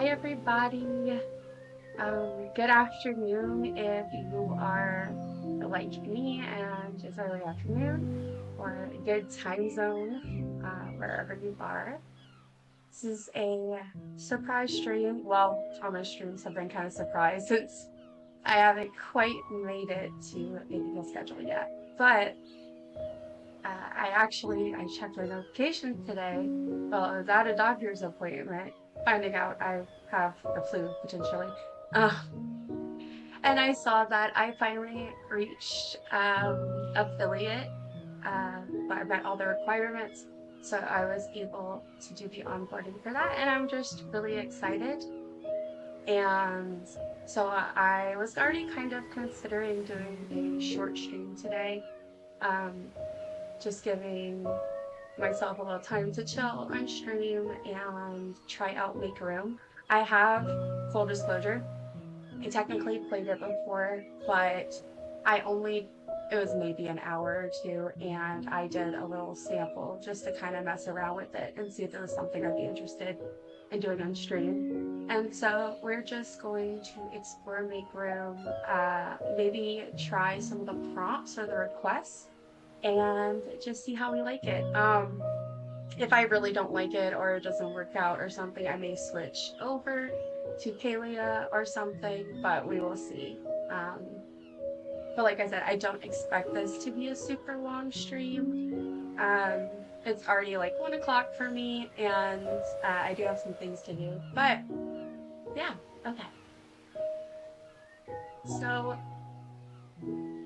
Hi everybody. Good afternoon if you are like me and it's early afternoon, or good time zone wherever you are. This is a surprise stream. Well, all my streams have been kind of surprise since I haven't quite made it to making a schedule yet. But I checked my notifications today. Well, I was at a doctor's appointment, finding out I have the flu potentially. Uh, and I saw that I finally reached affiliate. I met all the requirements, so I was able to do the onboarding for that, and I'm just really excited. And so I was already kind of considering doing a short stream today. Um, just giving myself a little time to chill on stream and try out MakeRoom. I have, full disclosure, I technically played it before, but it was maybe an hour or two, and I did a little sample just to kind of mess around with it and see if there was something I'd be interested in doing on stream. And so we're just going to explore MakeRoom, maybe try some of the prompts or the requests and just see how we like it. If I really don't like it or it doesn't work out or something, I may switch over to Palea or something, but we will see. Um, but like I said, I don't expect this to be a super long stream. It's already like 1 o'clock for me, and I do have some things to do. But yeah, okay. So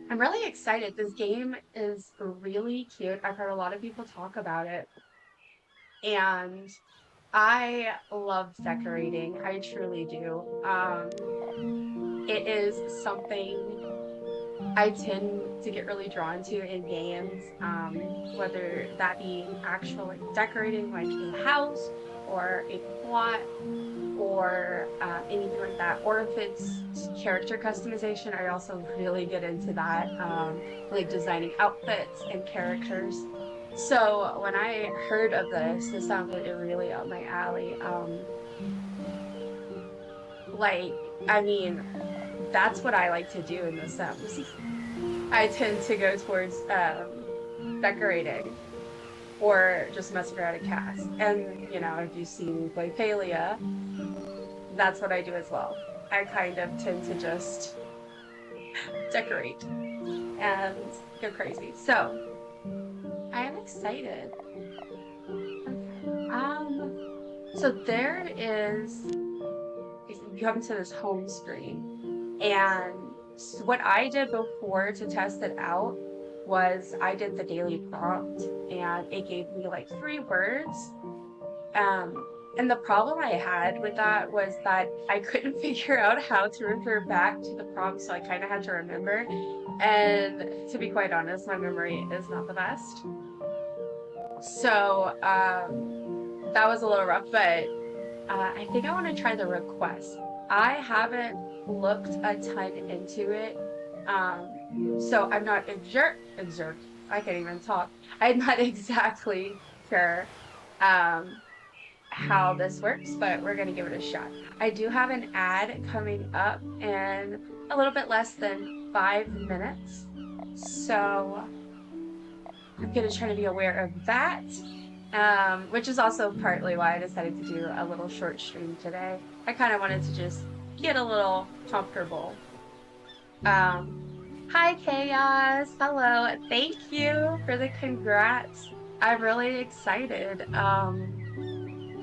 I'm really excited. This game is really cute. I've heard a lot of people talk about it, and I love decorating. I truly do. It is something I tend to get really drawn to in games, whether that be actual like decorating like a house or a plot or anything like that, or if it's character customization, I also really get into that, like designing outfits and characters. So when I heard of this sounded really up my alley. Like, I mean, that's what I like to do in The Sims. I tend to go towards decorating or just messing around a cast. And, you know, if you see me play Palea, that's what I do as well. I kind of tend to just decorate and go crazy. So I am excited. Okay. So there is, you come to this home screen, and what I did before to test it out was I did the daily prompt, and it gave me like 3 words. Um, and the problem I had with that was that I couldn't figure out how to refer back to the prompt, so I kind of had to remember. And to be quite honest, my memory is not the best. So that was a little rough, but I think I want to try the request. I haven't looked a ton into it. So I'm not I can't even talk. I'm not exactly sure how this works, but we're going to give it a shot. I do have an ad coming up in a little bit less than 5 minutes. So I'm going to try to be aware of that, which is also partly why I decided to do a little short stream today. I kind of wanted to just get a little comfortable. Hi, Chaos. Hello. Thank you for the congrats. I'm really excited.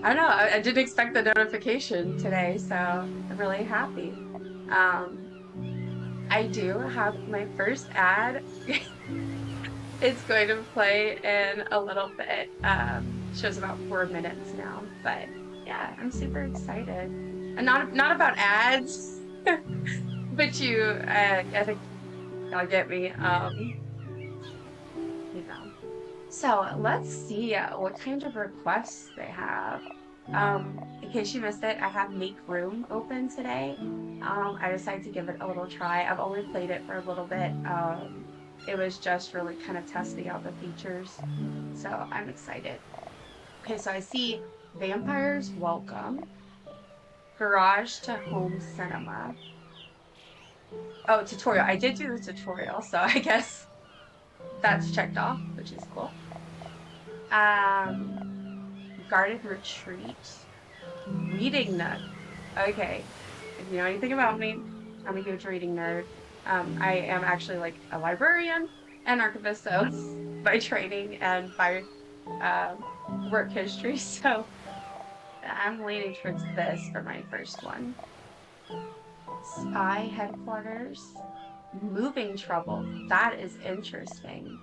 I don't know. I didn't expect the notification today, so I'm really happy. Um, I do have my first ad. It's going to play in a little bit. Shows about 4 minutes now, but yeah, I'm super excited. And not about ads, but I think y'all get me. You know. So let's see what kind of requests they have. In case you missed it, I have MakeRoom open today. I decided to give it a little try. I've only played it for a little bit. It was just really kind of testing out the features. So I'm excited. Okay, so I see vampires welcome, Garage to home cinema. Oh, tutorial. I did do the tutorial, so I guess that's checked off, which is cool. Um, Garden retreat. Reading nook. Okay. If you know anything about me, I'm a huge reading nerd. I am actually like a librarian and archivist, so by training and by work history. So I'm leaning towards this for my first one. Spy headquarters. Moving trouble. That is interesting.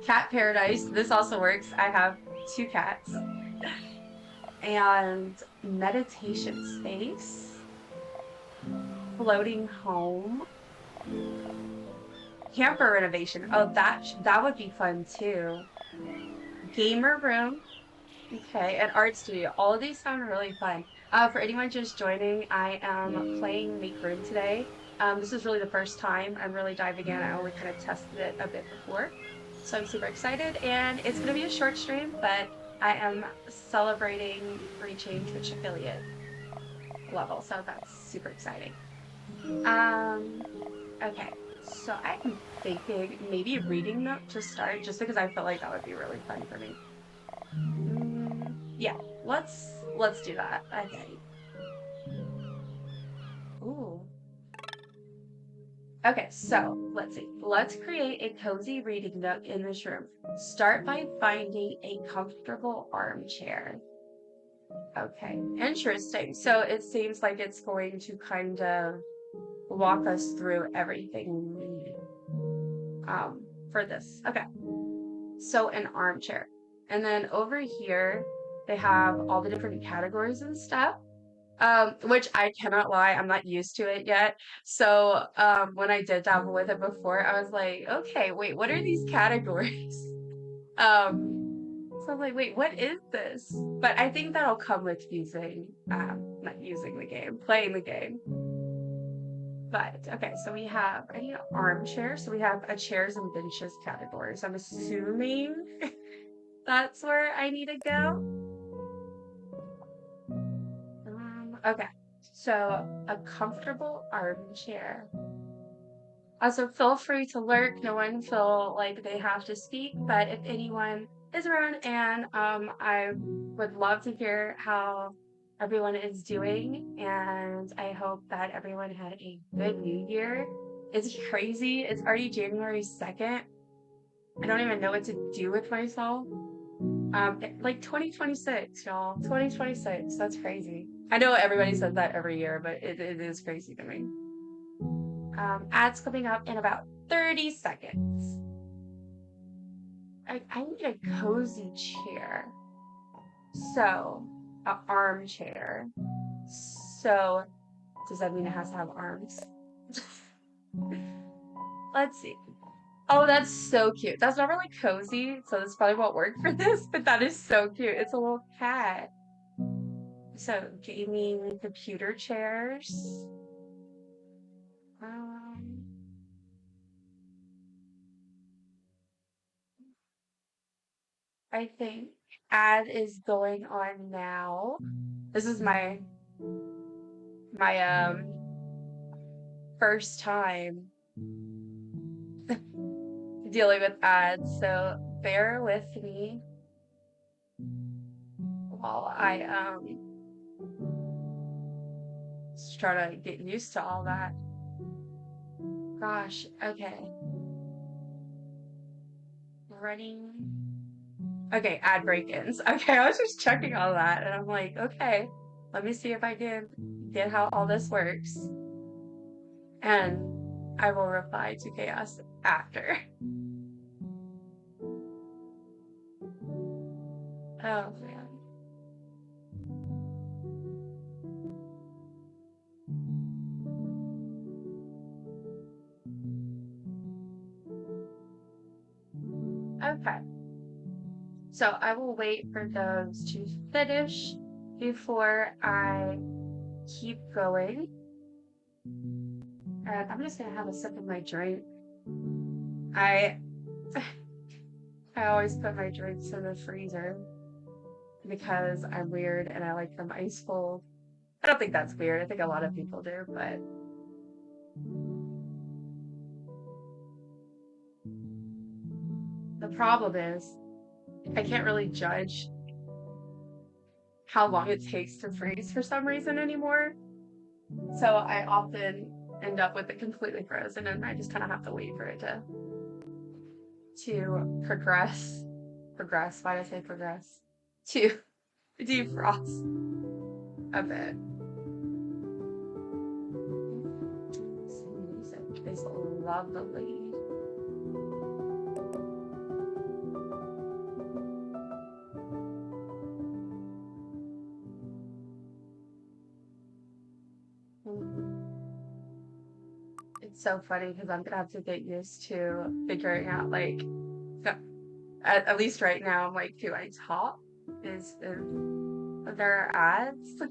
Cat paradise. This also works. I have two cats. And meditation space. Floating home. Camper renovation. Oh, that would be fun too. Gamer room. Okay, and art studio. All of these sound really fun. For anyone just joining, I am playing MakeRoom today. This is really the first time I'm really diving in. I only kind of tested it a bit before. So I'm super excited, and it's going to be a short stream, but I am celebrating reaching Twitch affiliate level, so that's super exciting. Okay, so I'm thinking maybe reading note to start, just because I feel like that would be really fun for me. Yeah, let's do that. Okay. Ooh. Okay, so let's see. Let's create a cozy reading nook in this room. Start by finding a comfortable armchair. Okay, interesting. So it seems like it's going to kind of walk us through everything we need for this. Okay, so an armchair. And then over here, they have all the different categories and stuff. Which I cannot lie, I'm not used to it yet. So, when I did dabble with it before, I was like, okay, wait, what are these categories? So I'm like, wait, what is this? But I think that'll come with not using the game, playing the game. But okay, so I need an armchair. So we have a chairs and benches category. So I'm assuming that's where I need to go. Okay, so a comfortable armchair. Also, feel free to lurk. No one feel like they have to speak, but if anyone is around, and I would love to hear how everyone is doing, and I hope that everyone had a good New Year. It's crazy. It's already January 2nd. I don't even know what to do with myself. Like 2026, y'all. 2026. That's crazy. I know everybody says that every year, but it is crazy to me. Ads coming up in about 30 seconds. I need a cozy chair. So, an armchair. So, does that mean it has to have arms? Let's see. Oh, that's so cute. That's not really cozy, so this probably won't work for this, but that is so cute. It's a little cat. So, gaming computer chairs. Um, I think ad is going on now. This is my first time dealing with ads, so bear with me while I just try to get used to all that. Gosh, okay. Running. Okay, ad break-ins. Okay, I was just checking all that and I'm like, okay, let me see if I can get how all this works. And I will reply to chaos after. Oh man. Okay. So I will wait for those to finish before I keep going. And I'm just gonna have a sip of my drink. I I always put my drinks in the freezer because I'm weird and I like them ice cold. I don't think that's weird. I think a lot of people do, but the problem is I can't really judge how long it takes to freeze for some reason anymore. So I often end up with it completely frozen and I just kind of have to wait for it to progress, why did I say progress? To defrost a bit. This music is lovely. It's so funny because I'm gonna have to get used to figuring out like at least right now I'm like, do I talk? Is there are ads?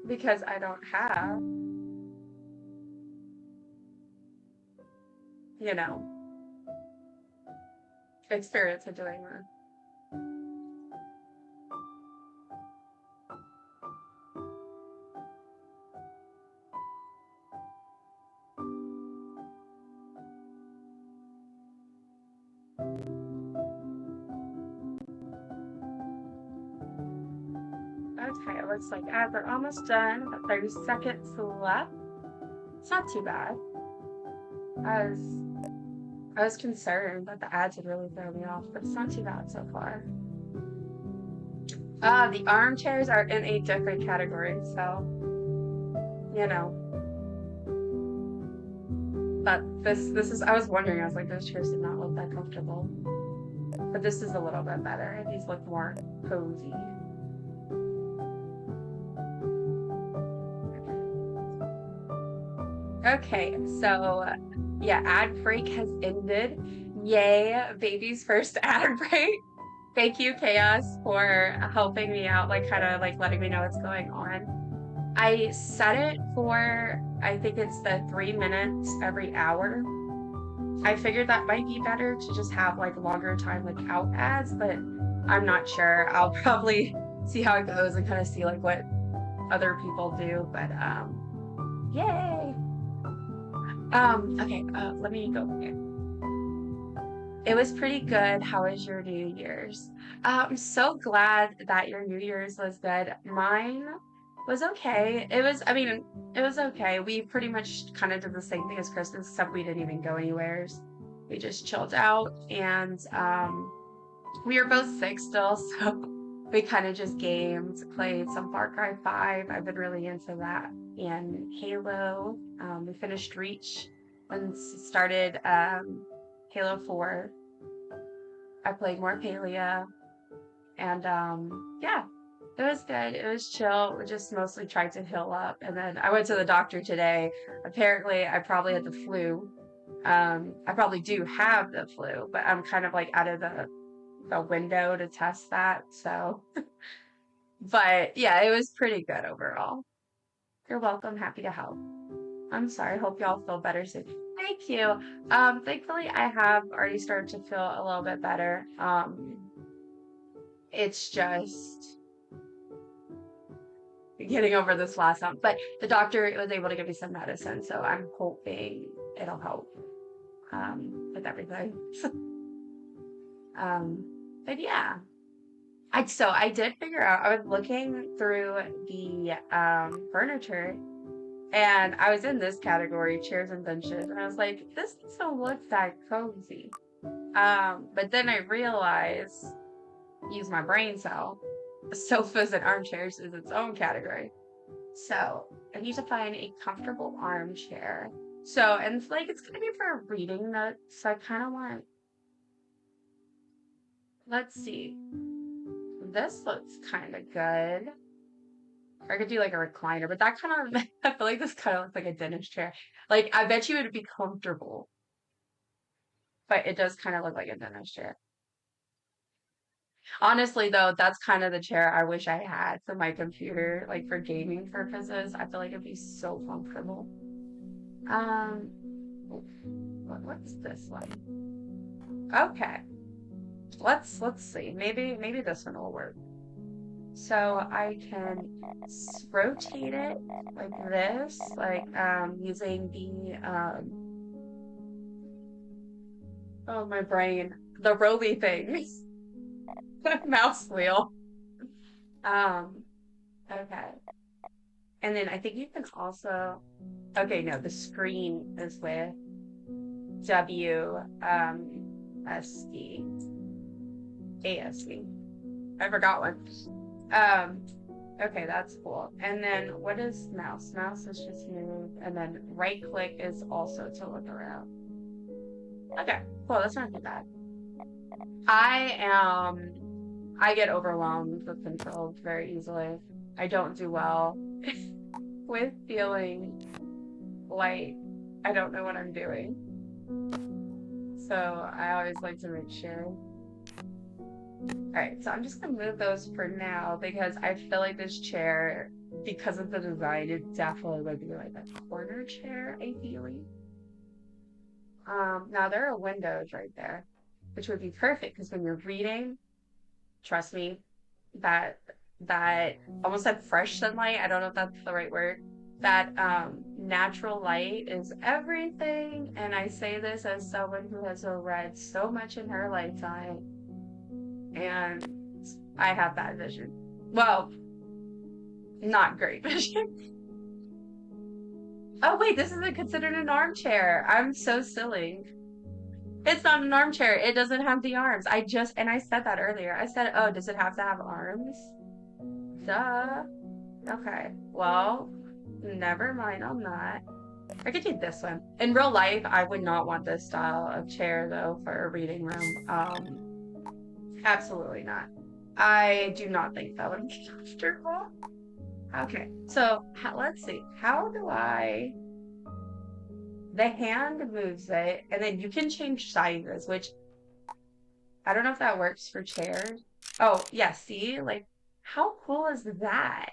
Because I don't have, you know, experience in doing that. Okay, it looks like ads are almost done. About 30 seconds left. It's not too bad. I was I was concerned that the ads would really throw me off, but it's not too bad so far. The armchairs are in a different category, so you know. But this is I was wondering, I was like, those chairs did not look that comfortable. But this is a little bit better. These look more cozy. Okay, so yeah, ad break has ended. Yay, baby's first ad break. Thank you, Chaos, for helping me out, like kind of like letting me know what's going on. I set it for, I think it's the 3 minutes every hour. I figured that might be better to just have like longer time without ads, but I'm not sure. I'll probably see how it goes and kind of see like what other people do. But yay. Okay, let me go here. It was pretty good. How was your New Year's? I'm so glad that your New Year's was good. Mine was okay. I mean, it was okay. We pretty much kind of did the same thing as Christmas, except we didn't even go anywhere. We just chilled out and we were both sick still, so we kind of just gamed, played some Far Cry 5. I've been really into that. And Halo. We finished Reach and started Halo 4. I played more Palia, and yeah, it was good. It was chill. We just mostly tried to heal up, and then I went to the doctor today. Apparently, I probably had the flu. I probably do have the flu, but I'm kind of like out of the window to test that. So, but yeah, it was pretty good overall. You're welcome. Happy to help. I'm sorry. Hope y'all feel better soon. Thank you. Thankfully, I have already started to feel a little bit better. It's just getting over this last one, but the doctor was able to give me some medicine, so I'm hoping it'll help with everything. But yeah, I did figure out. I was looking through the furniture, and I was in this category, chairs and benches, and I was like, this doesn't look that cozy. But then I realized, use my brain cell, sofas and armchairs is its own category. So I need to find a comfortable armchair. So, and it's like, it's gonna be for a reading note, so I kind of want, let's see. This looks kind of good. Or I could do like a recliner, but that kind of, I feel like this kind of looks like a dentist chair. Like, I bet you it would be comfortable, but it does kind of look like a dentist chair. Honestly, though, that's kind of the chair I wish I had for my computer, like for gaming purposes. I feel like it'd be so comfortable. Um, what's this one? Okay, let's see. Maybe this one will work. So I can rotate it like this, like using the oh my brain, the roly thing, the mouse wheel. Um, okay. And then I think you can also, okay, no, the screen is with W S D A S D. I forgot one. Um, okay, that's cool. And then what is mouse? Mouse is just move, and then right click is also to look around. Okay, cool. That's not too bad. I am, I get overwhelmed with controls very easily. I don't do well with feeling like I don't know what I'm doing. So I always like to make sure. All right, so I'm just gonna move those for now because I feel like this chair, because of the design, it definitely would be like a corner chair, ideally. Now there are windows right there, which would be perfect because when you're reading, trust me, that that almost like fresh sunlight, I don't know if that's the right word, that natural light is everything. And I say this as someone who has read so much in her lifetime, and I have bad vision. Well, not great vision. Oh wait, this isn't considered an armchair. I'm so silly. It's not an armchair. It doesn't have the arms. And I said that earlier. I said, oh, does it have to have arms? Duh. Okay. Well, never mind on that. I could do this one. In real life, I would not want this style of chair though for a reading room. Absolutely not. I do not think that would be comfortable. Okay, so let's see. How do I? The hand moves it, and then you can change sizes, which I don't know if that works for chairs. Oh, yeah, see? Like, how cool is that?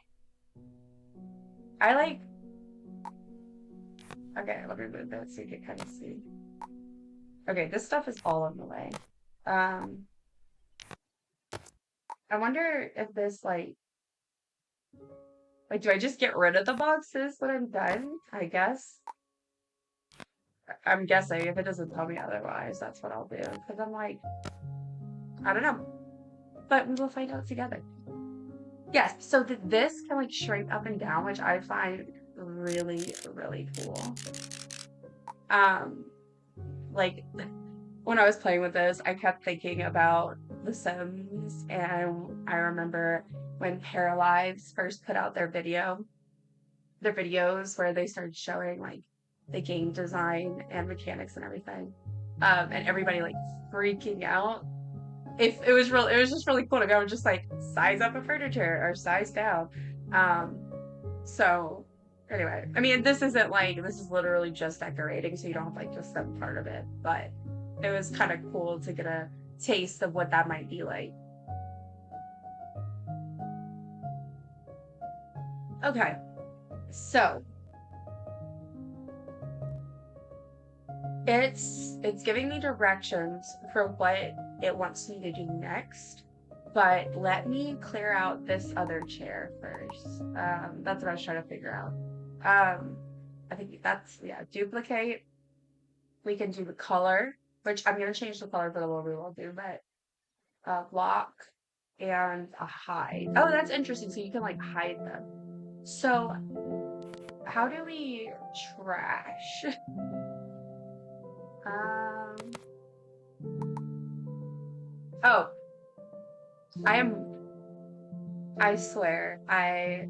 I like, okay, let me move that so you can kind of see. Okay, this stuff is all in the way. Um, I wonder if this, do I just get rid of the boxes when I'm done? I guess. I'm guessing if it doesn't tell me otherwise, that's what I'll do. Because I'm like, I don't know. But we will find out together. Yes, so this can like shrink up and down, which I find really, really cool. Um, like when I was playing with this, I kept thinking about The Sims, and I remember when Paralives first put out their videos where they started showing like the game design and mechanics and everything. And everybody like freaking out. If it was real, it was just really cool to go and just like size up a furniture or size down. Um, so anyway, I mean, this isn't like this is literally just decorating, so you don't have like just some part of it, but it was kind of cool to get a taste of what that might be like. Okay, so it's giving me directions for what it wants me to do next, but let me clear out this other chair first. That's what I was trying to figure out. I think that's, yeah, duplicate. We can do the color, which I'm gonna change the color for the one we will do, but lock and a hide. Oh, that's interesting. So you can like hide them. So how do we trash? Um, oh, I am, I swear, I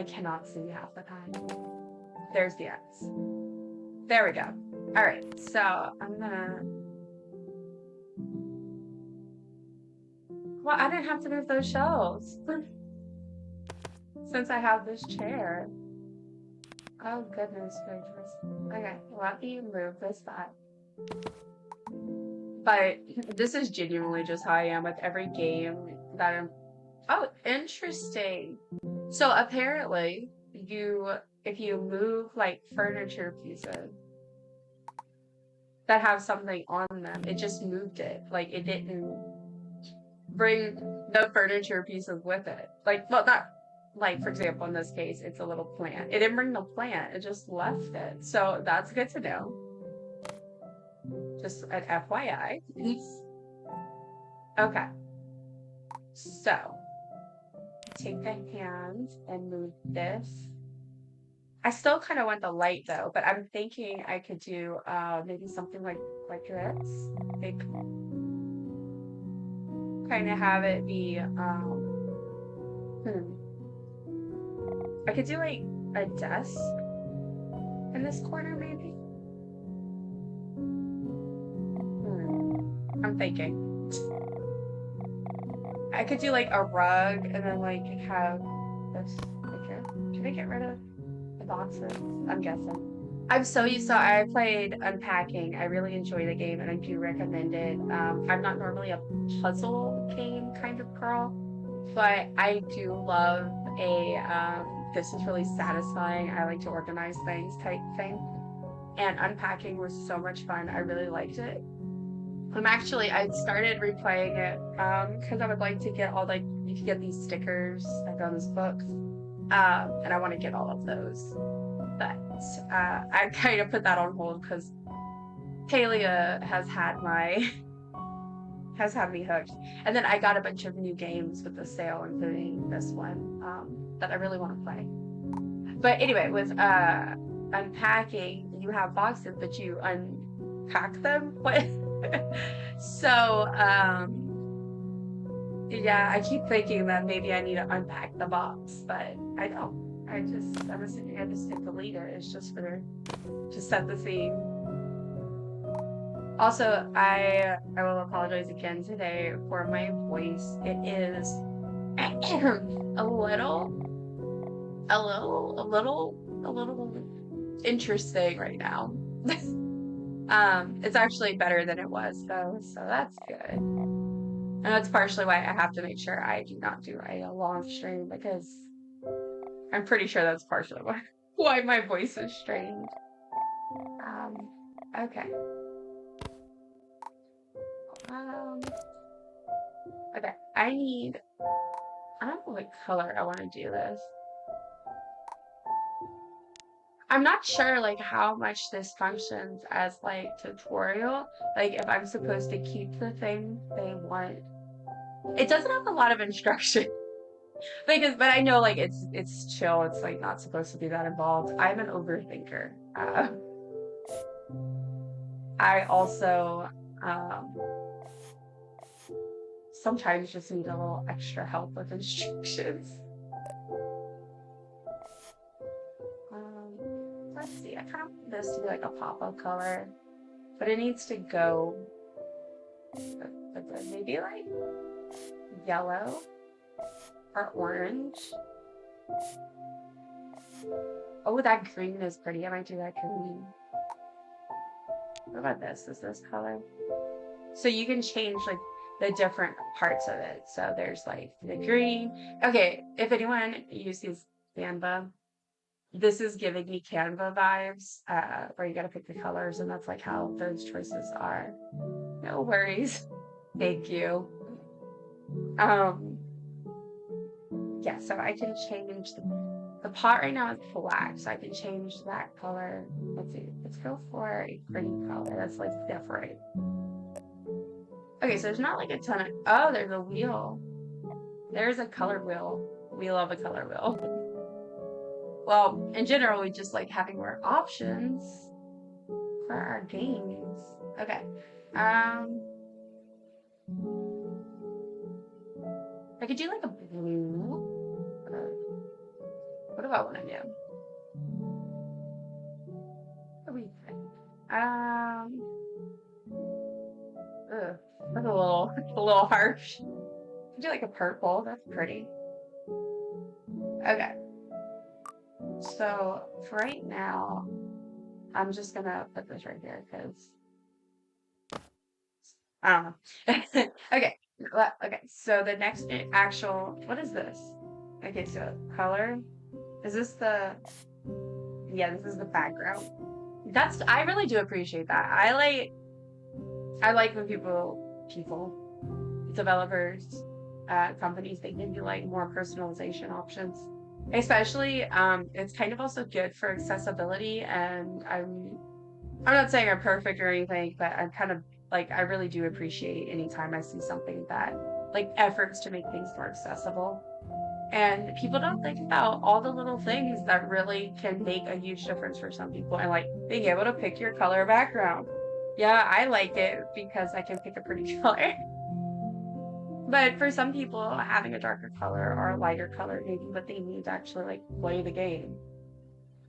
cannot see half the time. There's the X. There we go. All right, so I'm gonna, well, I didn't have to move those shelves since I have this chair. Oh, goodness gracious. Okay, let me move this back. But this is genuinely just how I am with every game that I'm. Oh, interesting. So apparently, if you move like furniture pieces that have something on them, it just moved it. Like it didn't bring the furniture pieces with it. Like, well, not like, for example, in this case, it's a little plant. It didn't bring the plant, it just left it. So that's good to know. Just an FYI. Okay. So take the hands and move this. I still kind of want the light though, but I'm thinking I could do maybe something like this. Like kind of have it be I could do like a desk in this corner maybe. I'm thinking. I could do like a rug and then like have this picture. Can I get rid of the boxes? I'm guessing. I'm so used to I played Unpacking. I really enjoy the game and I do recommend it. I'm not normally a puzzle game kind of girl, but I do love a this is really satisfying. I like to organize things type thing. And Unpacking was so much fun. I really liked it. I started replaying it because I would like to get all like you can get these stickers that go in this book, and I want to get all of those. But I kind of put that on hold because Talia has had me hooked, and then I got a bunch of new games with the sale, including this one that I really want to play. But anyway, with Unpacking, you have boxes, but you unpack them. What? So, yeah, I keep thinking that maybe I need to unpack the box, but I don't. I'm assuming I just hit delete it. It's just to set the scene. Also, I will apologize again today for my voice. It is a little interesting right now. It's actually better than it was though, so that's good. And that's partially why I have to make sure I do not do a long stream because I'm pretty sure that's partially why my voice is strained. Okay. Okay, I don't know what color I want to do this. I'm not sure like how much this functions as like tutorial, like if I'm supposed to keep the thing they want. It doesn't have a lot of instruction but I know like it's chill. It's like not supposed to be that involved. I'm an overthinker. I also sometimes just need a little extra help with instructions. Let's see. I kind of want this to be like a pop-up color, but it needs to go maybe like yellow or orange. Oh, that green is pretty. I might do that green. What about this? Is this color? So you can change like the different parts of it. So there's like the green. Okay, if anyone uses Canva, this is giving me Canva vibes, where you gotta pick the colors, and that's like how those choices are. No worries. Thank you. Yeah, so I can change the pot right now is black, so I can change that color. Let's see. Let's go for a green color that's like different. Okay, so there's not like a ton of oh, there's a wheel. There's a color wheel. We love a color wheel. Well, in general, we just like having more options for our games. Okay. I could do like a blue. What do I want to do? What do we think? That's a little harsh. Do like a purple. That's pretty. Okay. So for right now, I'm just gonna put this right here because I don't know. Okay. Okay. So the next actual, what is this? Okay. So color. Is this the? Yeah, this is the background. I really do appreciate that. I like when developers companies, they give you like more personalization options. Especially, it's kind of also good for accessibility, and I'm not saying I'm perfect or anything, but I'm kind of like I really do appreciate anytime I see something that like efforts to make things more accessible. And people don't think about all the little things that really can make a huge difference for some people. And like being able to pick your color background. Yeah, I like it because I can pick a pretty color. But for some people, having a darker color or a lighter color may be what they need to actually like play the game.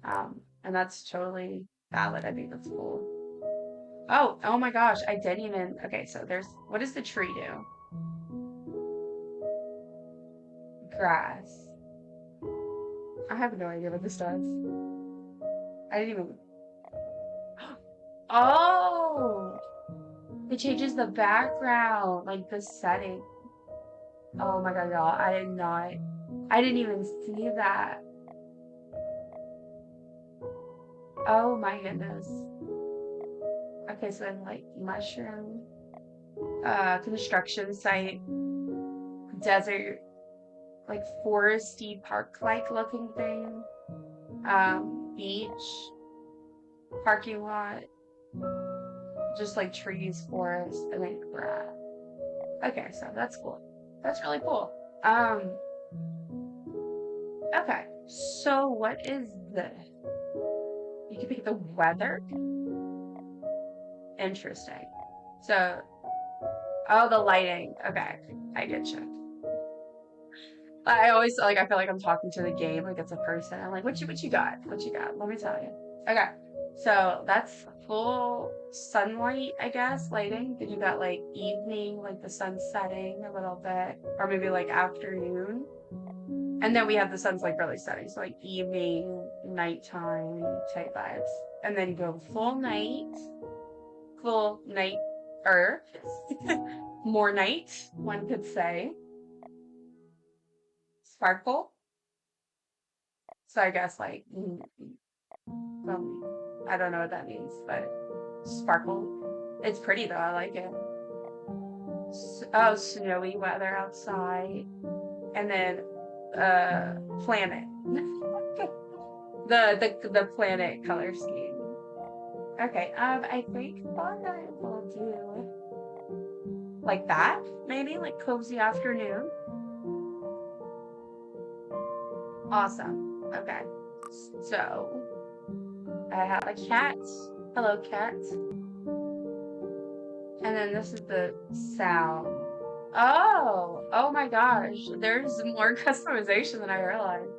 And that's totally valid. I think that's cool. Oh my gosh, I didn't even. Okay, so what does the tree do? Grass. I have no idea what this does. I didn't even. Oh, it changes the background, like the setting. Oh my god, y'all, I didn't even see that. Oh my goodness. Okay, so then like mushroom, construction site, desert, like foresty park-like looking thing, beach, parking lot, just like trees, forest, and then grass. Okay, so that's cool. That's really cool. Okay, so what is this? You can pick the weather. Interesting. So, oh, the lighting. Okay, I get you. I always like I feel like I'm talking to the game like it's a person. I'm like, what you got? What you got? Let me tell you. Okay. So that's full sunlight, I guess, lighting. Then you got like evening, like the sun setting a little bit, or maybe like afternoon. And then we have the sun's like really setting, so like evening, nighttime type vibes. And then you go full night, or more night, one could say. Sparkle. So I guess like, I don't know what that means, but sparkle. It's pretty though. I like it. Oh, snowy weather outside, and then planet. The planet color scheme. Okay. I think what I will do like that maybe like cozy afternoon. Awesome. Okay. So I have a cat. Hello, cat. And then this is the sound. Oh my gosh. There's more customization than I realized.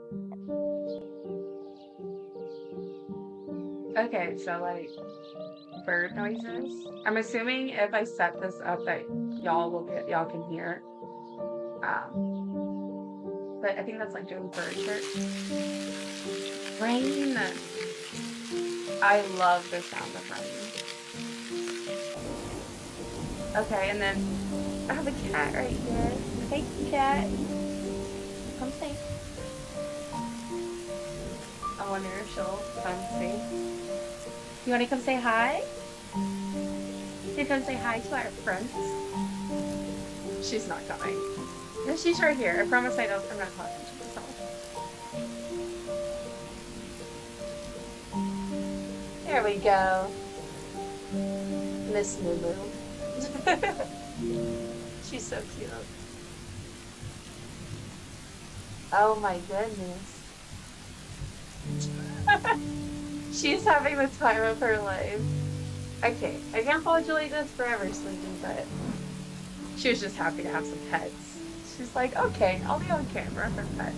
Okay, so like bird noises. I'm assuming if I set this up that y'all can hear. But I think that's like doing bird chirp. Rain. I love the sound of rain. Okay, and then I have a cat right here. Hey, cat. Come say. I wonder if she'll come say. You want to come say hi? You come say hi to our friends? She's not coming. No, she's right here. I promise I'm not talking to myself. There we go. Miss Lulu. She's so cute. Oh my goodness. She's having the time of her life. Okay, I can't hold you like this forever, sleeping, but she was just happy to have some pets. She's like, okay, I'll be on camera for pets.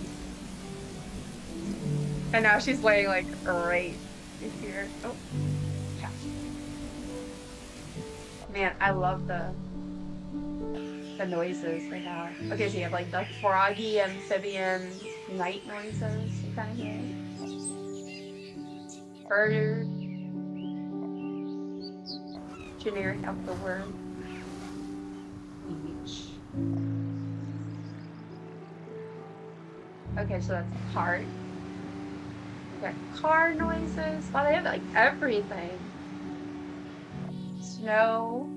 And now she's laying like right here. Oh, yeah. Man, I love the noises right now. Okay, so you have like the froggy amphibian night noises you kind of hear. Bird. Generic of the word. Beach. Okay, so that's a cart. Okay, car noises. Wow, they have like everything. Snow.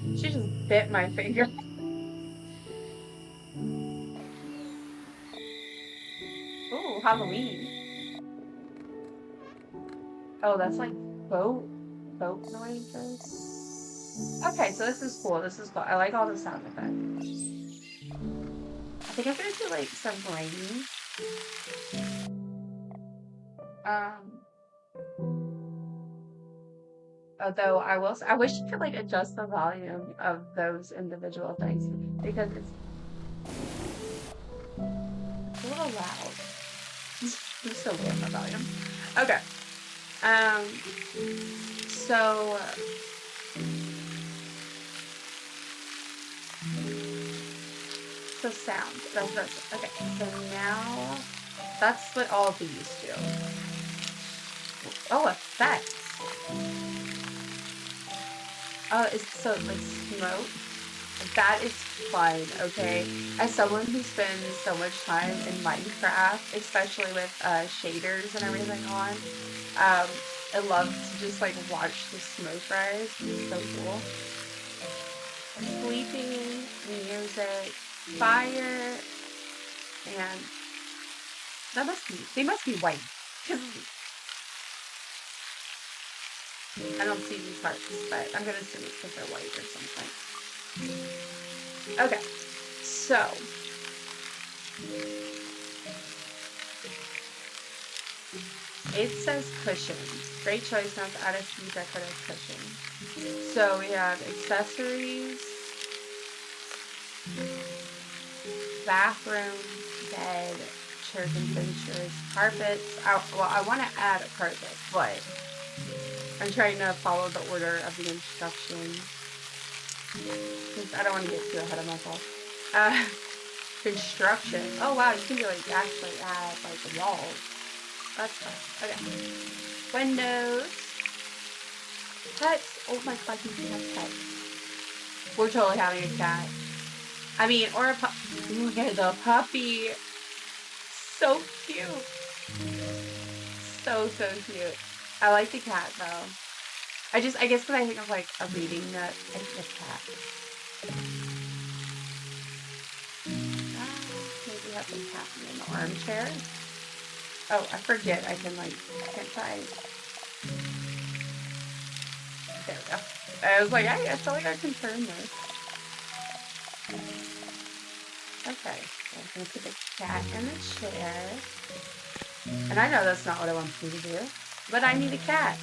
She just bit my finger. Oh, Halloween. Oh, that's like boat noises. Okay, so this is cool. This is cool. I like all the sound effects. I think I'm gonna do like some rain. Although I wish you could like adjust the volume of those individual things because it's a little loud. I'm still lowering my volume. Okay. So sound. That's okay. So now that's what all these do. Oh, effects. Oh, it's so like smoke. That is fun, okay? As someone who spends so much time in Minecraft, especially with shaders and everything on, I love to just like watch the smoke rise. It's so cool. Sleeping, music, fire, and they must be white. I don't see these hearts, but I'm gonna assume it's because they're white or something. Okay, so it says cushions. Great choice not to add a few decorative cushions. So we have accessories, bathroom, bed, chairs and benches, carpets. Well, I want to add a carpet, but I'm trying to follow the order of the instructions. I don't want to get too ahead of myself. Construction. Oh wow, you can like actually add like the walls. That's fun. Okay. Windows. Pets. Oh my god, you can have pets. We're totally having a cat. I mean, or a pup. Look at the puppy. So cute. So cute. I like the cat though. I guess when I think of like a reading nook, I think of cat. Maybe have some cat in the armchair. Oh, I forget. I can try. There we go. I was like, I feel like I confirmed this. Okay, so I'm gonna put the cat in the chair. And I know that's not what I want you to do, but I need a cat.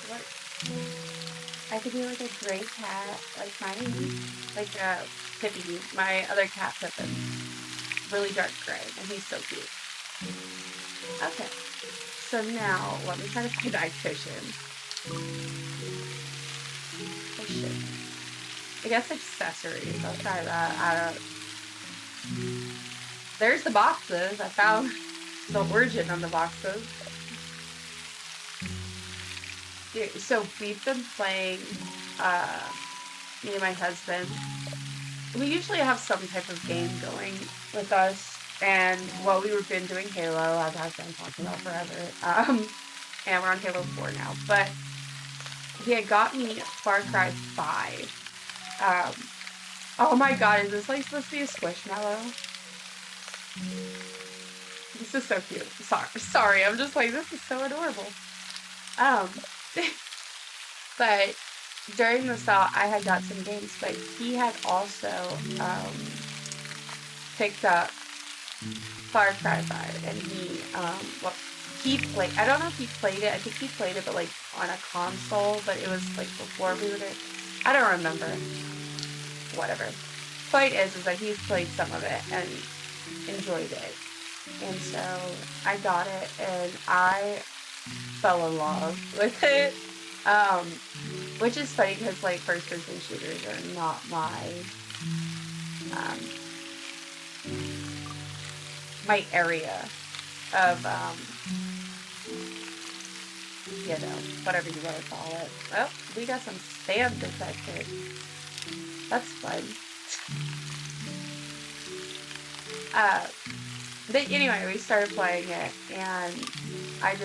What? I could do like a gray cat, like Tippy, my other cat Pippin. Really dark gray, and he's so cute. Okay, so now let me try to find that cushion. I guess accessories. I'll try that. There's the boxes. I found the origin of the boxes. So we've been playing, me and my husband. We usually have some type of game going with us, and while we've been doing Halo, I've been talking about forever, and we're on Halo 4 now, but he had got me Far Cry 5. Oh my god, is this like supposed to be a Squishmallow? This is so cute. Sorry, I'm just like, this is so adorable. But during the thaw, I had got some games, but he had also picked up Far Cry 5, and he played. I don't know if he played it. I think he played it, but like on a console. But it was like before we would. I don't remember. Whatever. Point is that he's played some of it and enjoyed it, and so I got it, and I fell in love with it. Which is funny because like first-person shooters are not my area of whatever you want to call it. Oh, we got some spam detected. That's fun. But anyway, we started playing it, and I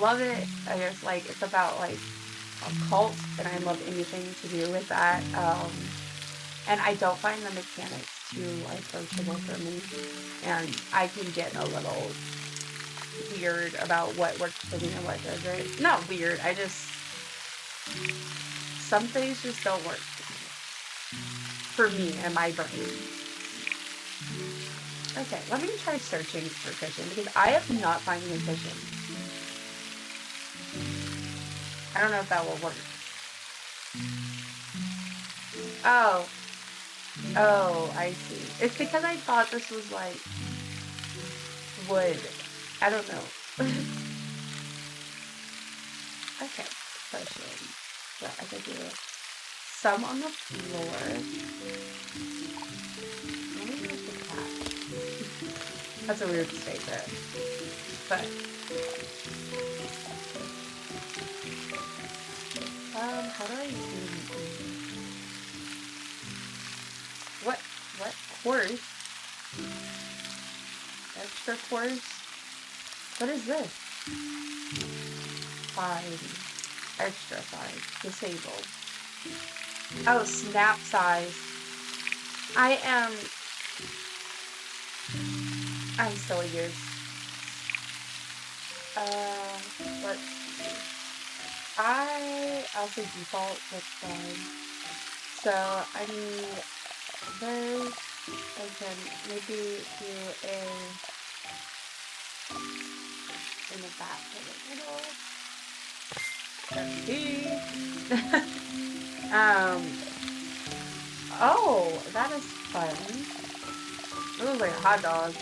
love it. I just like, it's about like a cult, and I love anything to do with that. and I don't find the mechanics too approachable for me, and I can get a little weird about what works for me and what doesn't. Not weird, some things just don't work for me and my brain. Okay, let me try searching for cushion because I am not finding a cushion. I don't know if that will work. Oh. Oh, I see. It's because I thought this was like wood. I don't know. Okay, cushion. So I could do some on the floor. Let me do it with the cat. That's a weird statement. But how do I do what course? Extra course? What is this? 5. Extra 5. Disabled. Oh, snap size. I'm so weird. Let's see. I'll say default, that's fine. So I need this. I can maybe do in the back a little. Oh, that is fun. It looks like a hot dog.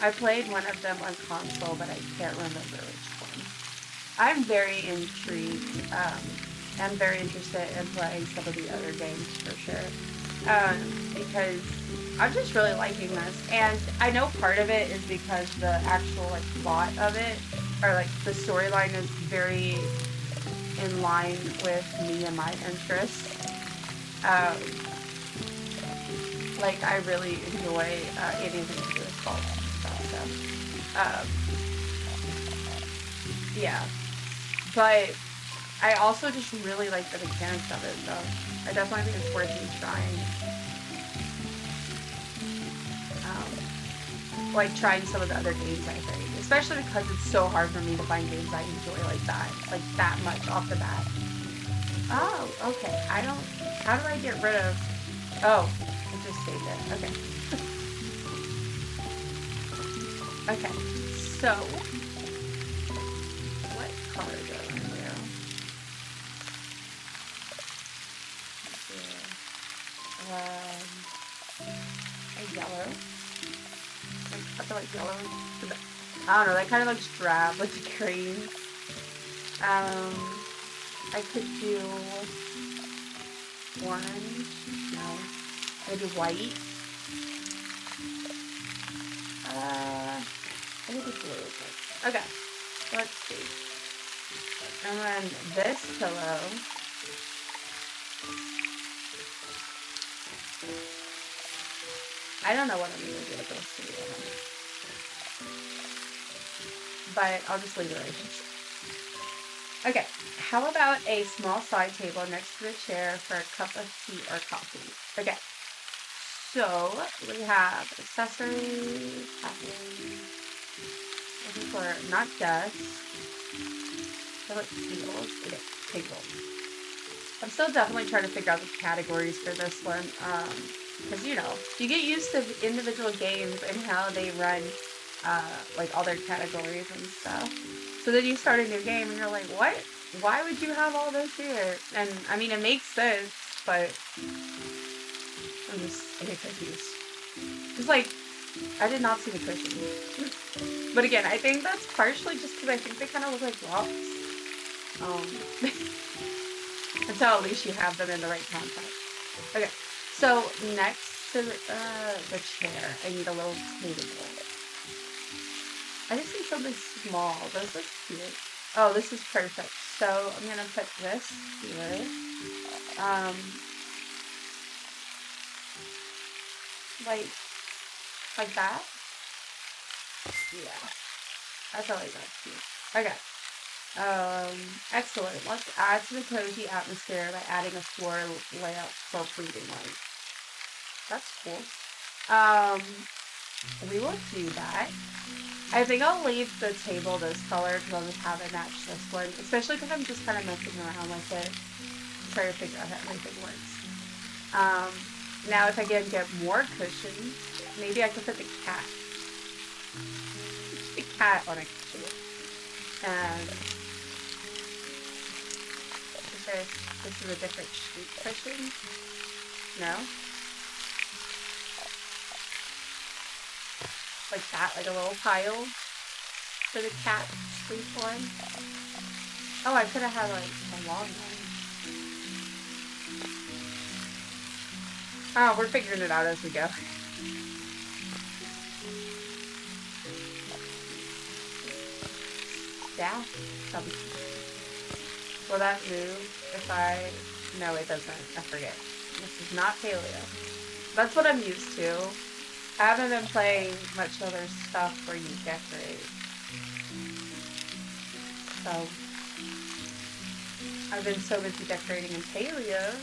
I played one of them on console, but I can't remember which one. I'm very intrigued. I'm very interested in playing some of the other games for sure. Because I'm just really liking this. And I know part of it is because the actual like plot of it, or like the storyline is very in line with me and my interests. Like I really enjoy anything to do with cults and stuff. So, yeah. But I also just really like the mechanics of it, so I definitely think it's worth me trying. Like trying some of the other games I think, especially because it's so hard for me to find games I enjoy like that much off the bat. Oh, okay. How do I get rid of? Oh, I just saved it. Okay. Okay. So, what color do I want to do? A yellow. I feel like yellow. I don't know. That kind of looks drab, like the cream. I could do orange. No. I could do white. I could do blue. Okay. Let's see. And then this pillow. I don't know what I'm going to do with those two. But I'll just leave it right. Okay. How about a small side table next to the chair for a cup of tea or coffee? Okay. So we have accessories, looking for not dust. I like tables. Okay, tables. I'm still definitely trying to figure out the categories for this one. Because you know, you get used to individual games and how they run like all their categories and stuff. So then you start a new game and you're like, what? Why would you have all this here? And I mean, it makes sense, but I get confused. It's like, I did not see the cushion. But again, I think that's partially just because I think they kind of look like rocks. Until at least you have them in the right context. Okay, so next to the chair, I need a little table. I just need something small. This is cute. Oh, this is perfect. So I'm gonna put this here. Like that. Yeah, I feel like that's cute. Okay. Excellent. Let's add to the cozy atmosphere by adding a floor layout for reading light. That's cool. We will do that. I think I'll leave the table this color because I'll just have it match this one, especially because I'm just kind of messing around with it, trying to figure out how everything works. Now if I can get more cushions, maybe I could put the cat on a cushion. And this is a different sheet cushion. No? Like that, like a little pile for the cat to sleep on. Oh, I could have had like a long one. Oh, we're figuring it out as we go. Yeah. Will that move if I... No, it doesn't. I forget. This is not paleo. That's what I'm used to. I haven't been playing much other stuff where you decorate. So, I've been so busy decorating in paleo,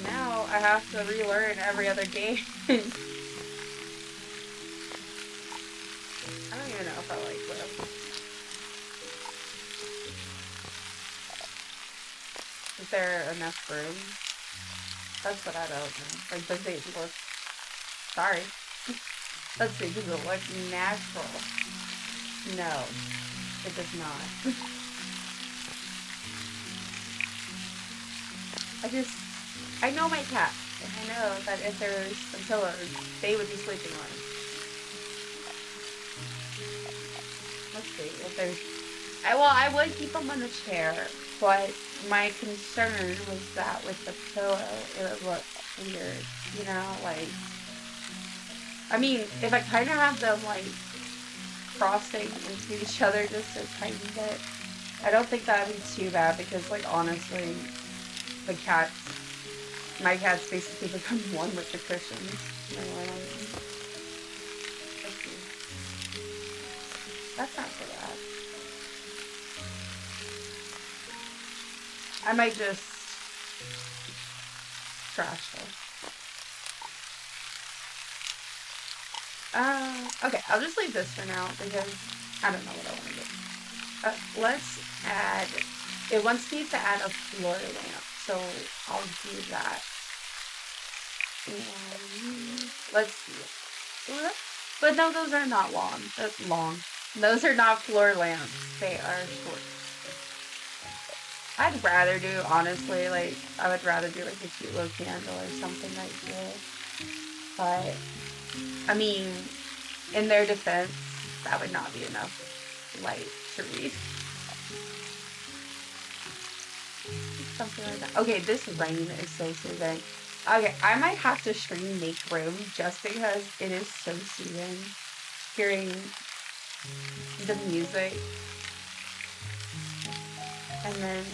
now I have to relearn every other game. I don't even know if I like them. Is there enough room? That's what I don't know. Like, does it look... Sorry. Let's see, does it look natural? No, it does not. I know my cat, and I know that if there's some pillows, they would be sleeping on it. Let's see if there's... I would keep them on the chair, but my concern was that with the pillow, it would look weird, you know, like... I mean, if I kind of have them, like, crossing into each other just a tiny bit, I don't think that would be too bad, because, like, honestly, my cats basically become one with the cushions. That's not so bad. I might just trash them. Okay, I'll just leave this for now because I don't know what I want to do. Let's add, it wants me to add a floor lamp, so I'll do that. And let's see. But no, those are not long. That's long. Those are not floor lamps. They are short. I'd rather do, honestly, like, I would rather do like a cute little candle or something like that. But, I mean, in their defense, that would not be enough light to read. Something like that. Okay, this rain is so soothing. Okay, I might have to stream MakeRoom just because it is so soothing. Hearing the music. And then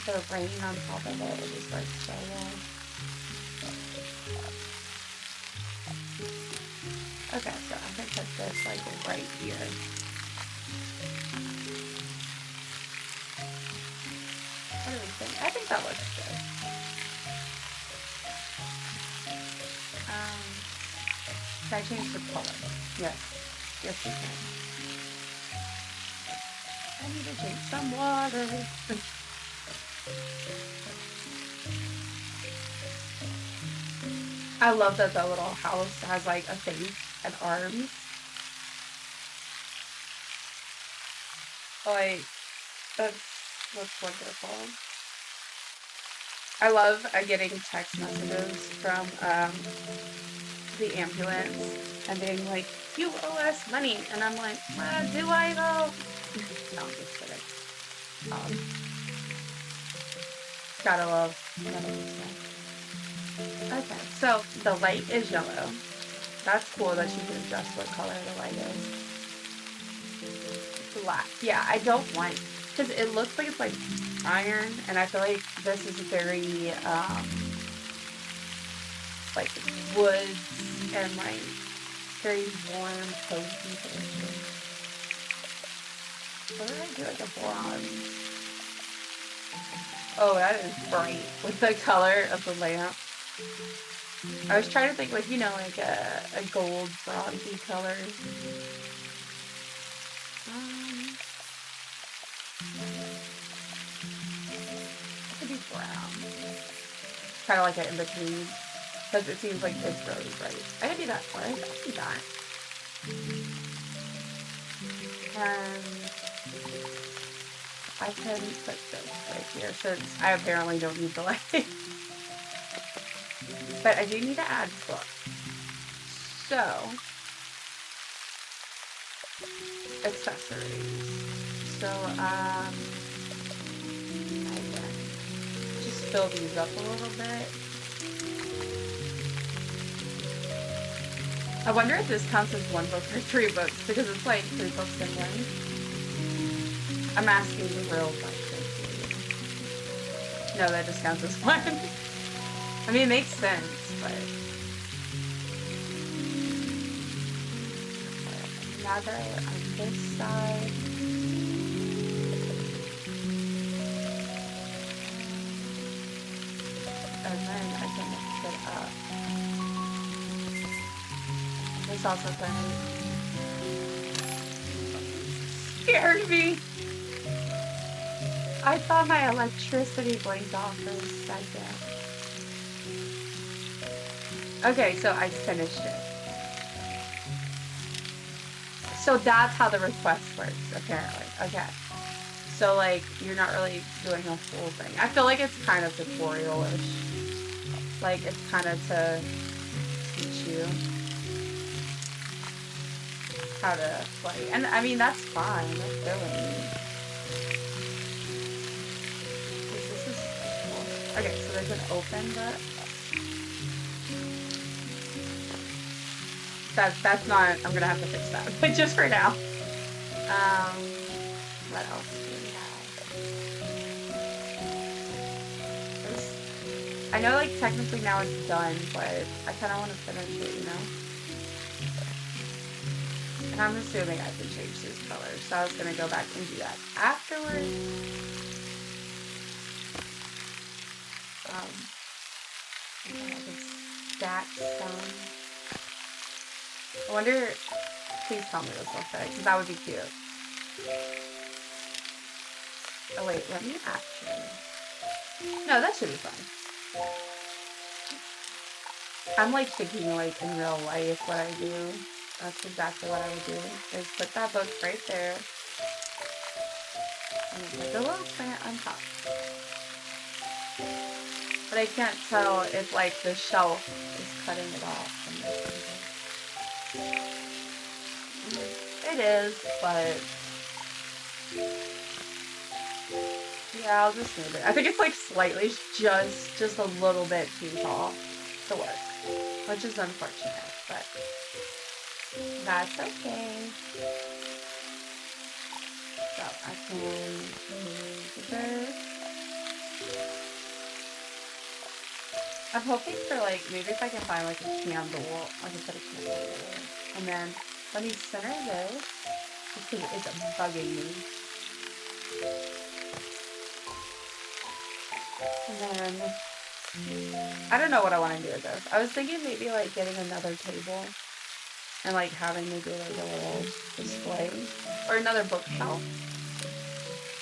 the rain on top of it just works so well. Okay, so I'm gonna put this like right here. What do we think? I think that looks good. Can I change the color? Yes. Yes, we can. I need to drink some water. I love that the little house has like a face and arms. Like, that's wonderful. I love getting text messages from the ambulance and being like, you owe us money. And I'm like, do I though? No, I'm just kidding. Gotta love stuff. Okay, so the light is yellow. That's cool that you can adjust what color the light is. Black. Yeah, I don't want, because it looks like it's like iron, and I feel like this is very, like woods and like very warm, cozy. What did I do like a bronze? Oh, that is bright with the color of the lamp. I was trying to think like, you know, like a gold bronzy color. It could be brown. Kind of like an in-between. Because it seems like it's really bright. I could do that for it. I'll do that. And I can put this right here since I apparently don't need the light. But I do need to add books. So, accessories. So, I can just fill these up a little bit. I wonder if this counts as 1 book or 3 books, because it's like 3 books in one. I'm asking the real question. No, that just counts as 1. I mean, it makes sense, but... Another on this side. And then I can mix it up. This also kind of scared me. I thought my electricity blinked off for a second. Okay, so I finished it. So that's how the request works, apparently. Okay. So, like, you're not really doing a full thing. I feel like it's kind of tutorial-ish. Like, it's kind of to teach you how to play. And, I mean, that's fine. That's billing. This is cool. Okay, so there's an open book. That's not, I'm gonna have to fix that, but just for now. What else do we have? I know, like, technically now it's done, but I kind of want to finish it, you know? And I'm assuming I can change this color, so I was gonna go back and do that afterwards. Stack stone. I wonder, please tell me this will fit, because that would be cute. Oh wait, let me actually. No, that should be fine. I'm like thinking like in real life what I do. That's exactly what I would do. Is put that book right there. And put the little plant on top. But I can't tell if like the shelf is cutting it off from this. It is, but yeah, I'll just move it. I think it's like slightly, just a little bit too tall to work, which is unfortunate, but that's okay. So I can move this. I'm hoping for like, maybe if I can find like a candle, I can put a candle there. And then let me center this, just because it's bugging me. And then, I don't know what I want to do with this. I was thinking maybe like getting another table and like having maybe like a little display or another bookshelf.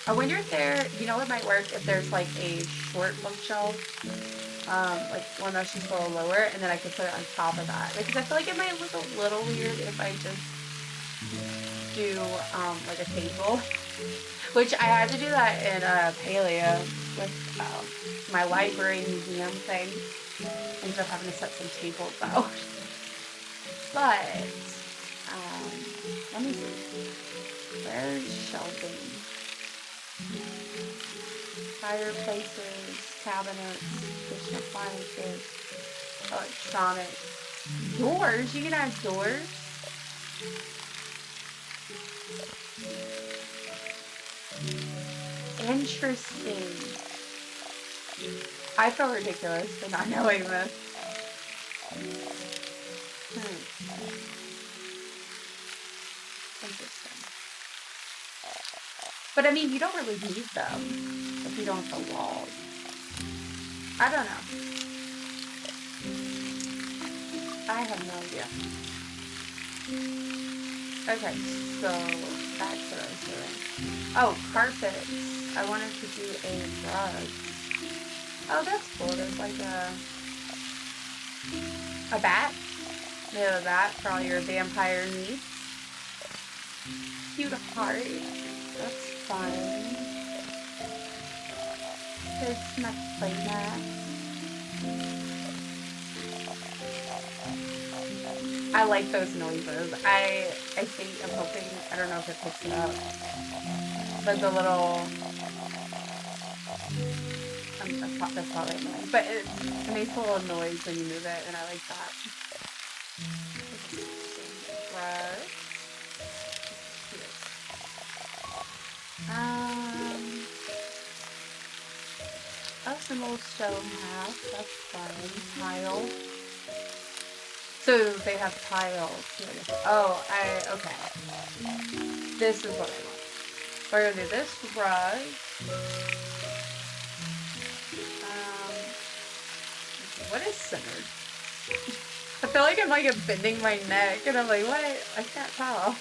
I wonder if there, you know what might work if there's like a short bookshelf, like one that's just a little lower, and then I could put it on top of that. Because I feel like it might look a little weird if I just do like a table, which I had to do that in Paleo with my library museum thing. Ended up having to set some tables out. But let me see. Where's shelving? Fireplaces, cabinets, kitchen appliances, electronics, doors. You can add doors. Interesting. I feel ridiculous for not knowing this. Interesting. But I mean, you don't really need them if you don't have the walls. I don't know. I have no idea. Okay, so back to what I was doing. Oh, carpets. I wanted to do a rug. Oh, that's cool. There's like a bat. They have a bat for all your vampire needs. Cute heart. That's fun. There's my play mat. I like those noises. I think I'm hoping, I don't know if it picks it up, but the little, that's probably annoying, but it makes a little noise when you move it, and I like that. Brush. Oh, some old stone half. That's fun. Tile. So they have tiles. Oh, okay. This is what I want. We're gonna do this rug. What is centered? I feel like I'm like bending my neck, and I'm like, what? I can't tell.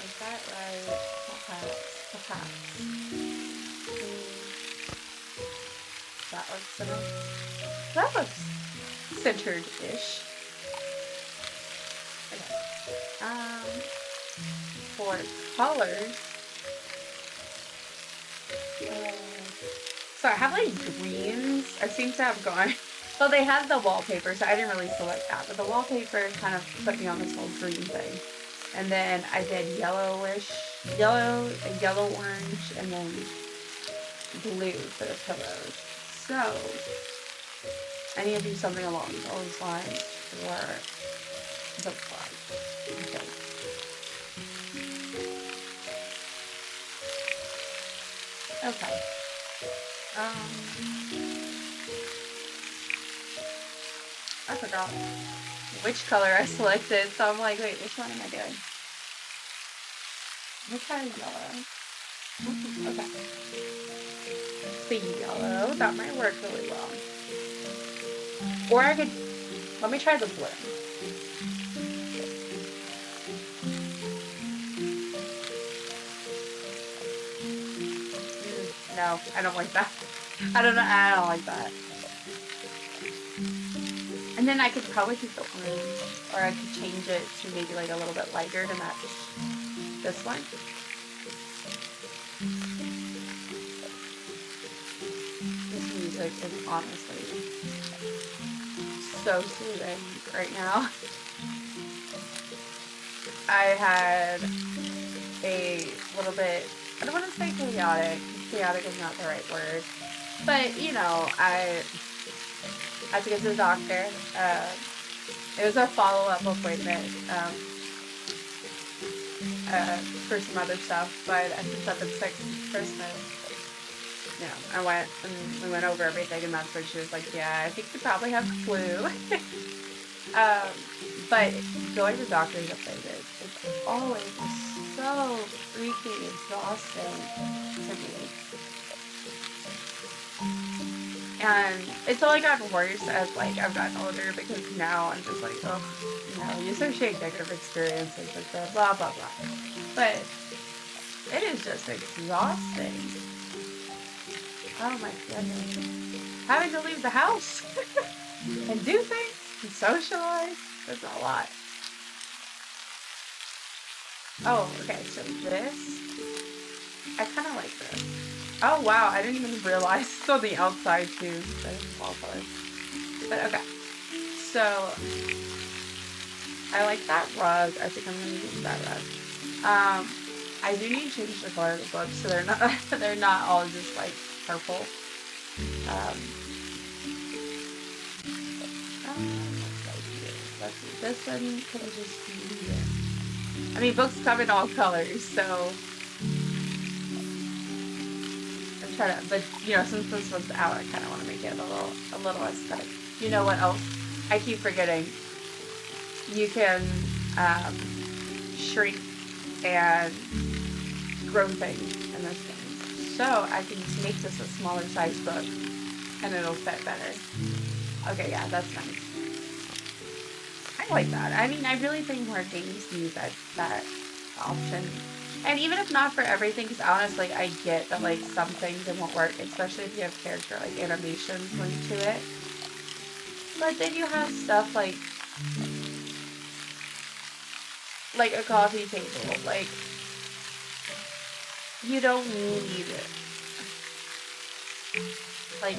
Is that right? Perhaps. That looks centered. That looks centered-ish. Okay. For colors. So I have like greens. I seem to have gone. Well, they had the wallpaper, so I didn't really select that. But the wallpaper kind of put me on this whole green thing. And then I did yellowish, yellow, orange, and then blue for the pillows. So I need to do something along those lines for the front. Okay. Okay. I forgot which color I selected, so I'm like, wait, which one am I doing? Which one is yellow? Okay. The yellow, that might work really well. Or I could, let me try the blue. No, I don't like that. I don't like that. And then I could probably keep the orange, or I could change it to maybe like a little bit lighter to match this one. This music is honestly so soothing right now. I had a little bit, I don't want to say chaotic. Chaotic is not the right word. But, you know, I had to get to the doctor. It was a follow-up appointment for some other stuff, but I picked up at 6 Christmas. You know, I went and we went over everything, and that's when she was like, yeah, I think you probably have the flu. But going to doctor's appointments is always so freaking exhausting to me. And it's only gotten worse as like I've gotten older, because now I'm just like, oh, you know, you associate negative experiences with the blah blah blah. But it is just exhausting. Oh my goodness. Having to leave the house and do things and socialize, it's a lot. Oh, okay, so this, I kind of like this. Oh wow, I didn't even realize it's on the outside too, the wallpaper. But okay, so I like that rug. I think I'm gonna use that rug. I do need to change the color of the books so they're not all just like purple. Let's see, this one can just be here. I mean, books come in all colors, so I'm trying to, but you know, since this one's out, I kind of want to make it a little aesthetic. You know what else? I keep forgetting. you can shrink and grow things in this thing. So I can make this a smaller size book and it'll fit better. Okay, yeah, that's nice. I like that. I mean, I really think more games need that option. And even if not for everything, because honestly, I get that like some things it won't work, especially if you have character like animations linked to it. But then you have stuff like a coffee table. Like you don't need like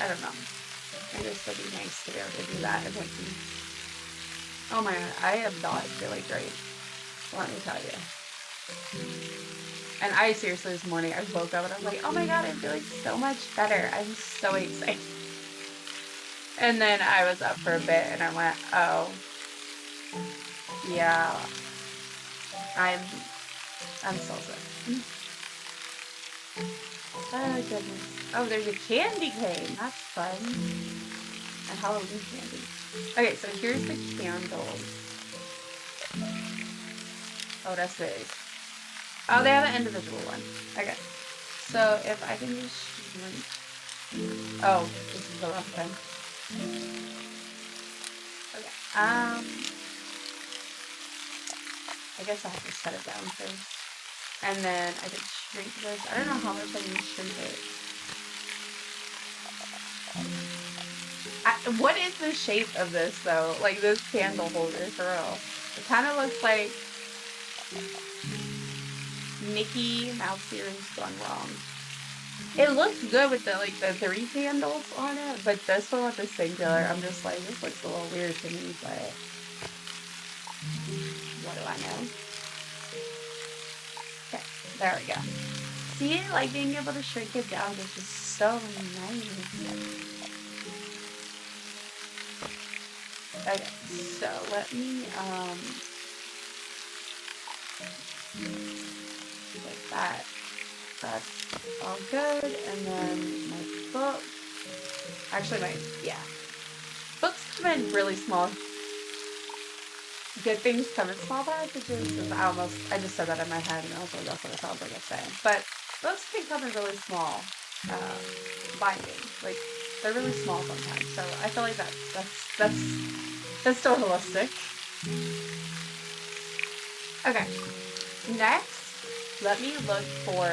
I don't know. I guess it'd be nice to be able to do that. It might be. Oh my god, I am not feeling great. Let me tell you. And I seriously this morning I woke up and I'm like, oh my god, I'm feeling so much better. I'm so excited. And then I was up for a bit and I went, oh yeah, I'm so sick. Oh goodness. Oh, there's a candy cane. That's fun. A Halloween candy. Okay, so here's the candles. Oh, that's big. Oh, they have an individual one. Okay. So if I can just shrink. Oh, this is the rough thing. Okay. I guess I have to set it down first. And then I can shrink this. I don't know how much I can shrink it. What is the shape of this though? Like this candle holder for real. It kind of looks like Mickey Mouse earrings gone wrong. It looks good with the like the 3 candles on it, but this one with the singular, I'm just like, this looks a little weird to me, but what do I know? Okay, there we go. See, like being able to shrink it down is just so nice. Okay, so let me like that. That's all good. And then my book. Actually, books come in really small. Good things come in small packages. I just said that in my head, and I was like, that's what it sounds like I'm saying. But books can come in really small bindings. Like they're really small sometimes. So I feel like that's still holistic. Okay. Next, let me look for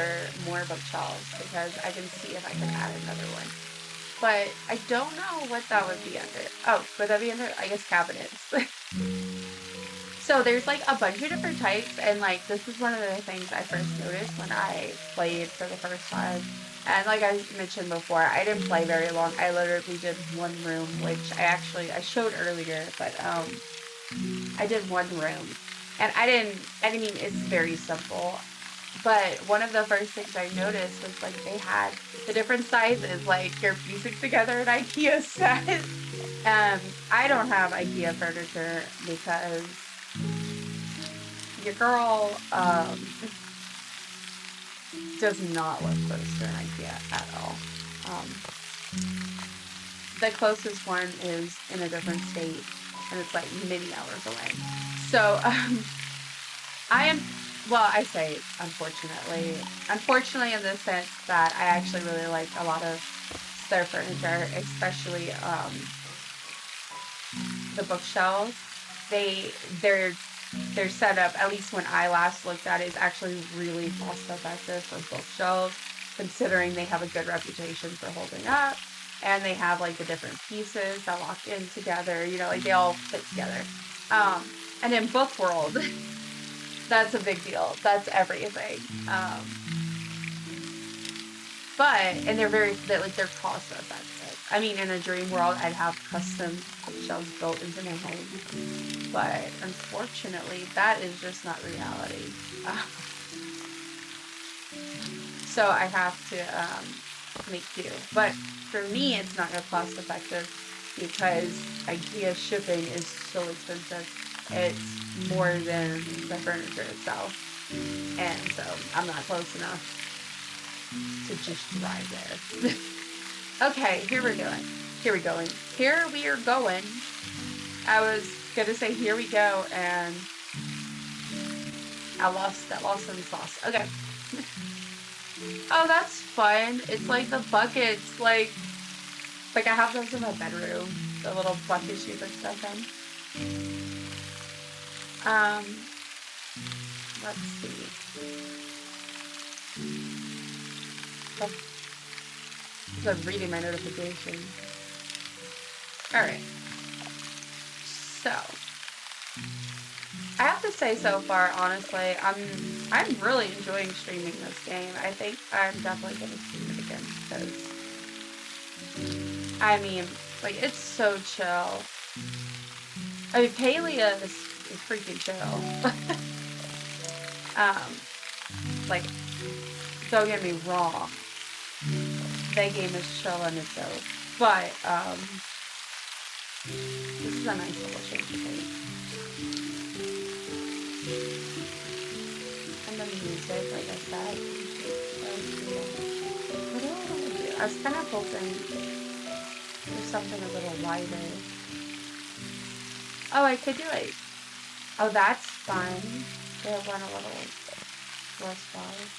more bookshelves because I can see if I can add another one. But I don't know what that would be under. Oh, would that be under? I guess cabinets. So there's like a bunch of different types, and like this is one of the things I first noticed when I played for the first time. And like I mentioned before, I didn't play very long. I literally did one room, which I showed earlier, but I did one room. And I mean it's very simple. But one of the first things I noticed was like they had the different sizes, like you're piecing together an IKEA set. I don't have IKEA furniture because your girl does not live close to an IKEA at all. The closest one is in a different state, and it's like many hours away. So I am, well, I say unfortunately in the sense that I actually really like a lot of their furniture, especially the bookshelves. Their setup, at least when I last looked at it, is actually really cost effective for bookshelves, considering they have a good reputation for holding up, and they have like the different pieces that lock in together. You know, like they all fit together. And in book world, that's a big deal. That's everything. And they're cost effective. I mean, in a dream world, I'd have custom bookshelves built into my home, but unfortunately, that is just not reality. So I have to make do. But for me, it's not cost effective because IKEA shipping is so expensive. It's more than the furniture itself, and so I'm not close enough to just drive there. Okay, here we are going. I was gonna say here we go, and I lost some sauce. Okay. Oh, that's fun. It's like the buckets, like I have those in my bedroom, the little buckets you put stuff in. Let's see. Oh, I'm reading my notification. All right. So, I have to say so far, honestly, I'm really enjoying streaming this game. I think I'm definitely gonna stream it again because I mean, like it's so chill. I mean, Palia is freaking chill. Like, don't get me wrong, that game is chill in itself, but this is a nice little change of pace. And the music, like I said, what do I want to do? I was kind of hoping there's something a little lighter. Oh, I could do like, oh, that's fun. They have one a little less wide.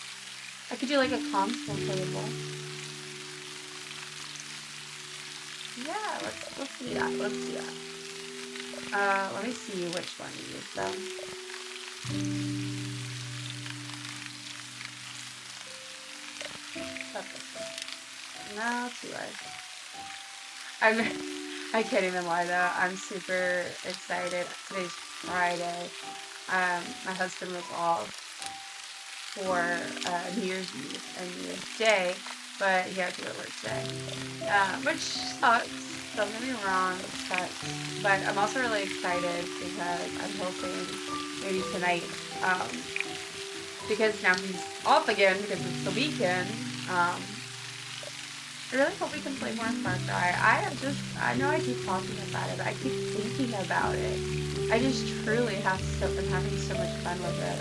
I could do like a console table. Yeah, let's do that. Let's do that. Let me see which one to use though. No, too late. I can't even lie though. I'm super excited. Today's Friday. My husband was off for New Year's Eve and New Year's Day, but he had to go to work today, which sucks. Don't get me wrong, it sucks. But I'm also really excited because I'm hoping maybe tonight, because now he's off again because it's the weekend. I really hope we can play more Far Cry. I know I keep talking about it, but I keep thinking about it. I just truly been having so much fun with it.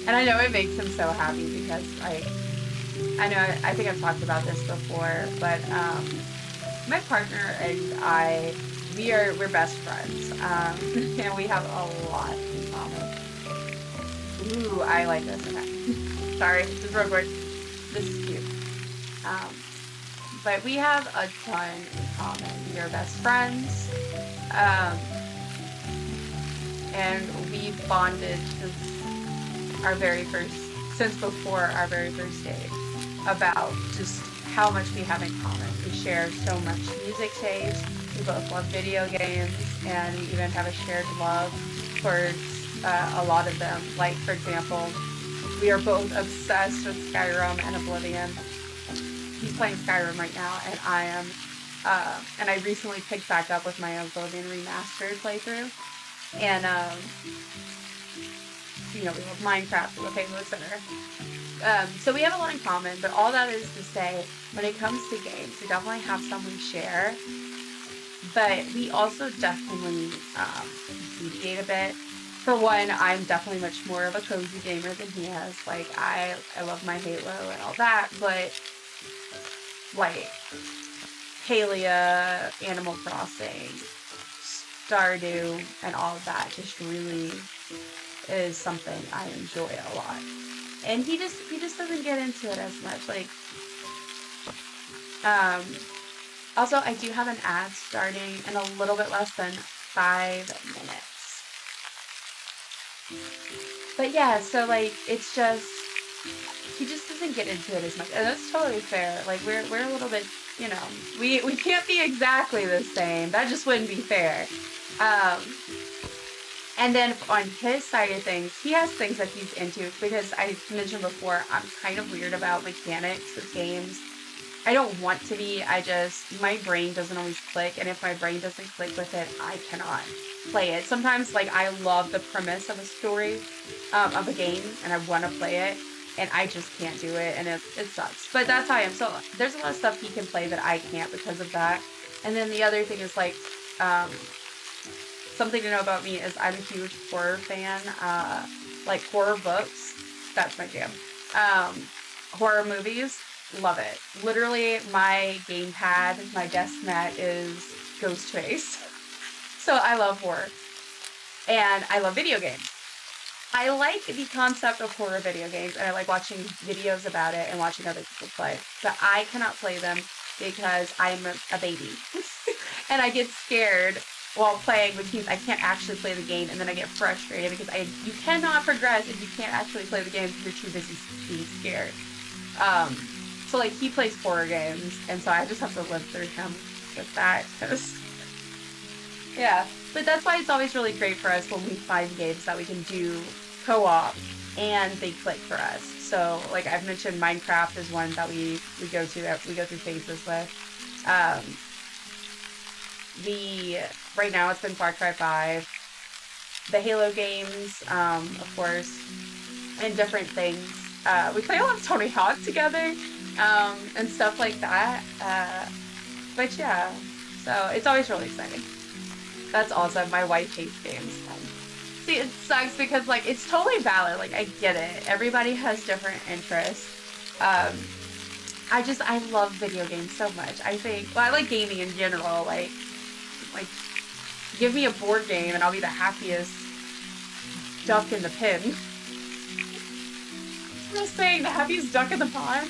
And I know it makes him so happy because, like, I think I've talked about this before, but, my partner and I, we're best friends, and we have a lot in common. Ooh, I like this. Okay. Sorry, this is real quick. This is cute. But we have a ton in common. We are best friends, and we've bonded since before our very first date about just how much we have in common. We share so much music taste. We both love video games, and we even have a shared love towards a lot of them. Like, for example, we are both obsessed with Skyrim and Oblivion. He's playing Skyrim right now, and I am. And I recently picked back up with my Oblivion Remastered playthrough. And, we love Minecraft, we love Halo, etc. So we have a lot in common, but all that is to say, when it comes to games, we definitely have some we share, but we also definitely deviate a bit. For one, I'm definitely much more of a cozy gamer than he is. Like, I love my Halo and all that, but, like, Palia, Animal Crossing, Stardew, and all of that just really is something I enjoy a lot. And he just doesn't get into it as much. Like, also, I do have an ad starting in a little bit less than 5 minutes. But yeah, so like, it's just, he just doesn't get into it as much, and that's totally fair. Like, we're a little bit, we can't be exactly the same. That just wouldn't be fair. And then on his side of things, he has things that he's into, because I mentioned before, I'm kind of weird about mechanics with games. I don't want to be, my brain doesn't always click, and if my brain doesn't click with it, I cannot play it. Sometimes, like, I love the premise of a story, of a game, and I want to play it, and I just can't do it, and it sucks. But that's how I am. So there's a lot of stuff he can play that I can't because of that. And then the other thing is, like, something to know about me is I'm a huge horror fan. Like, horror books, that's my jam. Horror movies, love it. Literally, my gamepad, my desk mat is Ghostface. So I love horror. And I love video games. I like the concept of horror video games, and I like watching videos about it and watching other people play. But I cannot play them because I'm a baby. And I get scared while playing, which means I can't actually play the game, and then I get frustrated because you cannot progress if you can't actually play the game because you're too busy being scared. So like he plays horror games, and so I just have to live through him with that because yeah. But that's why it's always really great for us when we find games that we can do co-op and they click for us. So like I've mentioned, Minecraft is one that we go through phases with. The right now it's been Far Cry 5, the Halo games, of course, and different things. We play a lot of Tony Hawk together, and stuff like that. But yeah, so it's always really exciting. That's awesome. My wife hates games. See, it sucks because like it's totally valid. Like I get it. Everybody has different interests. I love video games so much. I like gaming in general. Like give me a board game and I'll be the happiest duck in the pen. I'm just saying, the happiest duck in the pond.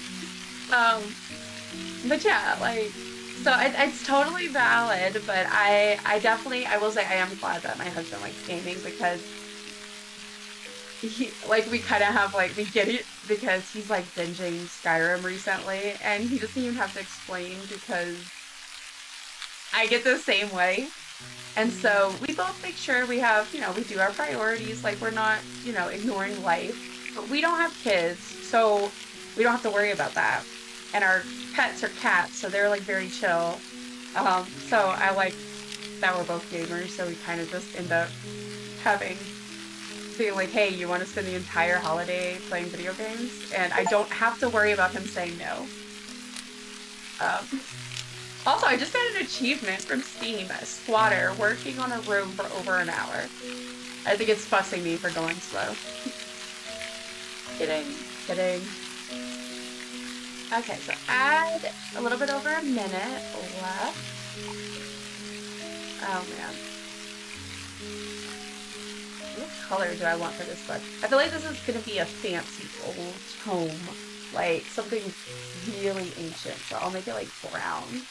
But yeah, like, so it's totally valid, but I definitely, I will say I am glad that my husband likes gaming because we kind of have, like, we get it because he's, like, binging Skyrim recently, and he doesn't even have to explain because I get the same way. And so we both make sure we have, we do our priorities, like, we're not, ignoring life, but we don't have kids, so we don't have to worry about that. And our pets are cats, so they're like very chill. So I like that we're both gamers, so we kind of just end up being like, hey, you want to spend the entire holiday playing video games? And I don't have to worry about him saying no. Also, I just got an achievement from Steam, Sqwd, working on a room for over an hour. I think it's fussing me for going slow. Kidding. Okay, so add a little bit over a minute left. Oh man. What color do I want for this book? I feel like this is going to be a fancy old tome. Like something really ancient. So I'll make it like brown.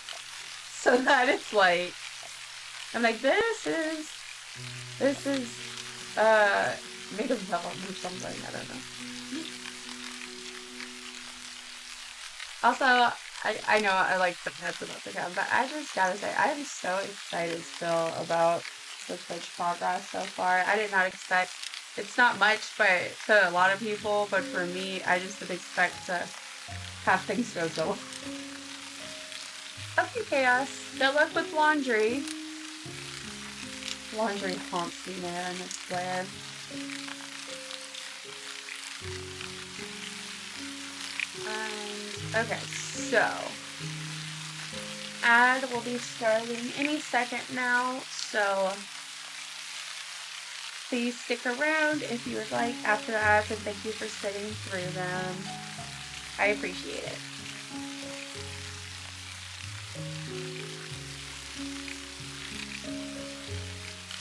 So that it's like, I'm like, this is made of vellum or something, I don't know. Also, I know I like the pets about the cat, but I just gotta say, I am so excited still about the Twitch progress so far. I did not expect, it's not much, but to a lot of people, but for me, I just didn't expect to have things go so well. Okay, Chaos. Good luck with laundry. Laundry haunts me, man. I swear. Okay, so ad will be starting any second now, so please stick around if you would like after the ads, and thank you for sitting through them. I appreciate it.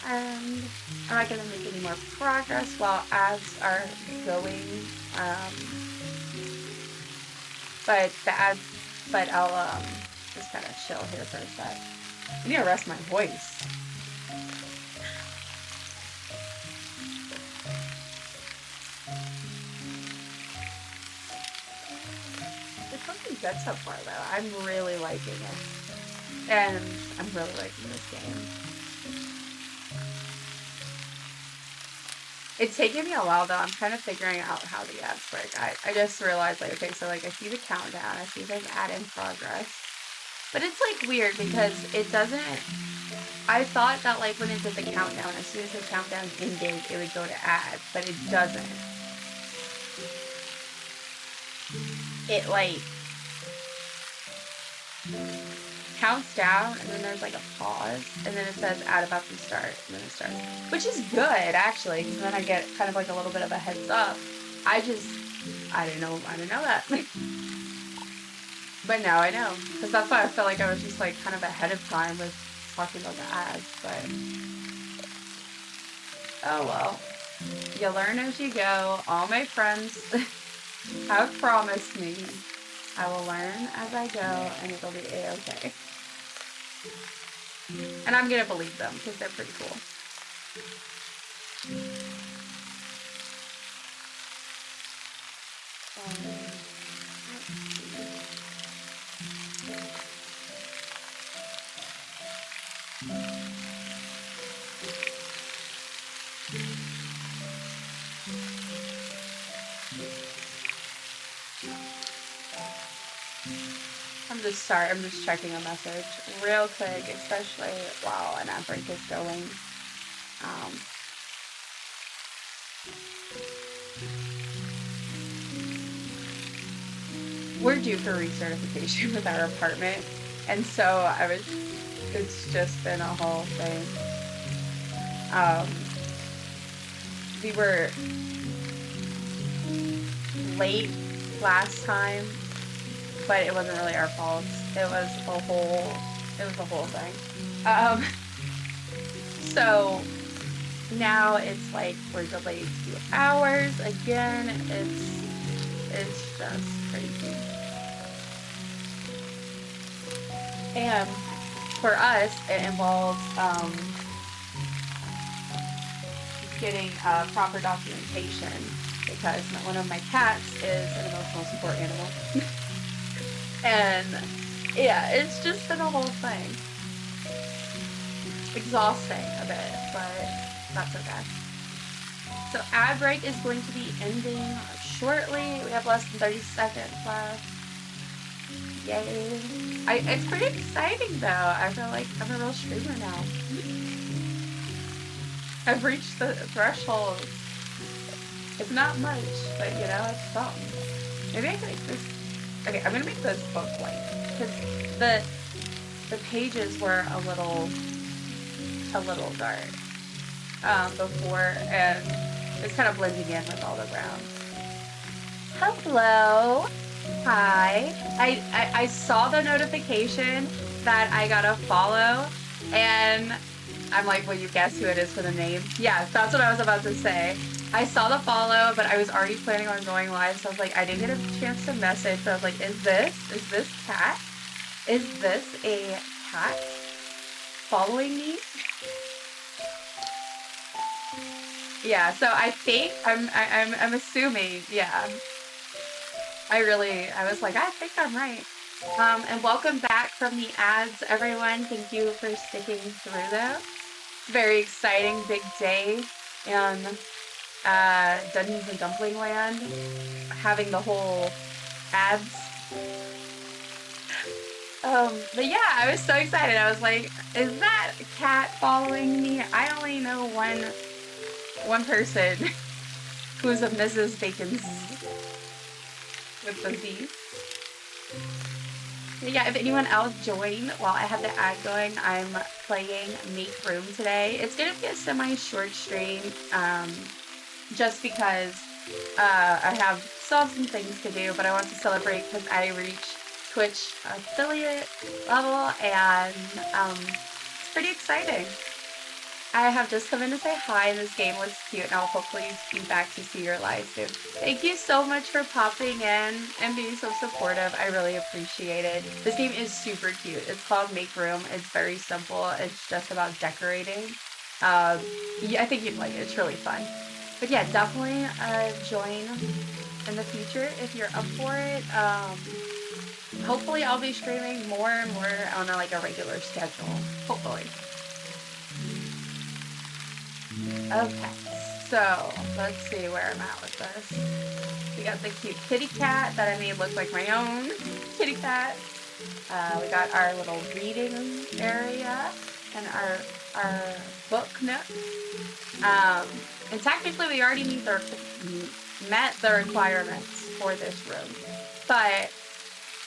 And I'm not going to make any more progress while ads are going. But I'll just kind of chill here for a sec. I need to rest my voice. It's something good so far though. I'm really liking it. And I'm really liking this game. It's taken me a while though. I'm kind of figuring out how the ads work. I just realized, like, okay, so like I see the countdown, I see there's ad in progress. But it's like weird because it doesn't, I thought that like when it did the countdown, as soon as the countdown ended, it would go to ad, but it doesn't. It like counts down and then there's like a pause and then it says ad about to start and then it starts, which is good actually because then I get kind of like a little bit of a heads up. I didn't know that. But now I know, because that's why I felt like I was just like kind of ahead of time with talking about the ads, but oh well. You learn as you go. All my friends have promised me I will learn as I go and it'll be a-okay. And I'm gonna believe them because they're pretty cool. I'm just checking a message real quick, especially while an ad break is going. We're due for recertification with our apartment, and so it's just been a whole thing. We were late last time, but it wasn't really our fault. It was a whole thing. So now it's like we're delayed 2 hours again. It's just crazy. And for us, it involves getting proper documentation because one of my cats is an emotional support animal. And yeah, it's just been a whole thing. Exhausting a bit, but that's okay. So ad break is going to be ending shortly. We have less than 30 seconds left. Yay. It's pretty exciting though. I feel like I'm a real streamer now. I've reached the threshold. It's not much, but you know, it's something. Maybe I can make this. Okay, I'm gonna make this book white because the pages were a little dark before, and it's kind of blending in with all the brown. Hello. Hi. I saw the notification that I got a follow, and I'm like, will you guess who it is for the name? Yeah, that's what I was about to say. I saw the follow, but I was already planning on going live, so I was like, I didn't get a chance to message, so I was like, is this cat? Is this a cat following me? Yeah, so I think I'm assuming, yeah. I was like, I think I'm right. And welcome back from the ads, everyone. Thank you for sticking through those. Very exciting, big day in Dungeons and Dumpling land, having the whole ads. But yeah, I was so excited. I was like, is that a cat following me? I only know one person who's a Mrs. Bacon's with the Z. Yeah, if anyone else joined while I have the ad going, I'm playing MakeRoom today. It's gonna be a semi-short stream, just because I have still some things to do, but I want to celebrate because I reached Twitch affiliate level, and it's pretty exciting. I have just come in to say hi. This game looks cute, and I'll hopefully be back to see your live soon. Thank you so much for popping in and being so supportive. I really appreciate it. This game is super cute. It's called MakeRoom. It's very simple. It's just about decorating. Yeah, I think you'd like it. It's really fun. But yeah, definitely join in the future if you're up for it. Hopefully I'll be streaming more and more on a regular schedule. Hopefully. Okay, so let's see where I'm at with this. We got the cute kitty cat that I made look like my own kitty cat. We got our little reading area and our book nook. And technically we already met the requirements for this room, but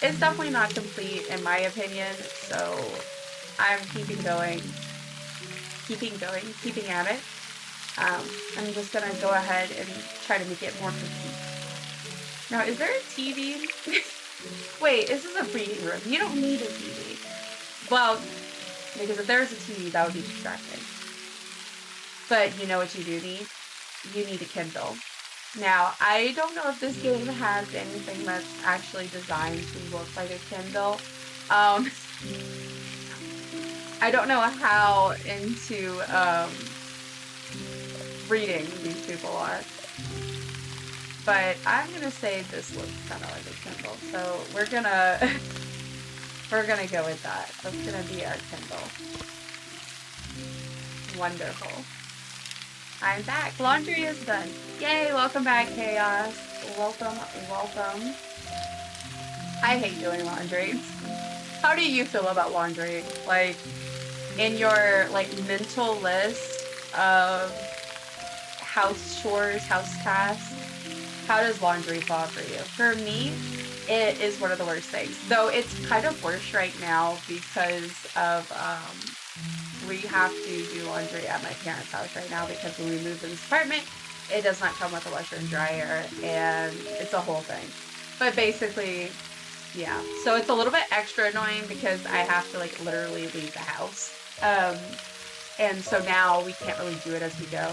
it's definitely not complete in my opinion, so I'm keeping at it. I'm just gonna go ahead and try to make it more complete. Now, is there a TV? Wait, this is a reading room. You don't need a TV. Well, Because if there's a TV, that would be distracting. But you know what you do need? You need a Kindle. Now, I don't know if this game has anything that's actually designed to look like a Kindle. I don't know how into reading these people are. But I'm gonna say this looks kind of like a Kindle. So we're gonna go with that. That's gonna be our Kindle. Wonderful. I'm back. Laundry is done. Yay, welcome back, Chaos. Welcome, welcome. I hate doing laundry. How do you feel about laundry? Like, in your, like, mental list of house chores, house tasks, how does laundry fall for you? For me, it is one of the worst things. Though it's kind of worse right now because of, we have to do laundry at my parents' house right now because when we moved to this apartment, it does not come with a washer and dryer, and it's a whole thing. But basically, yeah. So it's a little bit extra annoying because I have to, like, literally leave the house. And so now we can't really do it as we go.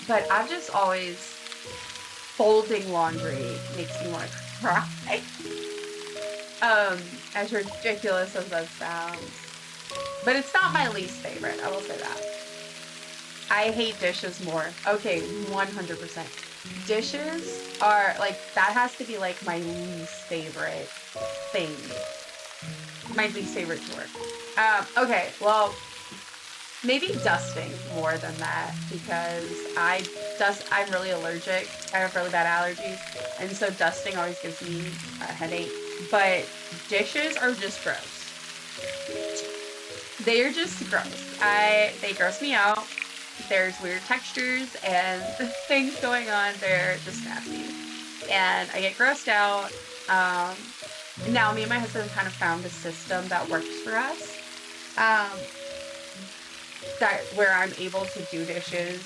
But I've just always, folding laundry makes me want to cry. As ridiculous as that sounds. But it's not my least favorite, I will say that. I hate dishes more. Okay, 100%. Dishes are, like, that has to be, like, my least favorite thing. My least favorite chore. Okay, well, maybe dusting more than that because I'm really allergic. I have really bad allergies, and so dusting always gives me a headache. But dishes are just gross. They're just gross. They gross me out. There's weird textures and things going on. They're just nasty. And I get grossed out. Now me and my husband kind of found a system that works for us. Where I'm able to do dishes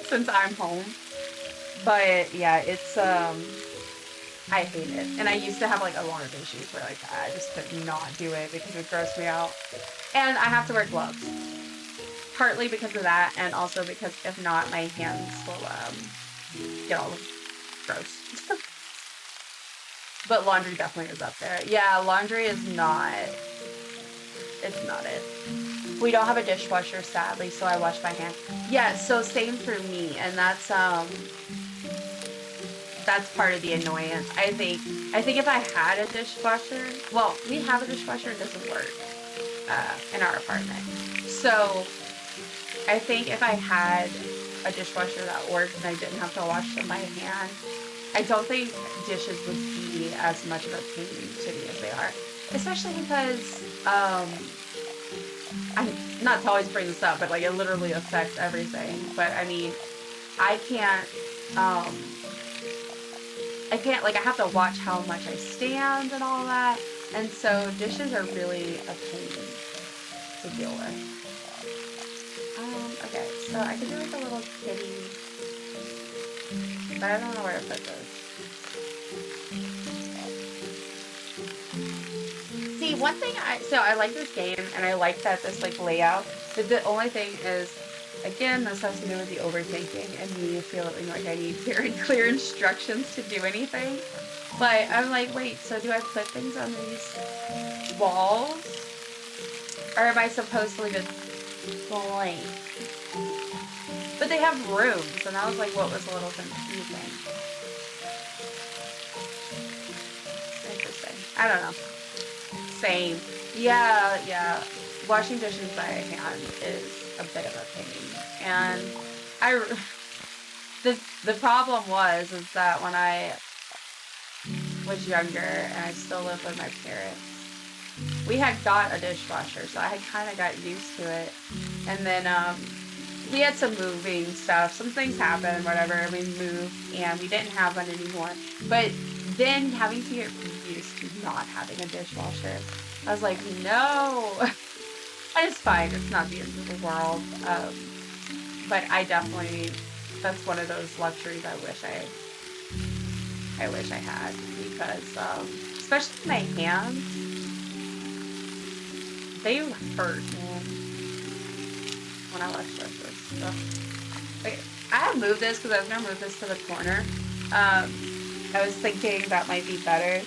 since I'm home. But yeah, it's I hate it. And I used to have, like, a lot of issues where, like, I just could not do it because it grossed me out. And I have to wear gloves. Partly because of that, and also because if not, my hands will get all gross. But laundry definitely is up there. Yeah, laundry is not, it's not it. We don't have a dishwasher, sadly, so I wash by hand. Yeah, so same for me, and that's part of the annoyance. I think if I had a dishwasher, well, we have a dishwasher, it doesn't work in our apartment. So I think if I had a dishwasher that worked and I didn't have to wash them by hand, I don't think dishes would be as much of a pain to me as they are. Especially because, I'm not to always bring this up, but, like, it literally affects everything. But, I mean, I can't, like, I have to watch how much I stand and all that. And so dishes are really a pain to deal with. Okay, so I could do, like, a little kitty, but I don't know where to put this. See, one thing I like this game, and I like that this, like, layout, but the only thing is, again, this has to do with the overthinking and me feeling like I need very clear instructions to do anything. But I'm like, wait, so do I put things on these walls? Or am I supposed to leave it blank? But they have rooms, and that was, like, what was a little confusing. Interesting. I don't know. Same. Yeah. Washing dishes by hand is a bit of a pain. And the problem is that when I was younger and I still lived with my parents, we had got a dishwasher, so I had kind of got used to it. And then we had some moving stuff. Some things happened, whatever, and we moved, and we didn't have one anymore. But then having to get used to not having a dishwasher, I was like, no. It's fine. It's not the end of the world. But I definitely, that's one of those luxuries I wish I had, because especially my hands, they hurt, man. When I watch this. Okay, I have moved this because I was gonna move this to the corner. I was thinking that might be better.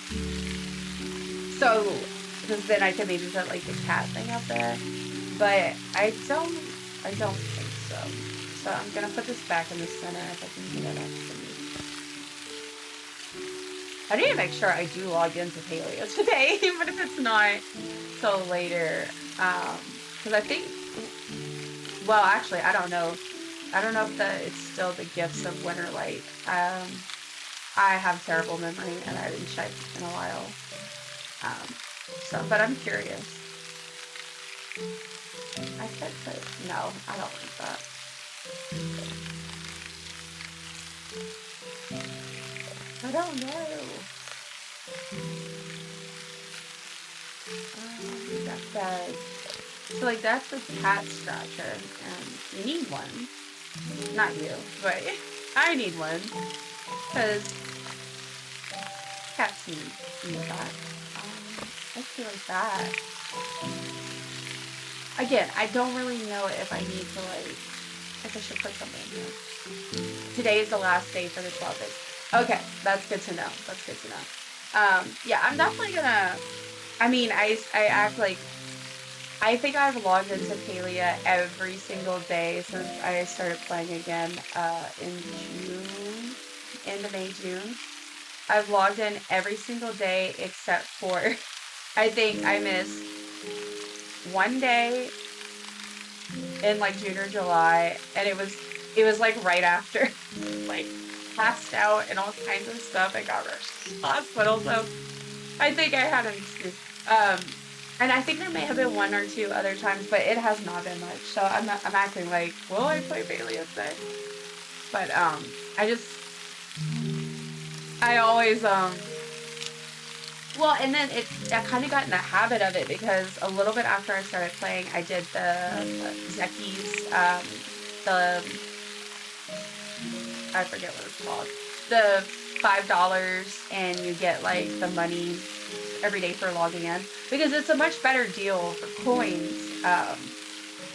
So, because then I could maybe put like the cat thing up there. But I don't think so. So I'm gonna put this back in the center if I can get it actually. I need to make sure I do log into Paleo today, even if it's not till later. Because I think, well, actually, I don't know. I don't know if it's still the Gifts of Winterlight. I have terrible memory and I didn't check in a while. But I'm curious. I said that. No, I don't like that. I don't know. That's bad. So like that's the cat scratcher, and you need one. Not you, but I need one because cats need that. Let's do like that. Again, I don't really know if I need to if I should put something in here. Today is the last day for the 12 days. Okay, that's good to know. That's good to know. Yeah, I'm definitely gonna. I mean, I act like. I think I've logged into Palia every single day since I started playing again in June, end of May, June. I've logged in every single day except for, I think I missed one day in like June or July, and it was like right after, like passed out and all kinds of stuff. I got rushed to the hospital, so I think I had an excuse. And I think there may have been one or two other times, but it has not been much. So I'm acting like, will I play Bailey today? But I always well, and then I kind of got in the habit of it because a little bit after I started playing, I did the Zeki's I forget what it's called, the $5 and you get like the money every day for logging in, because it's a much better deal for coins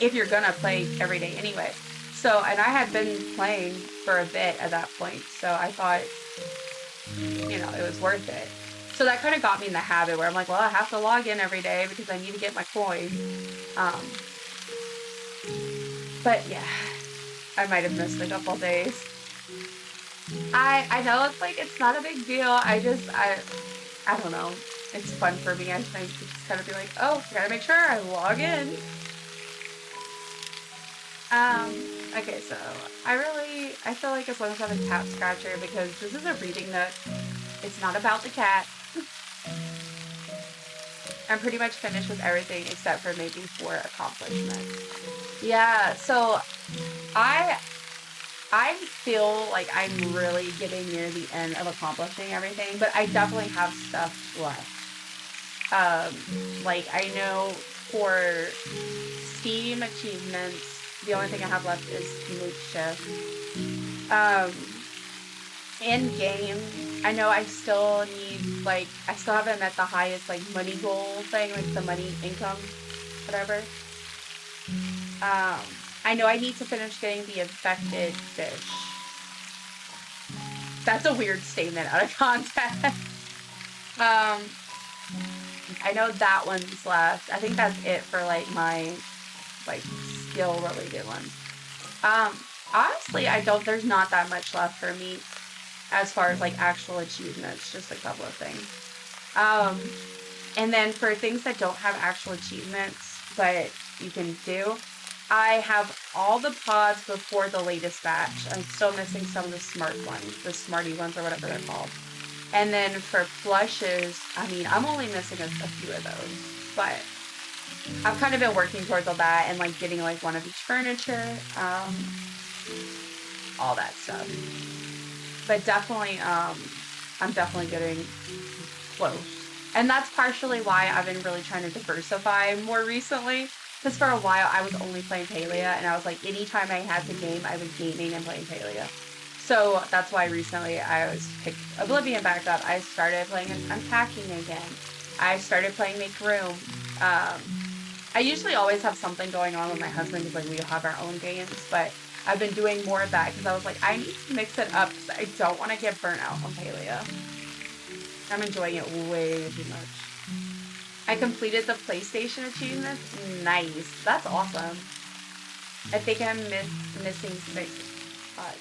if you're gonna play every day anyway. So, and I had been playing for a bit at that point, so I thought, it was worth it. So that kind of got me in the habit where I'm like, well, I have to log in every day because I need to get my coins. But yeah, I might have missed a couple days. I know it's not a big deal. I don't know. It's fun for me. I think it's kind of be like, oh, I gotta make sure I log in. Okay, so I feel like as long as I have a cat scratcher, because this is a reading nook, it's not about the cat. I'm pretty much finished with everything except for maybe 4 accomplishments. Yeah, so I feel like I'm really getting near the end of accomplishing everything, but I definitely have stuff left. Like I know for Steam achievements, the only thing I have left is Makeshift. In game, I know I still need, I still haven't met the highest, money goal thing, the money income, whatever. I know I need to finish getting the infected fish. That's a weird statement out of context. I know that one's left. I think that's it for, my, skill-related ones. Honestly, there's not that much left for me as far as, actual achievements, just a couple of things. And then for things that don't have actual achievements, but you can do, I have all the pods before the latest batch. I'm still missing some of the smart ones, the smarty ones or whatever they're called. And then for plushes, I mean, I'm only missing a few of those, but I've kind of been working towards all that and getting one of each furniture, all that stuff. But definitely, I'm definitely getting close. And that's partially why I've been really trying to diversify more recently. Because for a while, I was only playing Palia, and I was like, anytime I had to game, I was gaming and playing Palia. So that's why recently I picked Oblivion back up. I started playing Unpacking again. I started playing MakeRoom. I usually always have something going on with my husband because like we have our own games, but I've been doing more of that because I was like, I need to mix it up because I don't want to get burnt out on Palia. I'm enjoying it way too much. I completed the PlayStation achievement. Nice. That's awesome. I think I'm missing 6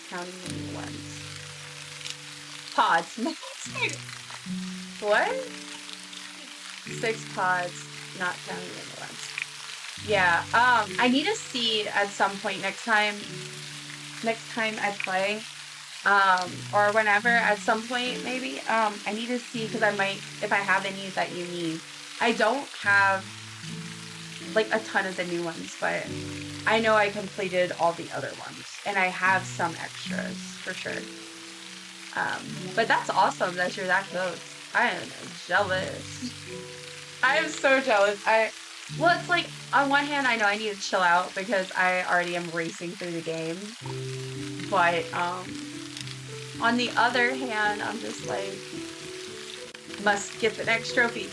counting the ones. Pods. What? 6 pods, not counting the ones. Yeah, I need to see at some point next time I play, or whenever at some point maybe, I need to see because I might, if I have any that you need. I don't have like a ton of the new ones, but I know I completed all the other ones and I have some extras for sure. But that's awesome that you're that close. I am jealous. I am so jealous. Well, it's like on one hand, I know I need to chill out because I already am racing through the game, but on the other hand, I'm just like must get the next trophy.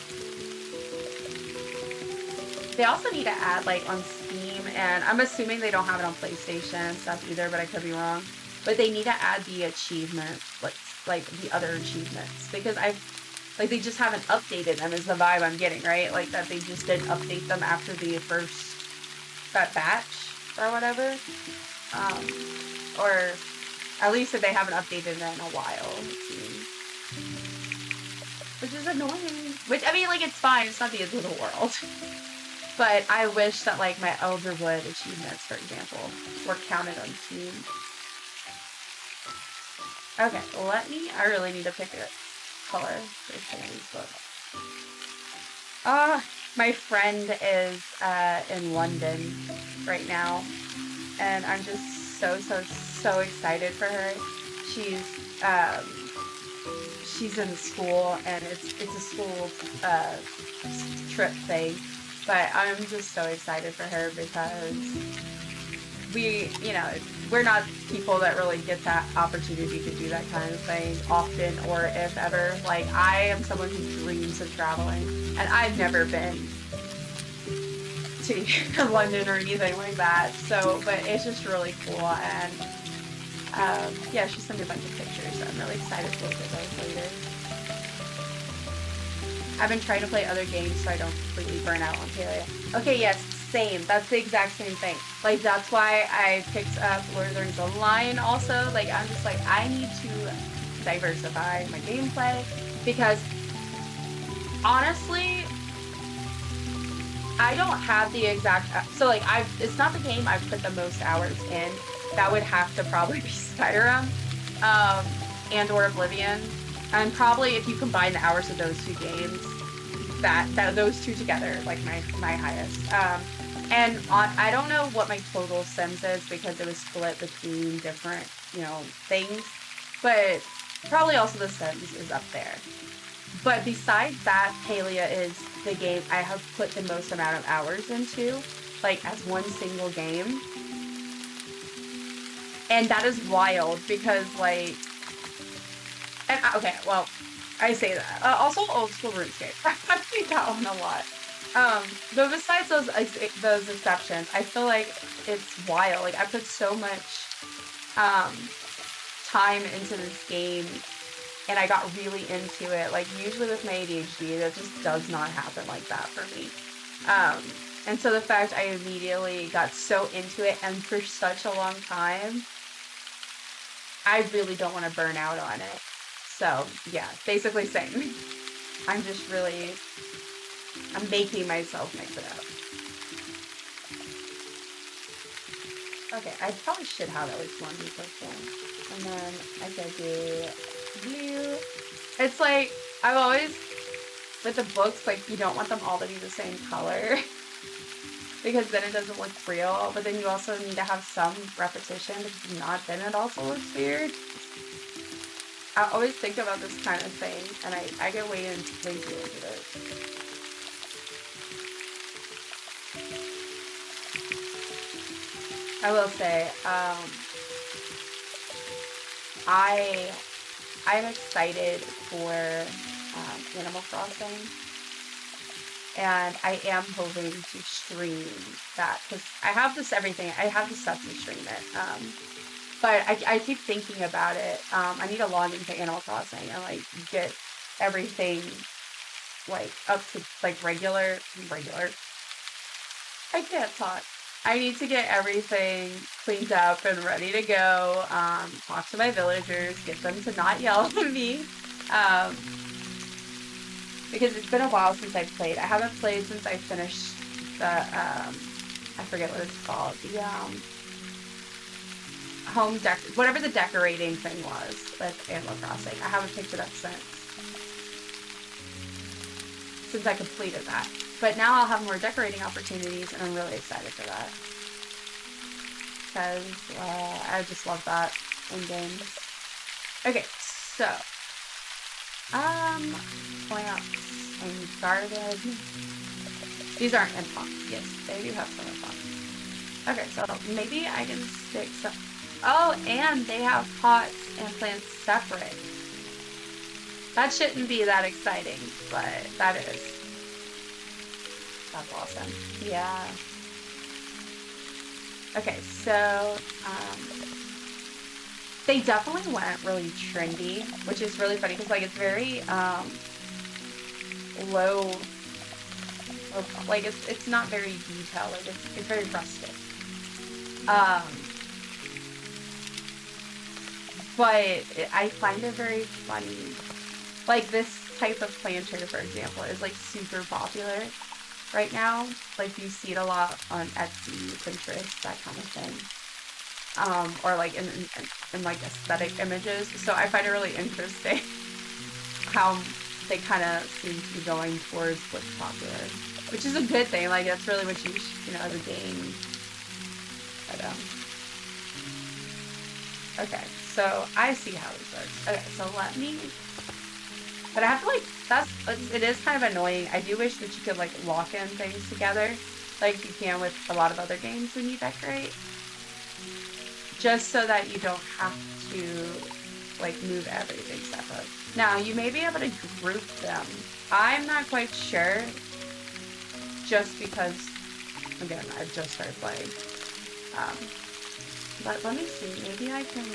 They also need to add like on Steam, and I'm assuming they don't have it on PlayStation and stuff either, but I could be wrong. But they need to add the achievements, like the other achievements, because like they just haven't updated them is the vibe I'm getting, right? Like that they just didn't update them after the first that batch or whatever. Or at least if they haven't updated it in a while, it seems. Which is annoying. Which I mean like it's fine, it's not the end of the world. But I wish that like my Elderwood achievements, for example, were counted on Steam. Okay, I really need to pick a color for these books. My friend is in London right now, and I'm just so excited for her. She's in school, and it's a school trip thing, but I'm just so excited for her because we're not people that really get that opportunity to do that kind of thing often, or if ever. Like, I am someone who dreams of traveling, and I've never been to London or anything like that. So, but it's just really cool, and yeah, she sent me a bunch of pictures, so I'm really excited to look at those later. I've been trying to play other games so I don't completely burn out on Palia. Okay, yes, same. That's the exact same thing. Like, that's why I picked up Lord of the Rings Online also. Like, I'm just like, I need to diversify my gameplay because honestly, I don't have the exact, so like it's not the game I've put the most hours in. That would have to probably be Skyrim, and or Oblivion. And probably if you combine the hours of those two games, those two together, like my highest. And I don't know what my total Sims is because it was split between different, things. But probably also the Sims is up there. But besides that, Palia is the game I have put the most amount of hours into, like as one single game. And that is wild because like, and okay, well, I say that. Also, old school RuneScape. I think that one a lot. But besides those exceptions, I feel like it's wild. Like I put so much time into this game, and I got really into it. Like usually with my ADHD, that just does not happen like that for me. And so the fact I immediately got so into it, and for such a long time, I really don't want to burn out on it. So yeah, basically same. I'm making myself mix it up. Okay, I probably should have at least one one. And then I could do blue. It's like, I've always, with the books, like you don't want them all to be the same color because then it doesn't look real, but then you also need to have some repetition because if not, then it also looks weird. I always think about this kind of thing, and I get way too into it. I will say, I'm excited for Animal Crossing. and I am hoping to stream that because I have this everything. I have the stuff to stream it. But I keep thinking about it. I need to log into Animal Crossing and like get everything like up to like regular. I can't talk. I need to get everything cleaned up and ready to go. Talk to my villagers, get them to not yell at me. Um, because it's been a while since I've played. I haven't played since I finished the I forget what it's called. The home deck, whatever the decorating thing was with Animal Crossing. I haven't picked it up since I completed that. But now I'll have more decorating opportunities, and I'm really excited for that because I just love that in games. Okay, so plants and garden. These aren't in pots. Yes, they do have some in pots. Okay, so maybe I can stick some. Oh, and they have pots and plants separate. That shouldn't be that exciting, but that is. That's awesome. Yeah. Okay, so they definitely went really trendy, which is really funny because like it's very low, like it's not very detailed, like it's very rustic. But I find it very funny. Like this type of planter, for example, is like super popular right now. Like you see it a lot on Etsy, Pinterest, that kind of thing. Or like in like aesthetic images. So I find it really interesting how they kind of seem to be going towards what's popular, which is a good thing. Like that's really what you know, as a game. But okay, so I see how this works. Okay, so let me. But I have to like it is kind of annoying. I do wish that you could like lock in things together, like you can with a lot of other games when you decorate. Just so that you don't have to like move everything separate. Now you may be able to group them. I'm not quite sure, just because again I just started playing. But let me see. Maybe I can.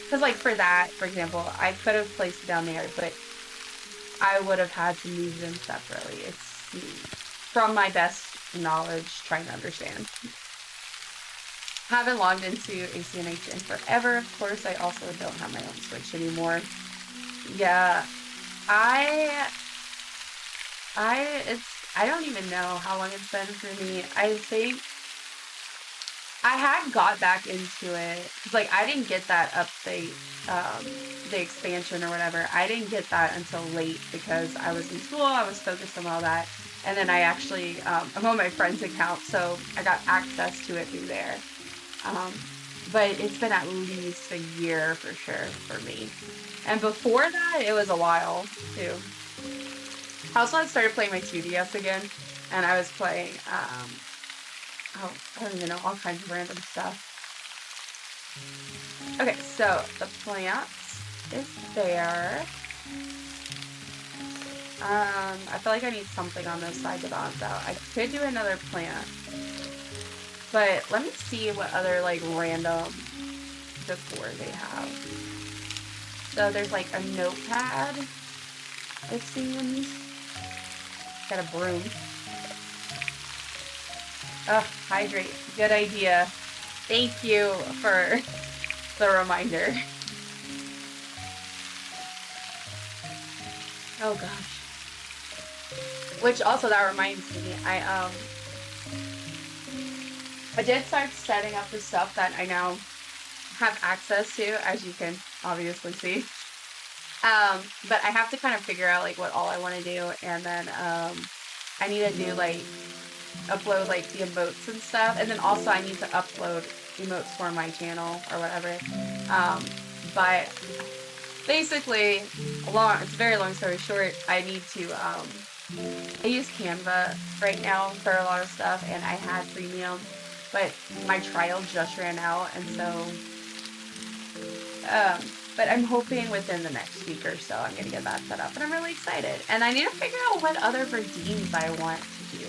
Because like for that, for example, I could have placed it down there, but I would have had to move them separately. It's from my best knowledge, trying to understand. Haven't logged into ACNH in forever, of course. I also don't have my own Switch anymore. Yeah, I I don't even know how long it's been for me. I think I had got back into it because like I didn't get that update, the expansion or whatever. I didn't get that until late because I was in school. I was focused on all that, and then I actually I'm on my friend's account, so I got access to it through there. But it's been at least a year for sure for me. And before that, it was a while too. I also had started playing my 2DS again, and I was playing, oh, I don't even know, all kinds of random stuff. Okay, so the plant is there. I feel like I need something on this side to balance out. I could do another plant. But let me see what other like random decor they have. So there's like a notepad, it seems. Got a broom. Oh, hydrate. Good idea. Thank you for the reminder. Oh gosh. Which also that reminds me, I did start setting up the stuff that I now have access to, as you can obviously see. But I have to kind of figure out like what all I want to do, and then I need to do like upload like the emotes and stuff, and then also I need to upload emotes for my channel or whatever. But basically, it's a very long story short. I need to I use Canva right now for a lot of stuff, and I had premium, but my trial just ran out, and so But I'm hoping within the next week or so I'm gonna get that set up, and I'm really excited. And I need to figure out what other redeems I want to do.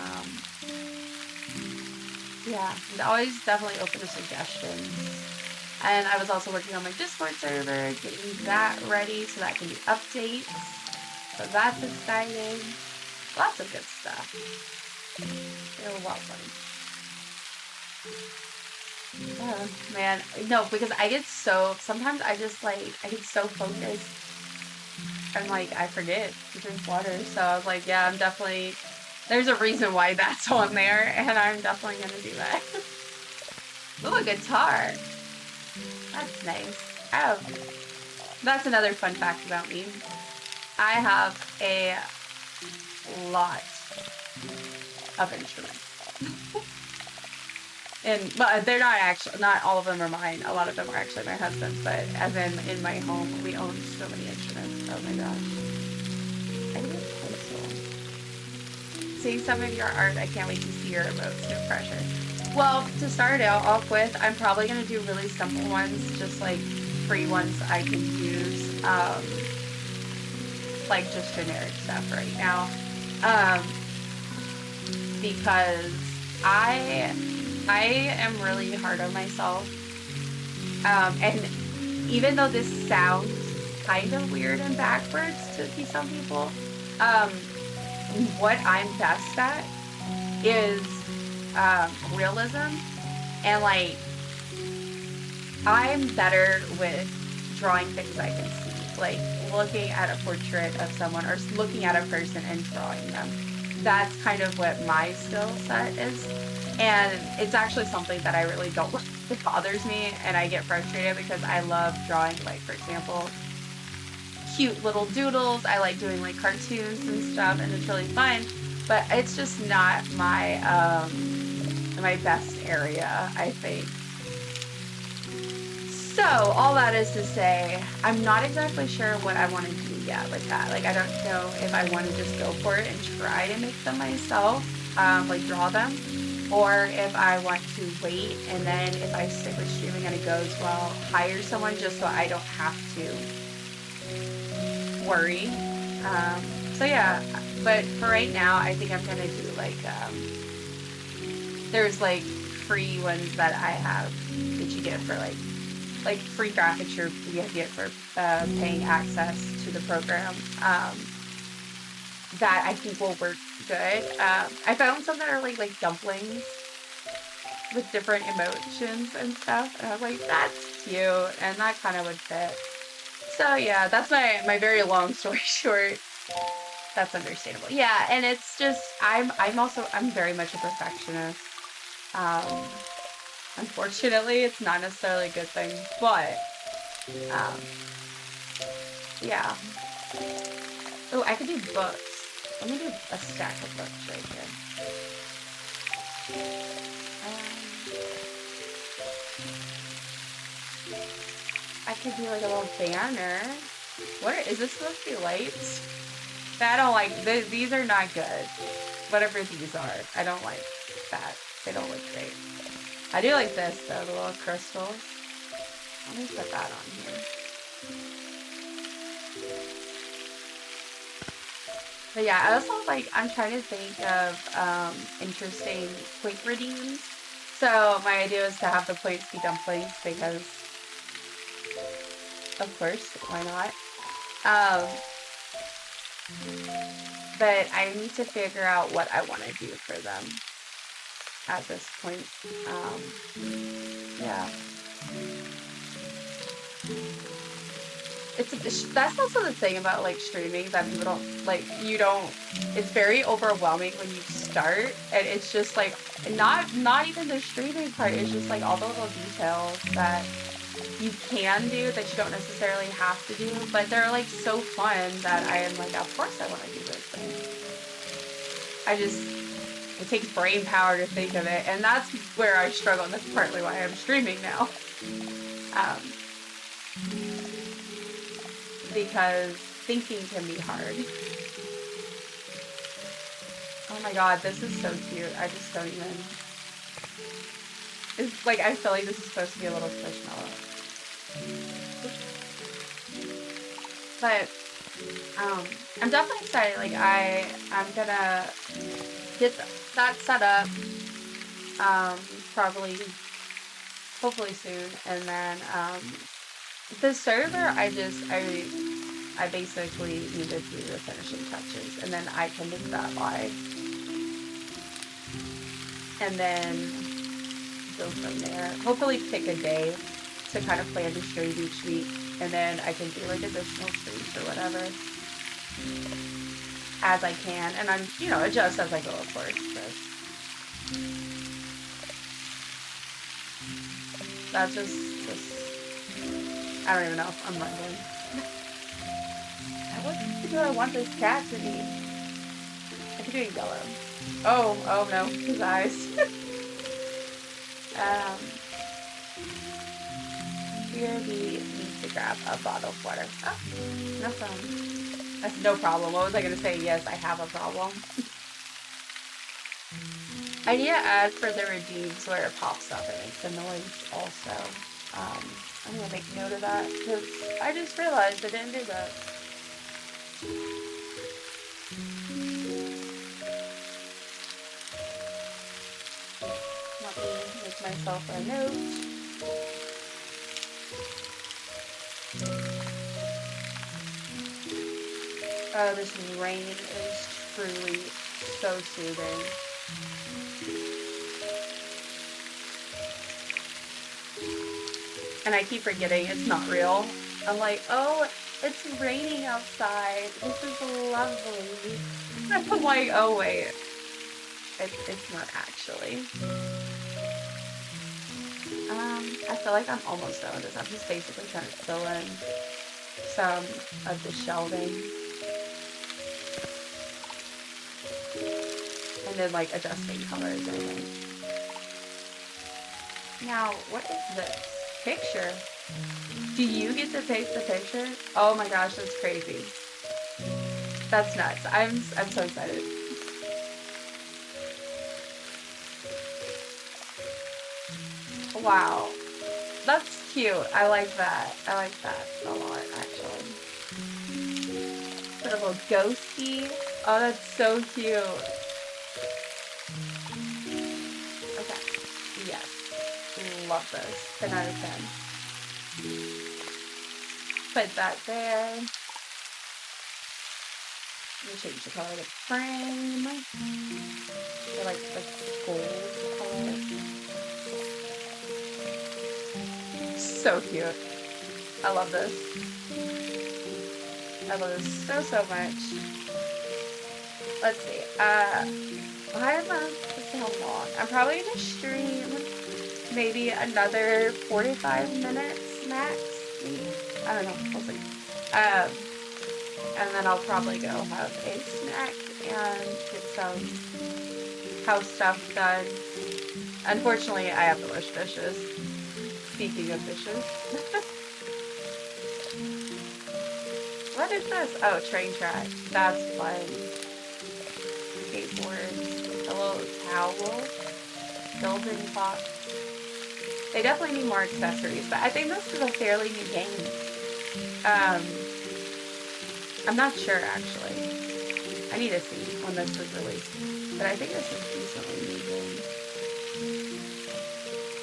Um, yeah, I'm always definitely open to suggestions. And I was also working on my Discord server, getting that ready so that I can do updates. So that's exciting. Lots of good stuff. You're welcome. Oh, man. No, because I get so, sometimes I just like, I get so focused and like I forget to drink water. So I was like, yeah, I'm definitely, there's a reason why that's on there, and I'm definitely going to do that. Ooh, a guitar. That's nice. That's another fun fact about me. I have a lot of instruments. But they're not actually, not all of them are mine. A lot of them are actually my husband's, but as in my home, we own so many instruments. Oh my gosh. I need a pencil. Seeing some of your art, I can't wait to see your emotes. No pressure. Well, to start out off with, I'm probably going to do really simple ones, just like free ones I can use, like just generic stuff right now, because I am really hard on myself, and even though this sounds kind of weird and backwards to some people, what I'm best at is realism, and like I'm better with drawing things I can see, like looking at a portrait of someone or looking at a person and drawing them. That's kind of what my skill set is, and it's actually something that I really don't like. It bothers me, and I get frustrated because I love drawing, like, for example, cute little doodles. I like doing like cartoons and stuff, and it's really fun, but it's just not my my best area, I think. So all that is to say, I'm not exactly sure what I want to do yet with that. Like, I don't know if I want to just go for it and try to make them myself, like draw them, or if I want to wait, and then if I stick with streaming and it goes well, hire someone just so I don't have to worry. So yeah, but for right now, I think I'm gonna do like, there's like free ones that I have that you get for like free graphics you get for paying access to the program, that I think will work good. I found some that are like dumplings with different emotions and stuff, and I was like, that's cute, and that kind of would fit. So yeah, that's my very long story short. That's understandable. Yeah, and it's just I'm very much a perfectionist. Unfortunately, it's not necessarily a good thing, but yeah. Oh, I could do books. Let me do a stack of books right here. I could do like a little banner. What is this supposed to be lights? I don't like these are not good. Whatever these are, I don't like that. They don't look great. I do like this though, the little crystals. Let me put that on here. But yeah, I also I'm trying to think of interesting point redeems. So my idea is to have the points be dumplings because, of course, why not? But I need to figure out what I want to do for them at this point. Yeah. That's also the thing about like streaming that people don't it's very overwhelming when you start, and it's just like not even the streaming part, it's just like all the little details that you can do that you don't necessarily have to do, but they're like so fun that I am like, of course I want to do those things. It takes brain power to think of it, and that's where I struggle, and that's partly why I'm streaming now. Because thinking can be hard. Oh my god, this is so cute. I just don't even... It's like, I feel like this is supposed to be a little squishmallow. But I'm definitely excited. Like I'm gonna get that set up probably hopefully soon, and then the server I basically need to do the finishing touches, and then I can make that live, and then go from there. Hopefully pick a day to kind of plan to stream each week, and then I can do like additional streams or whatever as I can, and I'm, you know, adjust as I go, of course. That's just I don't even know. I'm rambling. What do I want this cat to be? I could do yellow. Oh no, his eyes. Here we need to grab a bottle of water. Oh, no problem. That's no problem. What was I gonna say? Yes, I have a problem. I need to add for the redeems where it pops up and makes a noise also. I'm gonna make note of that because I just realized I didn't do that. Let me make myself a note. Oh, this rain is truly so soothing. And I keep forgetting it's not real. I'm like, oh, it's raining outside. This is lovely. I'm like, oh wait, it's not actually. I feel like I'm almost done with this. I'm just basically trying to fill in some of the shelving. And then like adjusting colors, I think. Now, what is this? Picture? Do you get to pick the picture? Oh my gosh, that's crazy. That's nuts. I'm so excited. Wow. That's cute. I like that. I like that a lot, actually. Put a little ghosty. Oh, that's so cute. Okay. Yes. Love this. 10 out of 10. Put that there. Let me change the color of the frame. I like the gold color. So cute. I love this. I love this so much. Let's see. Let's see how long. I'm probably gonna stream maybe another 45 minutes max. Maybe. I don't know. We'll see. And then I'll probably go have a snack and get some house stuff done. Unfortunately, I have to wash dishes. Speaking of dishes. What is this? Oh, train track. That's fun. Skateboard. A little towel. Building block. They definitely need more accessories, but I think this is a fairly new game. I'm not sure, actually. I need to see when this was released. But I think this is decently new game.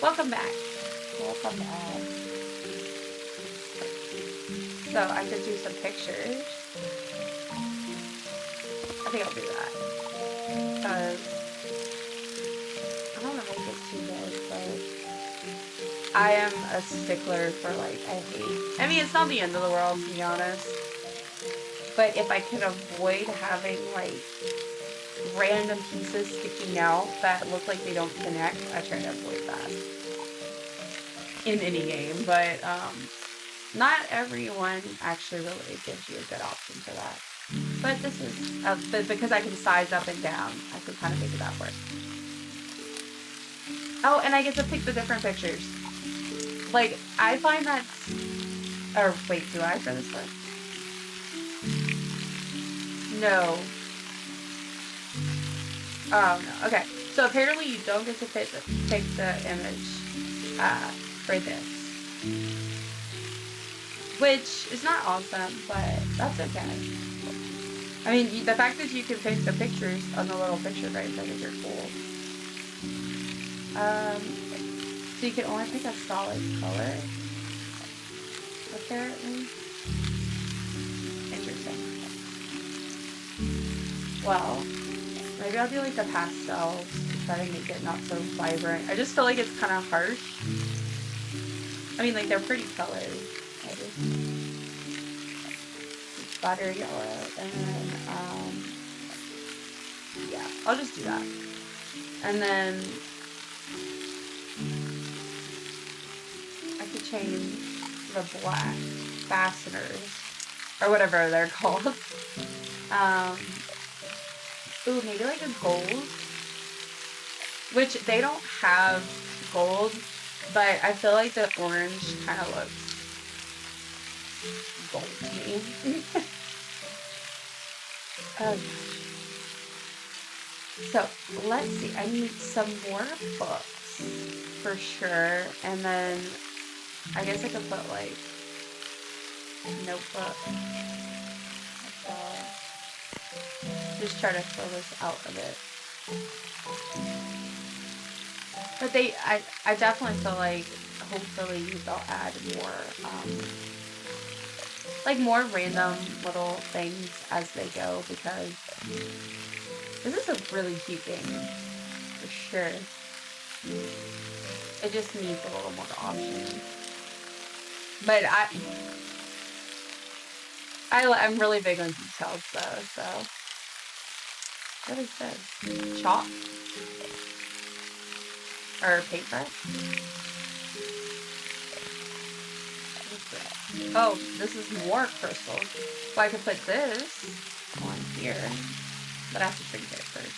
Welcome back. Welcome back. So I could do some pictures. I think I'll do that. Because I don't want to make this too big, but I am a stickler for like, I mean, it's not the end of the world, to be honest. But if I can avoid having like random pieces sticking out that look like they don't connect, I try to avoid that in any game. But not everyone actually really gives you a good option for that. But this is, but because I can size up and down, I can kind of make that work. Oh, and I get to pick the different pictures. Like, I find that, or wait, do I for this one? No. Oh, no. Okay. So apparently you don't get to pick the image for this. which is not awesome, but that's okay. I mean, the fact that you can pick the pictures on the little picture frames, I think are cool. So you can only pick a solid color, apparently. Interesting. Well, maybe I'll do like the pastels to try to make it not so vibrant. I just feel like it's kind of harsh. I mean, like, they're pretty colors. Butter yellow, and then, yeah, I'll just do that. And then I could change the black fasteners, or whatever they're called. Ooh, maybe like a gold, which they don't have gold, but I feel like the orange kind of looks gold to me. So let's see, I need some more books for sure, and then I guess I could put like notebook. Just try to fill this out a bit. But I definitely feel like hopefully they'll add more, like more random little things as they go, because this is a really cute game, for sure. It just needs a little more options. But I'm really big on details though, so. What is this? Chalk? Or paper? Oh, this is more crystals. So I could put this on here, but I have to shrink it first.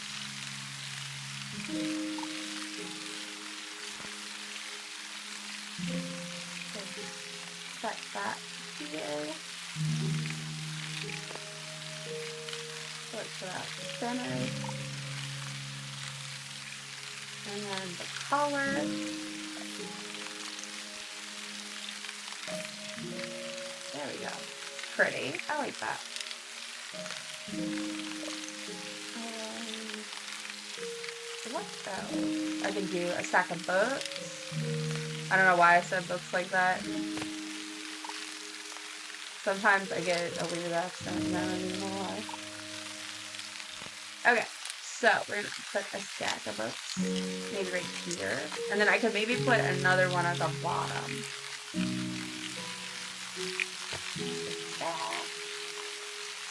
Set that here. Put that center. And then the color. There we go. Pretty. I like that. What else? I can do a stack of books. I don't know why I said books like that. Sometimes I get a weird accent and I don't even know why. Okay, so we're gonna put a stack of books, maybe right here. And then I could maybe put another one at the bottom.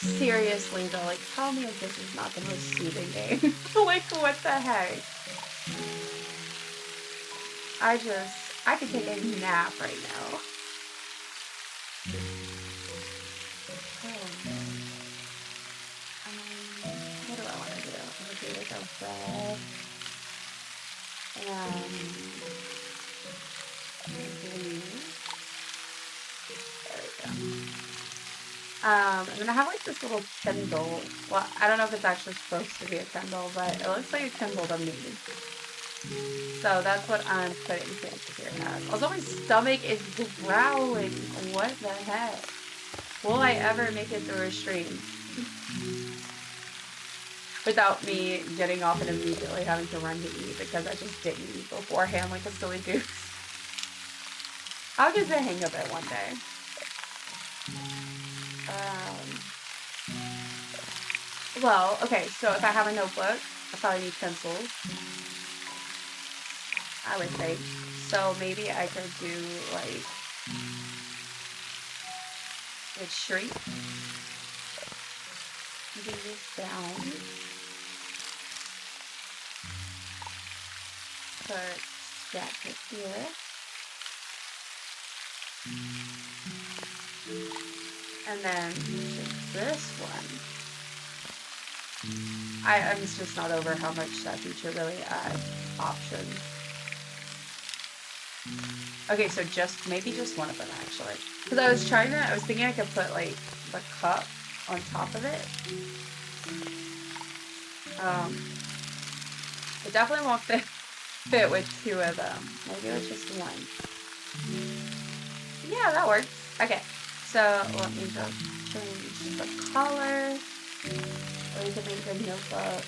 Seriously though, like, tell me if this is not the most soothing game. Like, what the heck? I could take a nap right now. What do I want to do? I'm going to do like a red and blue. There we go. And then I have like this little Kindle. Well, I don't know if it's actually supposed to be a Kindle, but it looks like a Kindle to me. So that's what I'm putting here as. Although my stomach is growling. What the heck? Will I ever make it through a stream without me getting off and immediately having to run to eat because I just didn't eat beforehand like a silly goose? I'll get the hang of it one day. Well, okay, so if I have a notebook, I probably need pencils. I would think. So maybe I could do like a shrink. Moving this down. Put that here. And then this one. I'm just not over how much that feature really adds options. Okay, so maybe just one of them actually. Because I was thinking I could put like the cup on top of it. It definitely won't fit with two of them. Maybe it's just one. Yeah, that works. Okay, So let me just change the color. Or we can make a notebook.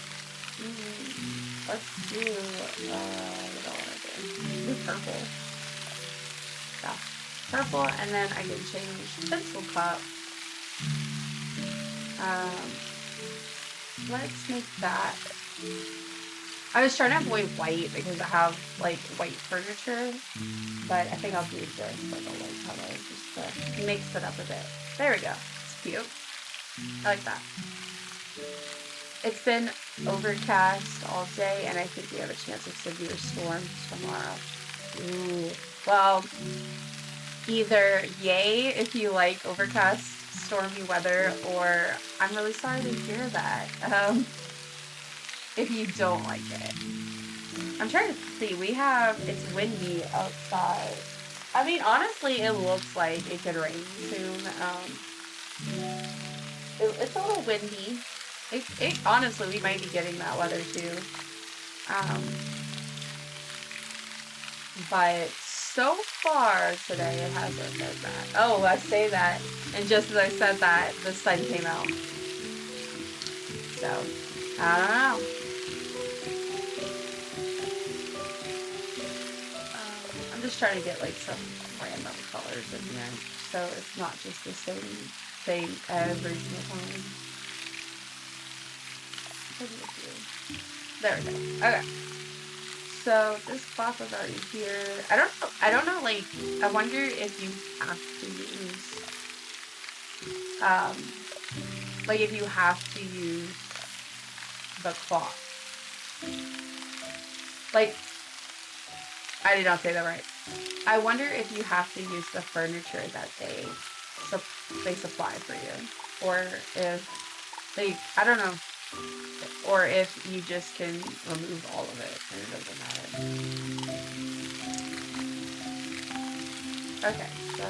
Let's do, what do I want to do? Do purple. Yeah, purple, and then I can change pencil cup. Let's make that. I was trying to avoid white because I have like white furniture, but I think I'll do just like a light color just to mix it up a bit. There we go. It's cute. I like that. It's been overcast all day, and I think we have a chance of severe storms tomorrow. Ooh. Well, either yay if you like overcast, stormy weather, or I'm really sorry to hear that. If you don't like it. I'm trying to see. It's windy outside. I mean, honestly, it looks like it could rain soon. It's a little windy. Honestly, we might be getting that weather too. But so far today, it hasn't been that. Oh, I say that, and just as I said that, the sun came out. So, I don't know. I'm just trying to get like some random colors in here, so it's not just the same thing every single time. There we go. Okay. So this cloth is already here. I don't know, like, I wonder if you have to use, like if you have to use the cloth. Like, I did not say that right. I wonder if you have to use the furniture that they supply for you, or if, like, I don't know. Or if you just can remove all of it and it doesn't matter. Okay, so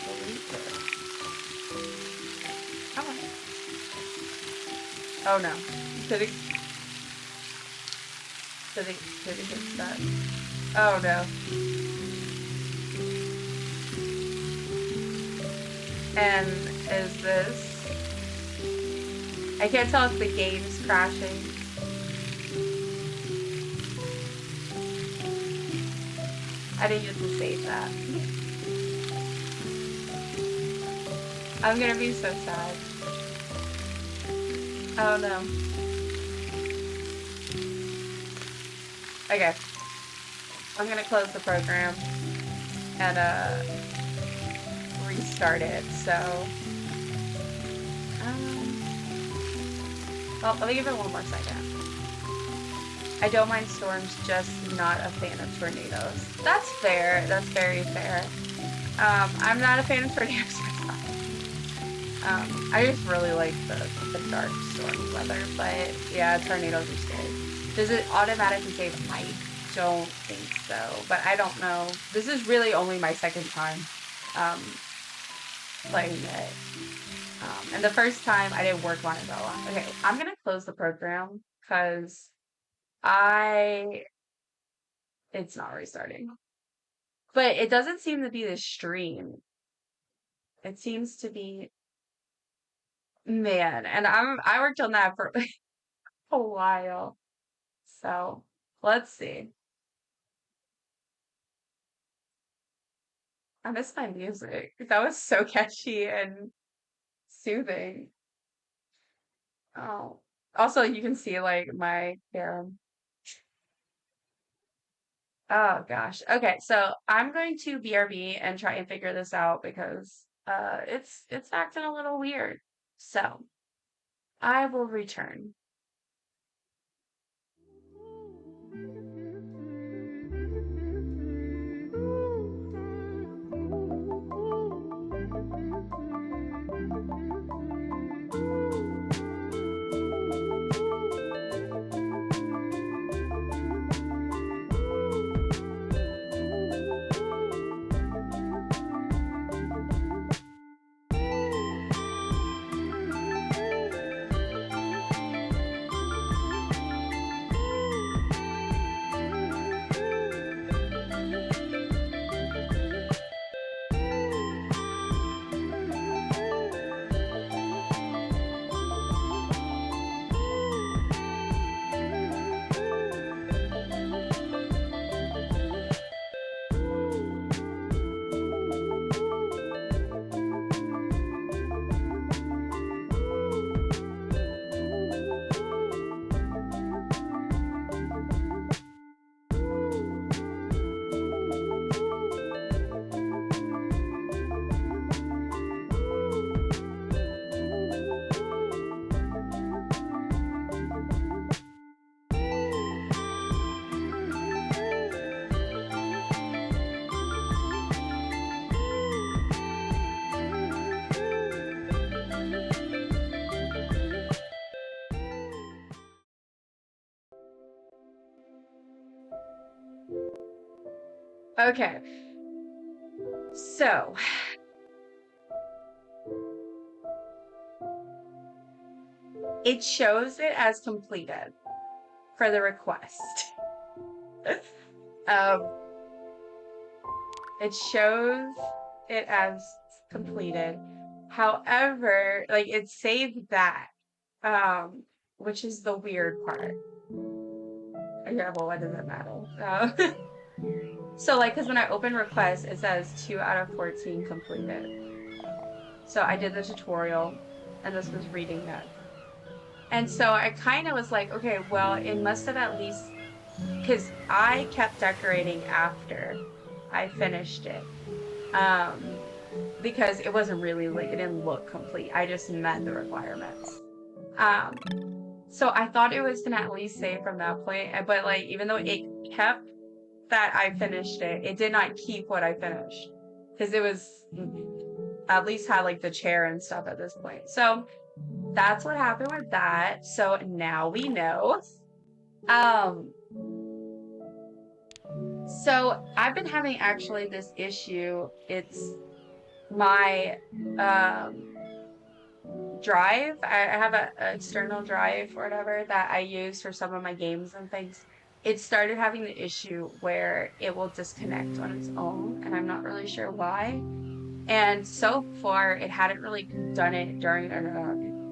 delete this. Come on. Oh no. Could it hit that? Oh no. And is this? I can't tell if the game's crashing. I didn't get to save that. I'm gonna be so sad. Oh no. Okay. I'm gonna close the program and restart it, so well, let me give it one more second. I don't mind storms, just not a fan of tornadoes. That's fair. That's very fair. I'm not a fan of tornadoes myself. I just really like the dark stormy weather, but yeah, tornadoes are scary. Does it automatically save? I don't think so, but I don't know. This is really only my second time playing it. And the first time I didn't work on it well. Okay, I'm gonna close the program because it's not restarting. But it doesn't seem to be the stream. It seems to be, man, and I worked on that for a while. So let's see. I miss my music. That was so catchy and soothing. Oh. Also, you can see like my hair. Oh gosh. Okay, so I'm going to BRB and try and figure this out because it's acting a little weird. So I will return. Okay. So, it shows it as completed for the request. um, it shows it as completed. However, like it saved that, which is the weird part. Yeah, well, what does it matter? So, like, because when I open requests, it says 2 out of 14 completed. So I did the tutorial, and this was reading Nook. And so I kind of was like, okay, well, it must have at least, because I kept decorating after I finished it. Um, because it wasn't really like, it didn't look complete. I just met the requirements. Um, so I thought it was gonna at least say from that point, but like, even though it kept that I finished it, it did not keep what I finished. Because it was at least had like the chair and stuff at this point. So that's what happened with that. So now we know. Um, so I've been having actually this issue. It's my drive. I have an external drive or whatever that I use for some of my games and things. It started having the issue where it will disconnect on its own, and I'm not really sure why. And so far, it hadn't really done it during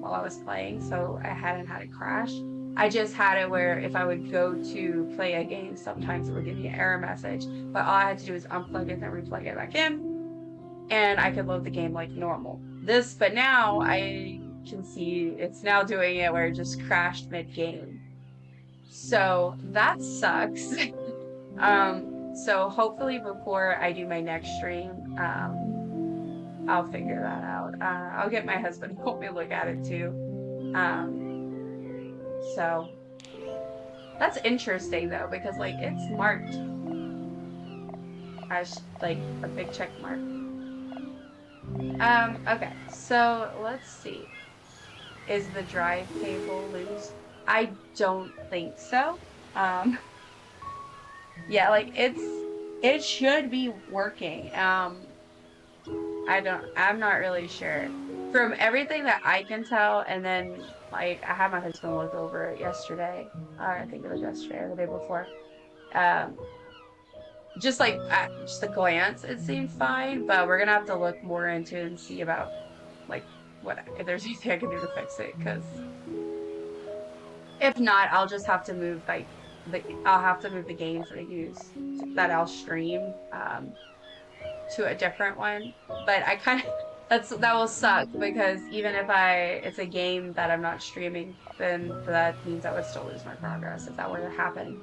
while I was playing, so I hadn't had it crash. I just had it where if I would go to play a game, sometimes it would give me an error message, but all I had to do was unplug it and replug it back in, and I could load the game like normal. But now I can see it's now doing it where it just crashed mid-game. So that sucks. So hopefully before I do my next stream, I'll figure that out. I'll get my husband to help me look at it too. So that's interesting though, because like it's marked as like a big check mark. Okay, so let's see. Is the drive cable loose? I don't think so. Yeah, like it should be working. I'm not really sure. From everything that I can tell, and then like I had my husband look over it yesterday, or I think it was yesterday or the day before. Um, just like at just a glance, it seemed fine, but we're gonna have to look more into it and see about like what if there's anything I can do to fix it. Because if not, I'll just have to move I'll have to move the games that I use that I'll stream to a different one. But I kind of that will suck because even if it's a game that I'm not streaming, then that means I would still lose my progress if that were to happen,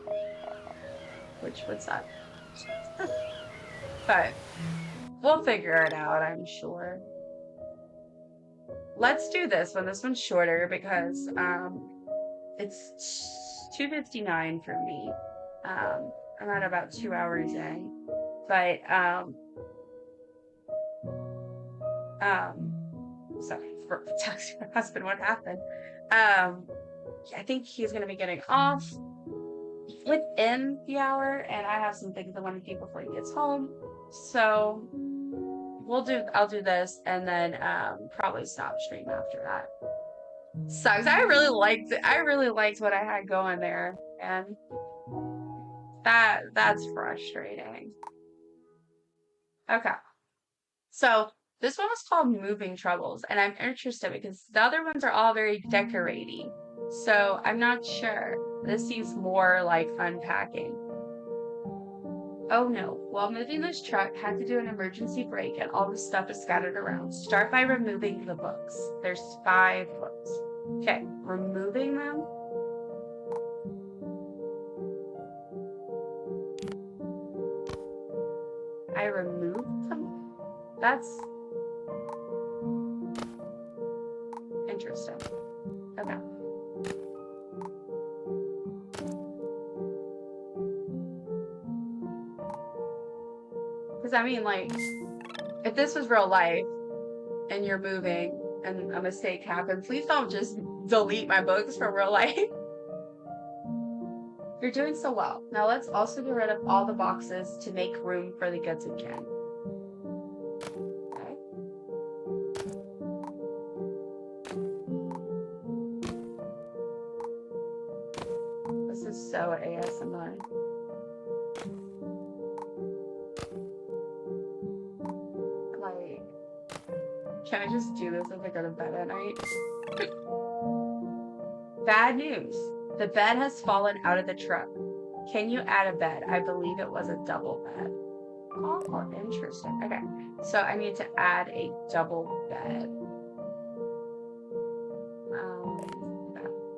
which would suck. But we'll figure it out, I'm sure. Let's do this one. This one's shorter because it's 2:59 for me. I'm at about 2 hours in, but sorry for texting my husband what happened. I think he's gonna be getting off within the hour, and I have some things I want to do before he gets home. So I'll do this and then probably stop stream after that. Sucks. I really liked what I had going there, and that's frustrating. Okay. So this one was called Moving Troubles, and I'm interested because the other ones are all very decorating. So I'm not sure. This seems more like unpacking. Oh no, while moving this truck, had to do an emergency break and all the stuff is scattered around. Start by removing the books. There's 5 books. Okay, removing them. I removed them? That's interesting. Okay. Because I mean, like, if this was real life and you're moving and a mistake happens, please don't just delete my books from real life. You're doing so well. Now let's also get rid of all the boxes to make room for the goods we can. Okay. This is so ASMR. Like, can I just do this as I go to bed at night? Bad news. The bed has fallen out of the truck. Can you add a bed? I believe it was a double bed. Oh, interesting. Okay, so I need to add a double bed.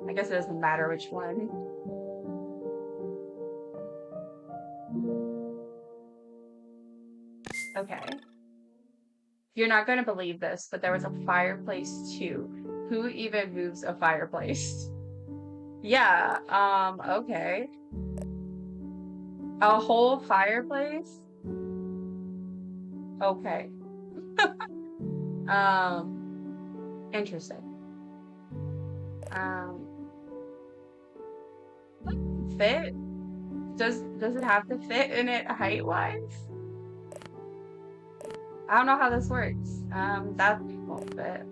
I guess it doesn't matter which one. Okay. You're not going to believe this, but there was a fireplace too. Who even moves a fireplace? Yeah, okay. A whole fireplace? Okay. Interesting. Fit? Does it have to fit in it height-wise? I don't know how this works. That won't fit.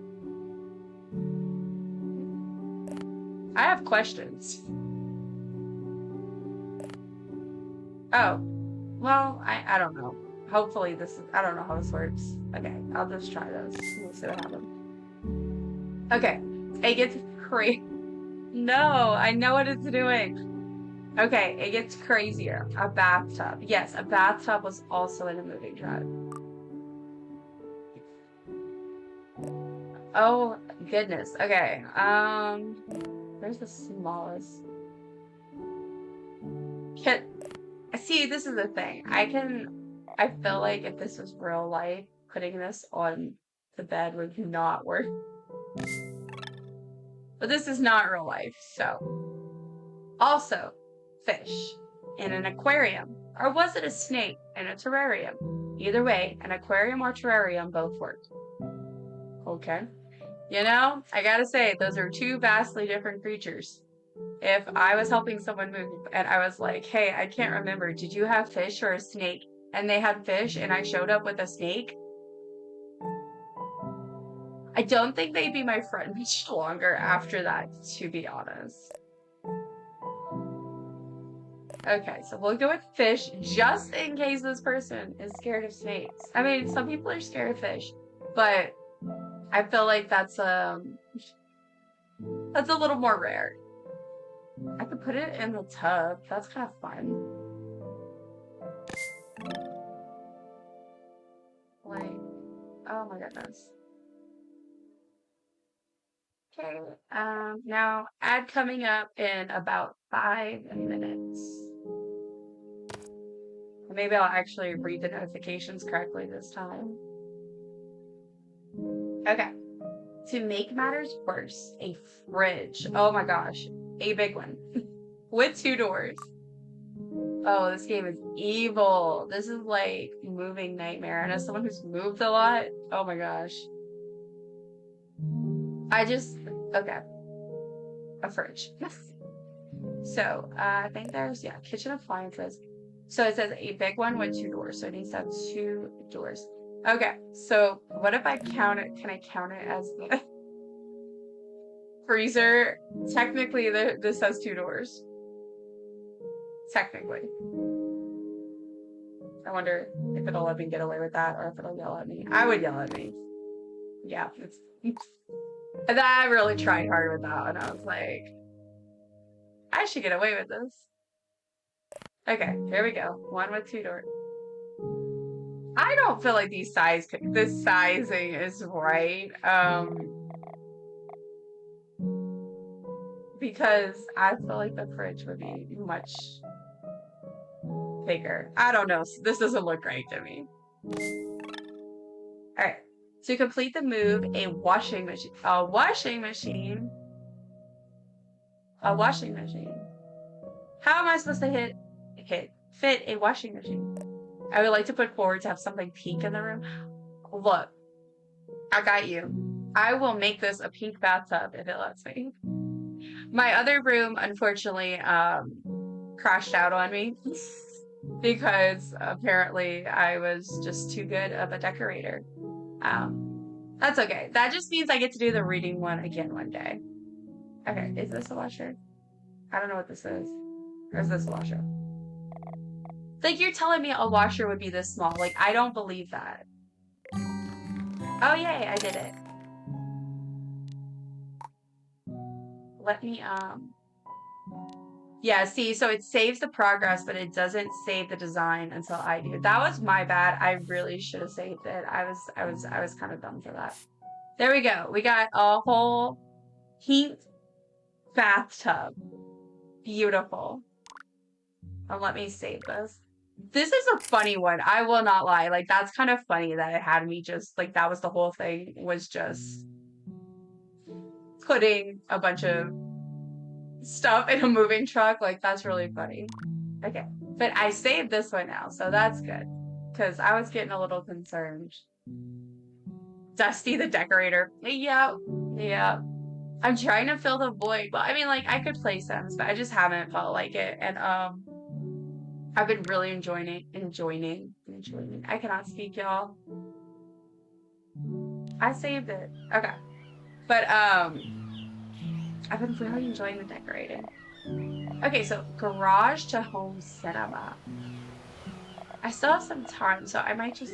I have questions. Oh, well, I don't know. Hopefully this is, I don't know how this works. Okay, I'll just try this. We'll see what happens. Okay, it gets crazy. No, I know what it's doing. Okay, it gets crazier. A bathtub. Yes, a bathtub was also in a moving truck. Oh, goodness. Okay, where's the smallest? See, this is the thing. I feel like if this was real life, putting this on the bed would not work. But this is not real life, so. Also, fish in an aquarium. Or was it a snake in a terrarium? Either way, an aquarium or terrarium both work. Okay. You know, I gotta say, those are two vastly different creatures. If I was helping someone move and I was like, hey, I can't remember, did you have fish or a snake? And they had fish and I showed up with a snake, I don't think they'd be my friend much longer after that, to be honest. Okay, so we'll go with fish just in case this person is scared of snakes. I mean, some people are scared of fish, but I feel like that's a little more rare. I could put it in the tub. That's kind of fun. Like, oh my goodness. Okay, now ad coming up in about 5 minutes. Maybe I'll actually read the notifications correctly this time. Okay. To make matters worse, a fridge. Oh my gosh. A big one. With 2 doors. Oh, this game is evil. This is like moving nightmare. And as someone who's moved a lot, oh my gosh. Okay. A fridge. So, I think there's, yeah, kitchen appliances. So it says a big one with 2 doors. So it needs to have 2 doors. Okay, so what if I count it? Can I count it as the freezer? Technically, this has 2 doors. Technically. I wonder if it'll let me get away with that or if it'll yell at me. I would yell at me. Yeah, and I really tried hard with that one. I was like, I should get away with this. Okay, here we go. One with 2 doors. I don't feel like this sizing is right. Because I feel like the fridge would be much bigger. I don't know. This doesn't look right to me. All right. To complete the move, a washing machine. A washing machine. A washing machine. How am I supposed to fit a washing machine? I would like to put forward to have something pink in the room. Look, I got you. I will make this a pink bathtub if it lets me. My other room, unfortunately, crashed out on me because apparently I was just too good of a decorator. That's okay. That just means I get to do the reading one again one day. Okay, is this a washer? I don't know what this is. Or is this a washer? Like, you're telling me a washer would be this small. Like, I don't believe that. Oh, yay, I did it. Let me, yeah, see, so it saves the progress, but it doesn't save the design until I do. That was my bad. I really should have saved it. I was kind of dumb for that. There we go. We got a whole heat bathtub. Beautiful. Oh, let me save this. This is a funny one. I will not lie. Like, that's kind of funny that it had me just, like, that was the whole thing, was just putting a bunch of stuff in a moving truck. Like, that's really funny. Okay. But I saved this one now, so that's good. Because I was getting a little concerned. Dusty the decorator. Yeah. Yeah. I'm trying to fill the void. Well, I mean, like, I could play Sims, but I just haven't felt like it. And, I've been really enjoying it. Enjoying. I cannot speak, y'all. I saved it. Okay. But, I've been really enjoying the decorating. Okay, so garage to home cinema. I still have some time, so I might do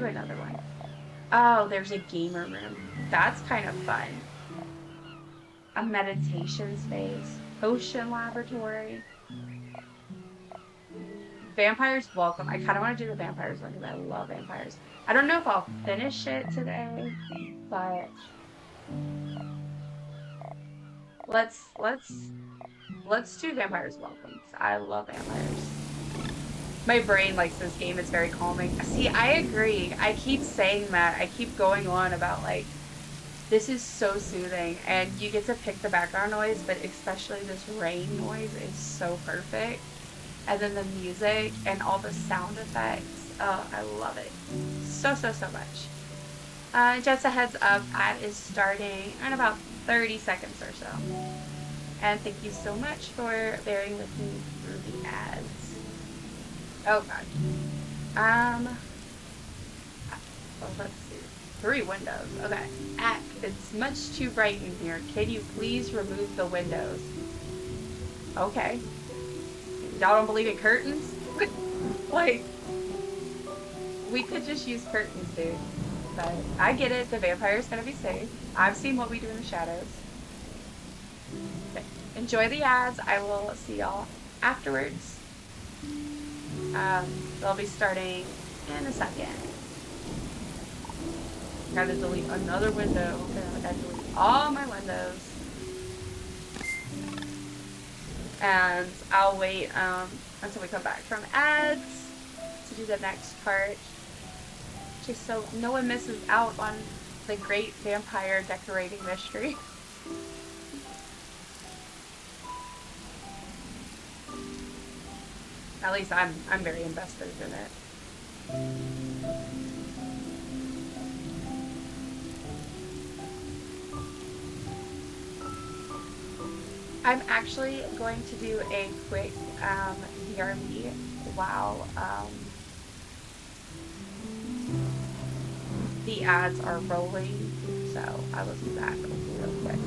another one. Oh, there's a gamer room. That's kind of fun. A meditation space. Ocean laboratory. Vampires welcome. I kind of want to do the vampires one because I love vampires. I don't know if I'll finish it today, but let's do vampires welcome. I love vampires. My brain likes this game. It's very calming. See, I agree. I keep saying that. I keep going on about, like, this is so soothing, and you get to pick the background noise, but especially this rain noise is so perfect. And then the music and all the sound effects. Oh, I love it. So much. Just a heads up, ad is starting in about 30 seconds or so. And thank you so much for bearing with me through the ads. Oh god. Well, let's see. 3 windows. Okay. It's much too bright in here. Can you please remove the windows? Okay. Y'all don't believe in curtains? Like, we could just use curtains, dude. But I get it. The vampire's gonna be safe. I've seen What We Do in the Shadows. Okay. Enjoy the ads. I will see y'all afterwards. They'll be starting in a second. Gotta delete another window. Gotta delete all my windows. And I'll wait until we come back from ads to do the next part. Just so no one misses out on the great vampire decorating mystery. At least I'm very invested in it. I'm actually going to do a quick DRB while the ads are rolling, so I will do that real quick.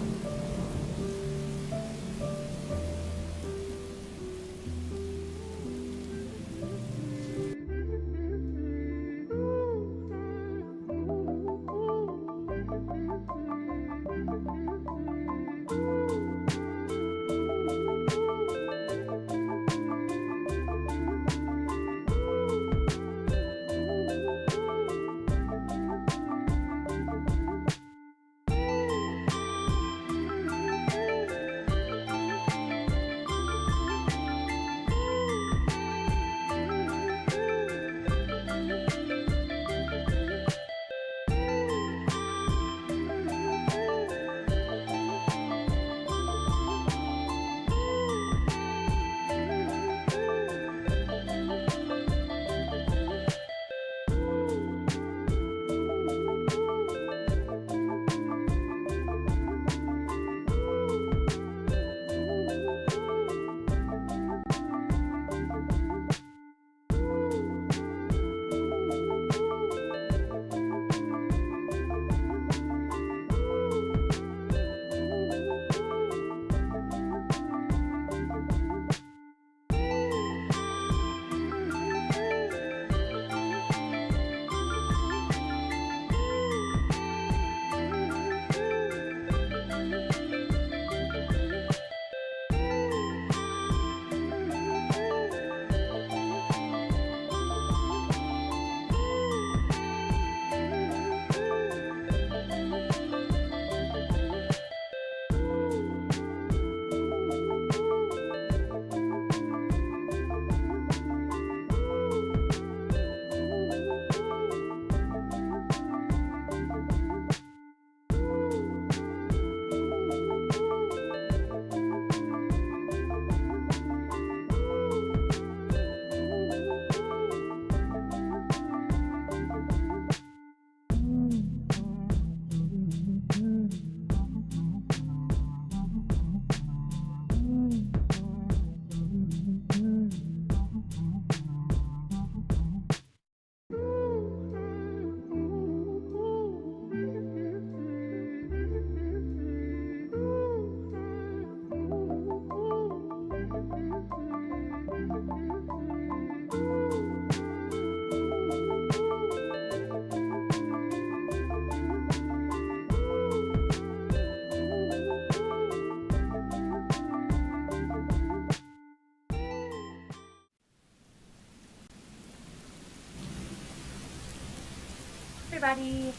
everybody.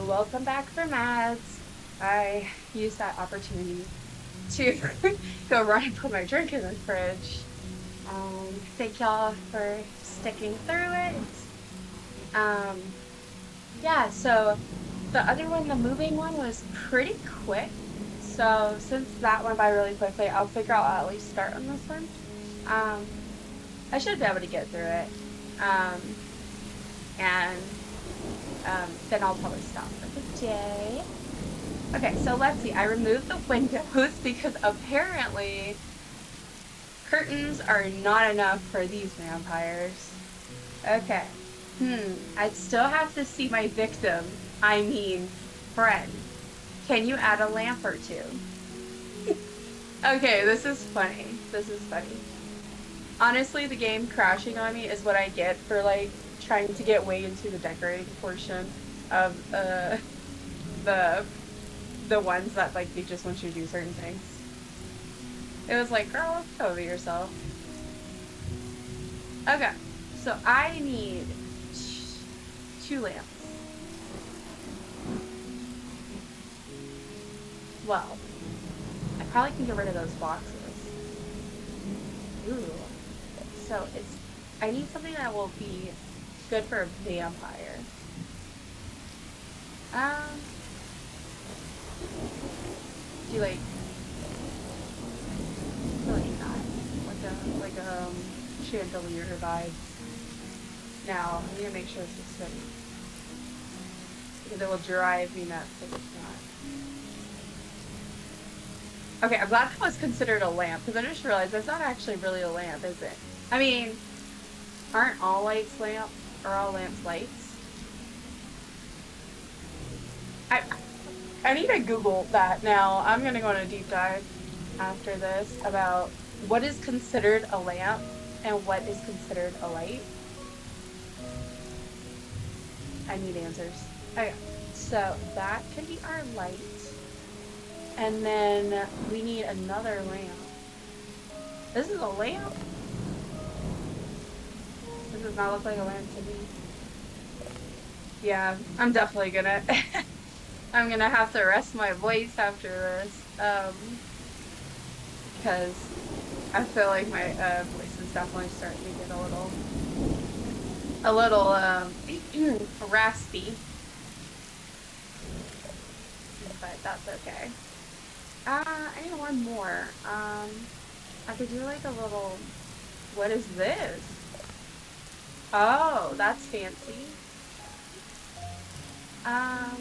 Welcome back from ads. I used that opportunity to go run and put my drink in the fridge. Thank y'all for sticking through it. Yeah, so the other one, the moving one, was pretty quick. So since that went by really quickly, I'll figure out I'll at least start on this one. I should be able to get through it. And then I'll probably stop for the day. Okay, so let's see. I removed the windows because apparently curtains are not enough for these vampires. Okay. I'd still have to see my victim. I mean, friend. Can you add a lamp or two? Okay, this is funny. This is funny. Honestly, the game crashing on me is what I get for, like, trying to get way into the decorating portion of the ones that, like, they just want you to do certain things. It was like, girl, get over yourself. Okay, so I need 2 lamps. Well, I probably can get rid of those boxes. Ooh. So I need something that will be good for a vampire. Do like not like a chandelier vibe. Now I need to make sure it's just steady because it will drive me nuts if it's not. Okay, I'm glad that was considered a lamp because I just realized that's not actually really a lamp, is it? I mean, aren't all lights lamps? Are all lamps lights? I need to Google that now. I'm going to go on a deep dive after this about what is considered a lamp and what is considered a light. I need answers. Okay, so that can be our light. And then we need another lamp. This is a lamp? This does not look like a lamp to me. Yeah, I'm definitely gonna I'm gonna have to rest my voice after this. Because I feel like my voice is definitely starting to get a little raspy. But that's okay. I need one more. I could do like a little, what is this? Oh, that's fancy. Oh,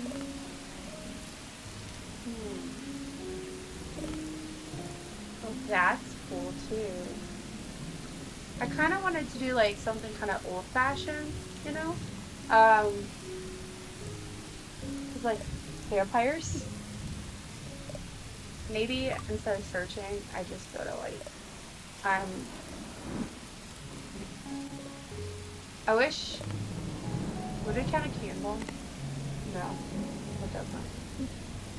that's cool too. I kind of wanted to do like something kind of old-fashioned, you know? Like vampires. Maybe instead of searching, I just go to like, I wish, would it count a candle? No, it doesn't.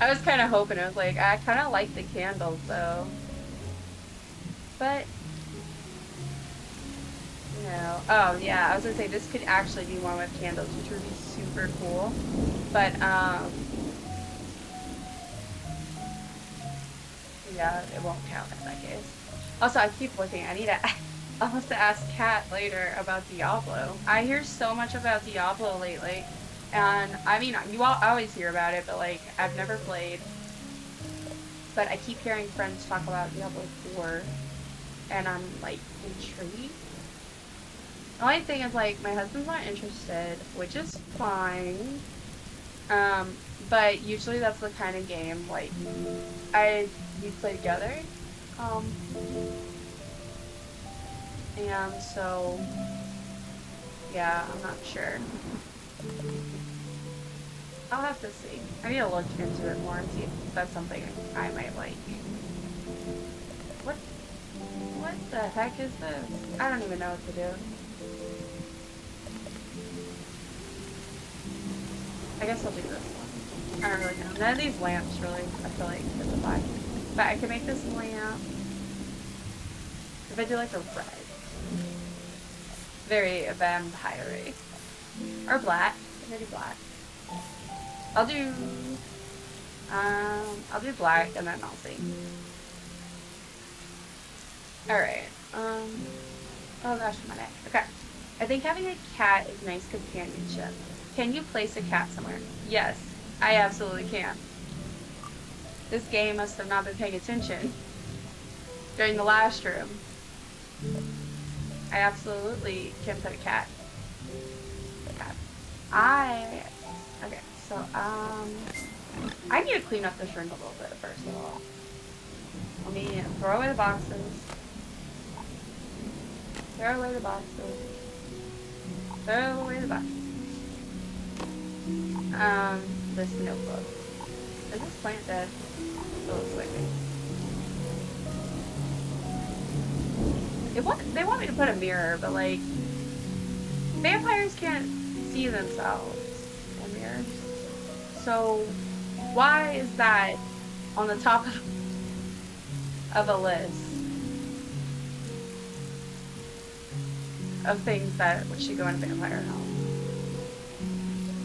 I was kind of hoping, it was like, I kind of like the candles though. But, you know, oh yeah, I was gonna say this could actually be one with candles, which would be super cool. But, yeah, it won't count in that case. Also, I keep looking. I'll have to ask Kat later about Diablo. I hear so much about Diablo lately. And, I mean, you all always hear about it, but, like, I've never played. But I keep hearing friends talk about Diablo 4. And I'm, like, intrigued. The only thing is, like, my husband's not interested, which is fine. But usually that's the kind of game, like, we play together. And so, yeah, I'm not sure. I'll have to see. I need to look into it more and see if that's something I might like. What the heck is this? I don't even know what to do. I guess I'll do this one. I don't really know. None of these lamps really, I feel like, fit the vibe. But I can make this lamp. If I do like a red. Very vampire-y. Or black. Maybe black. I'll do black and then I'll see. Alright. Oh gosh, my neck. Okay. I think having a cat is nice companionship. Can you place a cat somewhere? Yes, I absolutely can. This game must have not been paying attention during the last room. I absolutely can put a cat. Okay, so, I need to clean up this room a little bit, first of all. Let me throw away the boxes. Throw away the boxes. Throw away the boxes. This notebook. Is this plant dead? It looks like it. They want me to put a mirror, but like, vampires can't see themselves in mirrors. So, why is that on the top of a list of things that should go in a vampire home?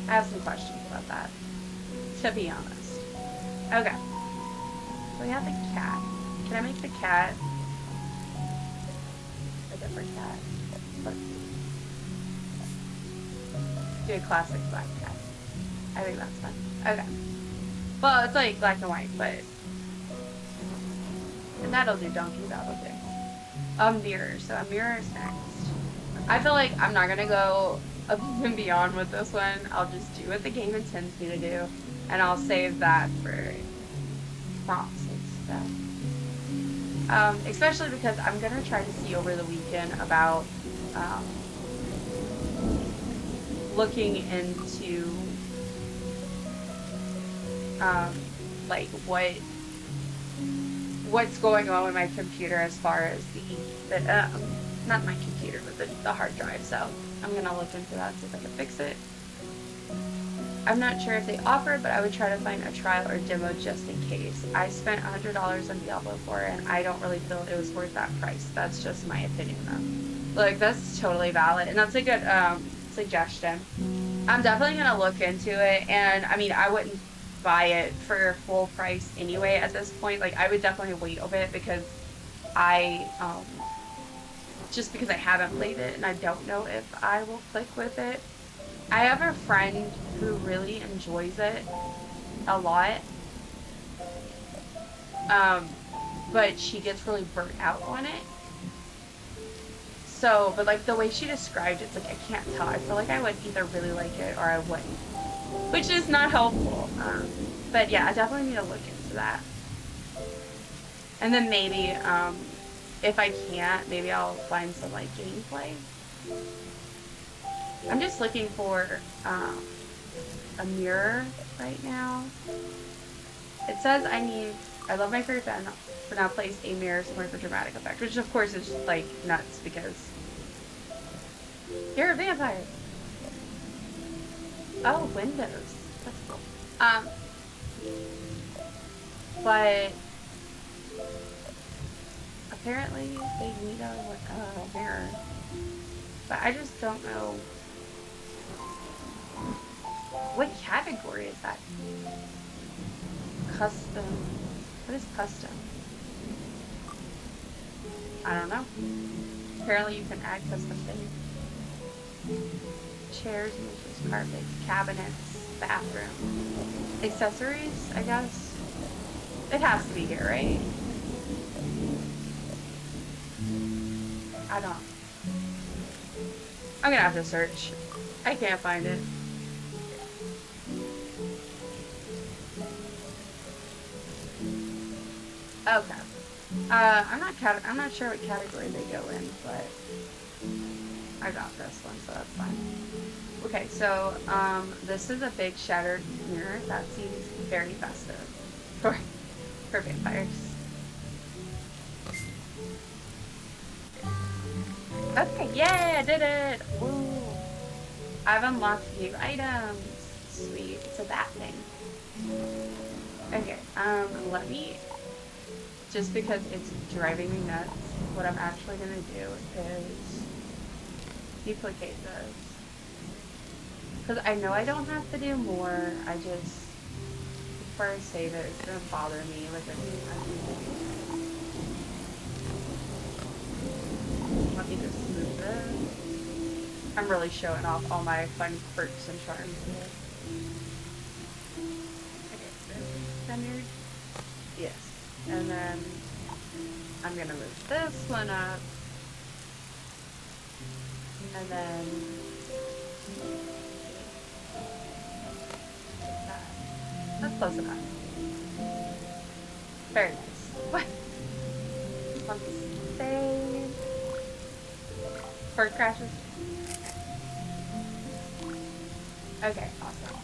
I have some questions about that, to be honest. Okay. So we have the cat. Can I make the cat a different cat? Let's do a classic black cat. I think that's fun. Okay. Well, it's like black and white, but... And that'll do donkey, that'll do. A mirror. So a mirror is next. I feel like I'm not gonna go above and beyond with this one. I'll just do what the game intends me to do. And I'll save that for prompts and stuff. Especially because I'm gonna try to see over the weekend about looking into like what's going on with my computer as far as the not my computer, but the hard drive. So I'm gonna look into that, see if I can fix it. I'm not sure if they offer it, but I would try to find a trial or demo just in case. I spent $100 on Diablo 4 and I don't really feel it was worth that price. That's just my opinion though. Like, that's totally valid, and that's a good suggestion. I'm definitely gonna look into it, and I mean, I wouldn't buy it for full price anyway at this point. Like, I would definitely wait a bit because just because I haven't played it and I don't know if I will click with it. I have a friend who really enjoys it a lot, but she gets really burnt out on it. So, but like the way she described it, it's like I can't tell. I feel like I would either really like it or I wouldn't, which is not helpful. But yeah, I definitely need to look into that. And then maybe, if I can't, maybe I'll find some like gameplay. I'm just looking for a mirror right now. It says I love my favorite band for now place a mirror somewhere for dramatic effect, which of course is like nuts because you're a vampire. Oh, windows. That's cool. But apparently they need a mirror. But I just don't know. What category is that? Custom. What is custom? I don't know. Apparently you can add custom things. Chairs, benches, carpets, cabinets, bathroom. Accessories, I guess. It has to be here, right? I don't. I'm gonna have to search. I can't find it. Okay. I'm not sure what category they go in, but I got this one, so that's fine. Okay, so this is a big shattered mirror. That seems very festive for vampires. Okay, yay, I did it! Woo! I've unlocked new items. Sweet, it's a bat thing. Okay, let me, just because it's driving me nuts, what I'm actually gonna do is duplicate this. Because I know I don't have to do more. I just, before I save it, it's gonna bother me with any uneven. Let me just move this. I'm really showing off all my fun quirks and charms here. Okay, this is centered. Yes. And then I'm gonna move this one up. And then that. That's close enough. Very nice. Let me save. Quirk crashes. Okay, awesome.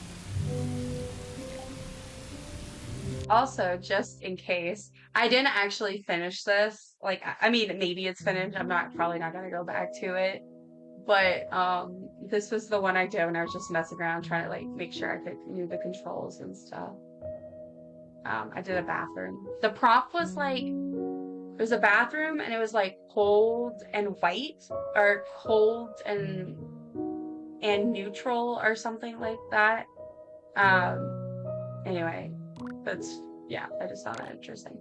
Also, just in case, I didn't actually finish this. Like, I mean, maybe it's finished. I'm not probably not gonna go back to it. But this was the one I did when I was just messing around trying to like make sure I could knew the controls and stuff. I did a bathroom. The prop was like it was a bathroom and it was like cold and white or cold and neutral or something like that. Um anyway, that's yeah, I just found that interesting.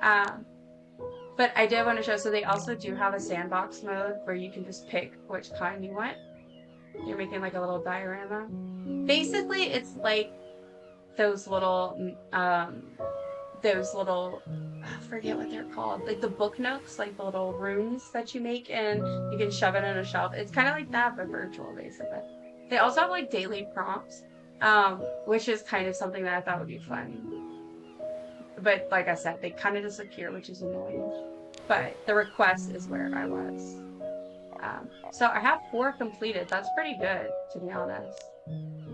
Um but I did want to show so they also do have a sandbox mode where you can just pick which kind you want. You're making like a little diorama. Basically, it's like those little, I forget what they're called, like the book nooks, like the little rooms that you make and you can shove it in a shelf. It's kind of like that, but virtual, basically. They also have like daily prompts, which is kind of something that I thought would be fun. But like I said, they kind of disappear, which is annoying. But the request is where I was. So I have 4 completed. That's pretty good, to be honest.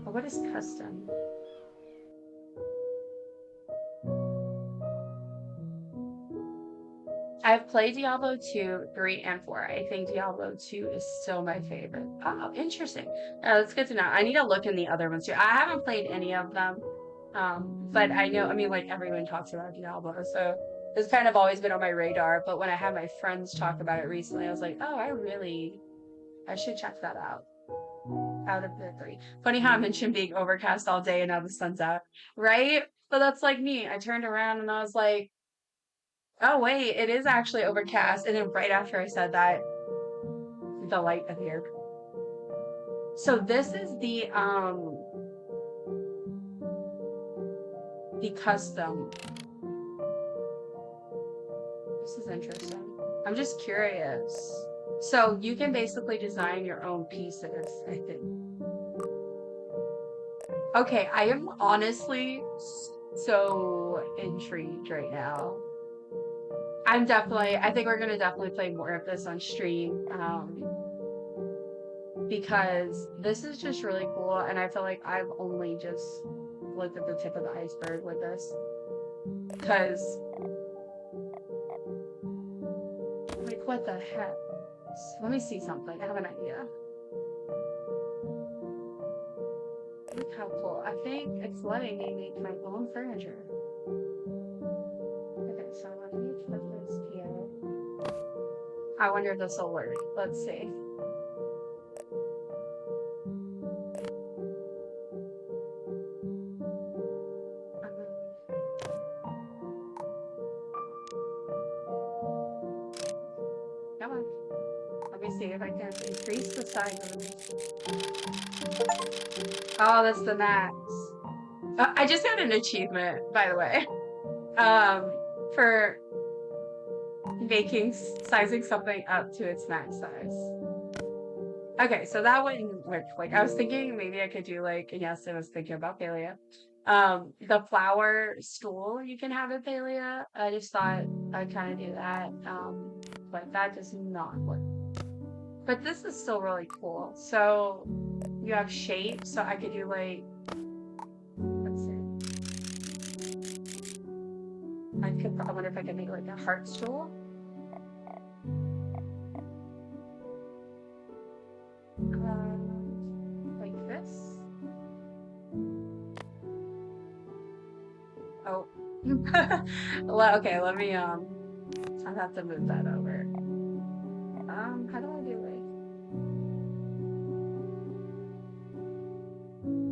But what is custom? I've played Diablo 2, 3, and 4. I think Diablo 2 is still my favorite. Oh, interesting. That's good to know. I need to look in the other ones too. I haven't played any of them. But I know, I mean, like everyone talks about Diablo, so it's kind of always been on my radar. But when I had my friends talk about it recently, I was like, oh, I should check that out. Out of the 3. Funny how I mentioned being overcast all day and now the sun's out, right? But that's like me. I turned around and I was like, oh wait, it is actually overcast. And then right after I said that, the light appeared. So this is the custom. This is interesting. I'm just curious. So you can basically design your own pieces, I think. Okay, I am honestly so intrigued right now. I think we're gonna definitely play more of this on stream. Because this is just really cool, and I feel like I've only just looked at the tip of the iceberg with this. Because, like, what the heck? Let me see something. I have an idea. Look how cool. I think it's letting me make my own furniture. Okay, so let me put this here. I wonder if this will work. Let's see. Come on. Let me see if I can increase the size of this. Oh, that's the max. I just got an achievement, by the way, for sizing something up to its max size. Okay, so that wouldn't work. Like, I was thinking maybe I could do like, yes, I was thinking about Thalia. The flower stool you can have at Thalia. I just thought I'd kind of do that. But that does not work. But this is still really cool. So you have shapes, so I could do like, let's see. I wonder if I could make like a heart stool. Like this. Oh. Well, okay, let me, I'll have to move that over. How do I do it?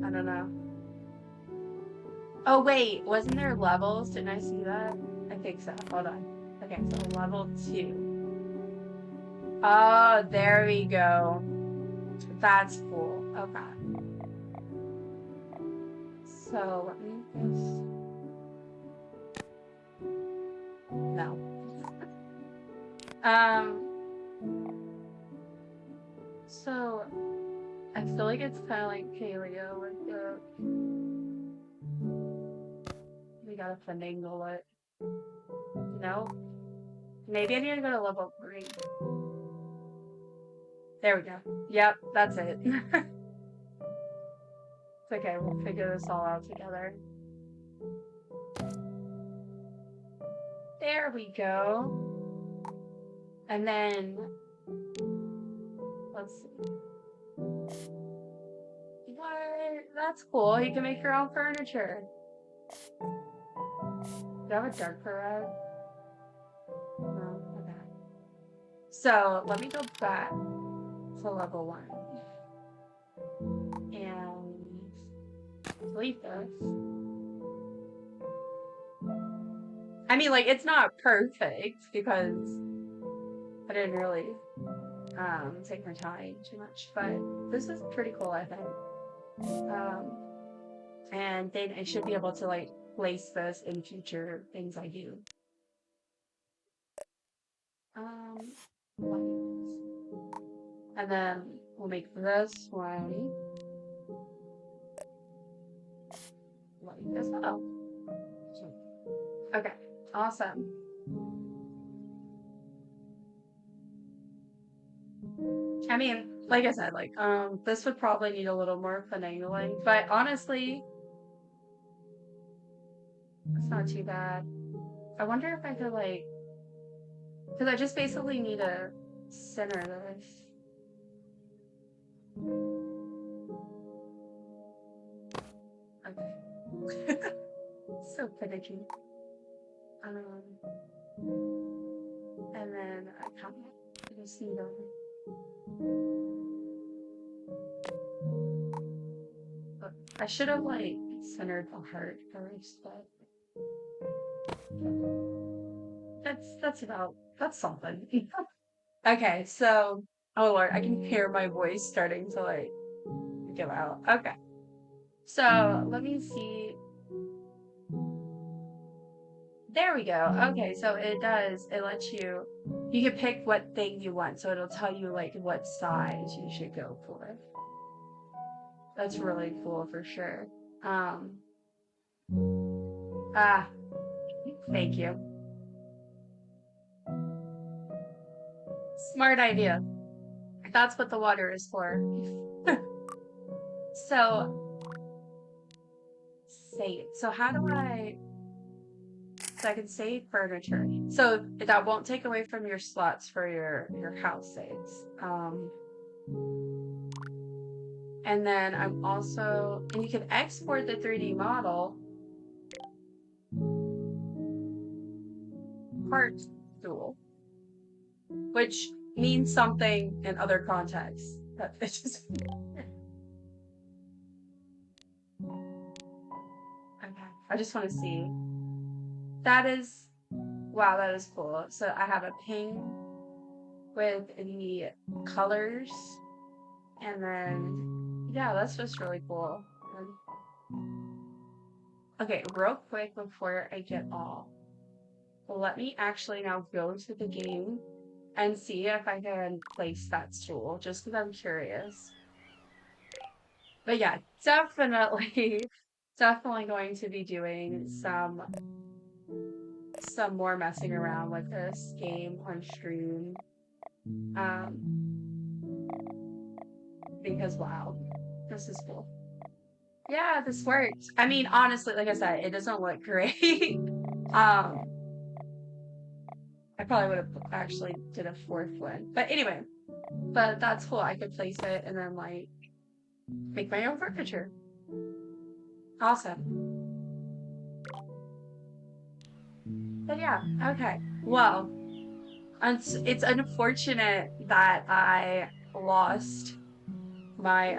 I don't know. Oh wait, wasn't there levels? Didn't I see that? I think so. Hold on. Okay, so level 2. Oh, there we go. That's cool. Okay. So let me just... No. So I feel like it's kind of like paleo with the... We gotta finagle it. No? Maybe I need to go to level 3. There we go. Yep, that's it. It's okay, we'll figure this all out together. There we go. And then, let's see. What? That's cool. You can make your own furniture. Do you have a darker red? No? Okay. So, let me go back to level 1. And delete this. I mean, like, it's not perfect because I didn't really take my time too much, but this is pretty cool, I think. And then I should be able to like place this in future things I do. And then we'll make this one like this. Oh, okay, awesome. I mean, like I said, like this would probably need a little more finagling, but honestly, it's not too bad. I wonder if I could like, because I just basically need to center this. Okay. So finicky. And then I can't just see them. I should have like centered the heart first, but that's something. Okay, so oh lord, I can hear my voice starting to like give out. Okay. So let me see. There we go. Okay, so it lets you can pick what thing you want, so it'll tell you like what size you should go for. That's really cool for sure. Thank you. Smart idea. That's what the water is for. So save. So how do so I can save furniture. So that won't take away from your slots for your house saves. And then I'm also, and you can export the 3D model part tool, which means something in other contexts. But it's just okay. I just want to see. That is, wow, that is cool. So I have a ping with the colors, and then yeah, that's just really cool. Okay, real quick before I get off, let me actually now go to the game and see if I can place that stool, just because I'm curious. But yeah, definitely, definitely going to be doing some more messing around with this game on stream. Because wow, this is cool. Yeah, this worked. I mean, honestly, like I said, it doesn't look great. I probably would have actually did a 4th one. But anyway, but that's cool. I could place it and then like make my own furniture. Awesome. But yeah, okay. Well, it's unfortunate that I lost my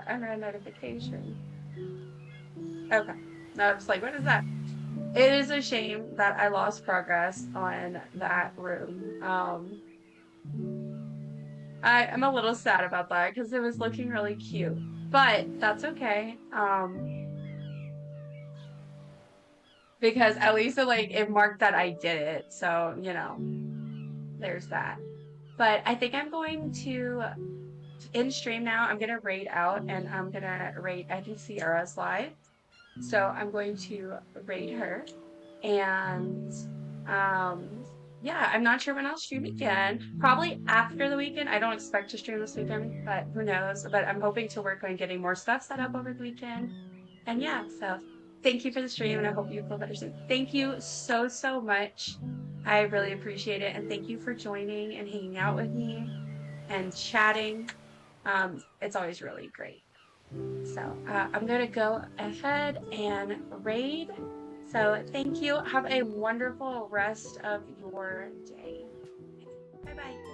Under a notification. Okay. I was like, what is that? It is a shame that I lost progress on that room. I'm a little sad about that because it was looking really cute, but that's okay. Because at least it marked that I did it. So, there's that. But I think I'm going to in stream now. I'm gonna raid out and I'm gonna raid. I think Sierra's live, so I'm going to raid her. And um, yeah, I'm not sure when I'll stream again. Probably after the weekend. I don't expect to stream this weekend, but who knows? But I'm hoping to work on getting more stuff set up over the weekend. And yeah, so thank you for the stream, and I hope you feel better soon. Thank you so, so much. I really appreciate it. And thank you for joining and hanging out with me and chatting. It's always really great. So I'm going to go ahead and raid. So thank you. Have a wonderful rest of your day. Bye bye.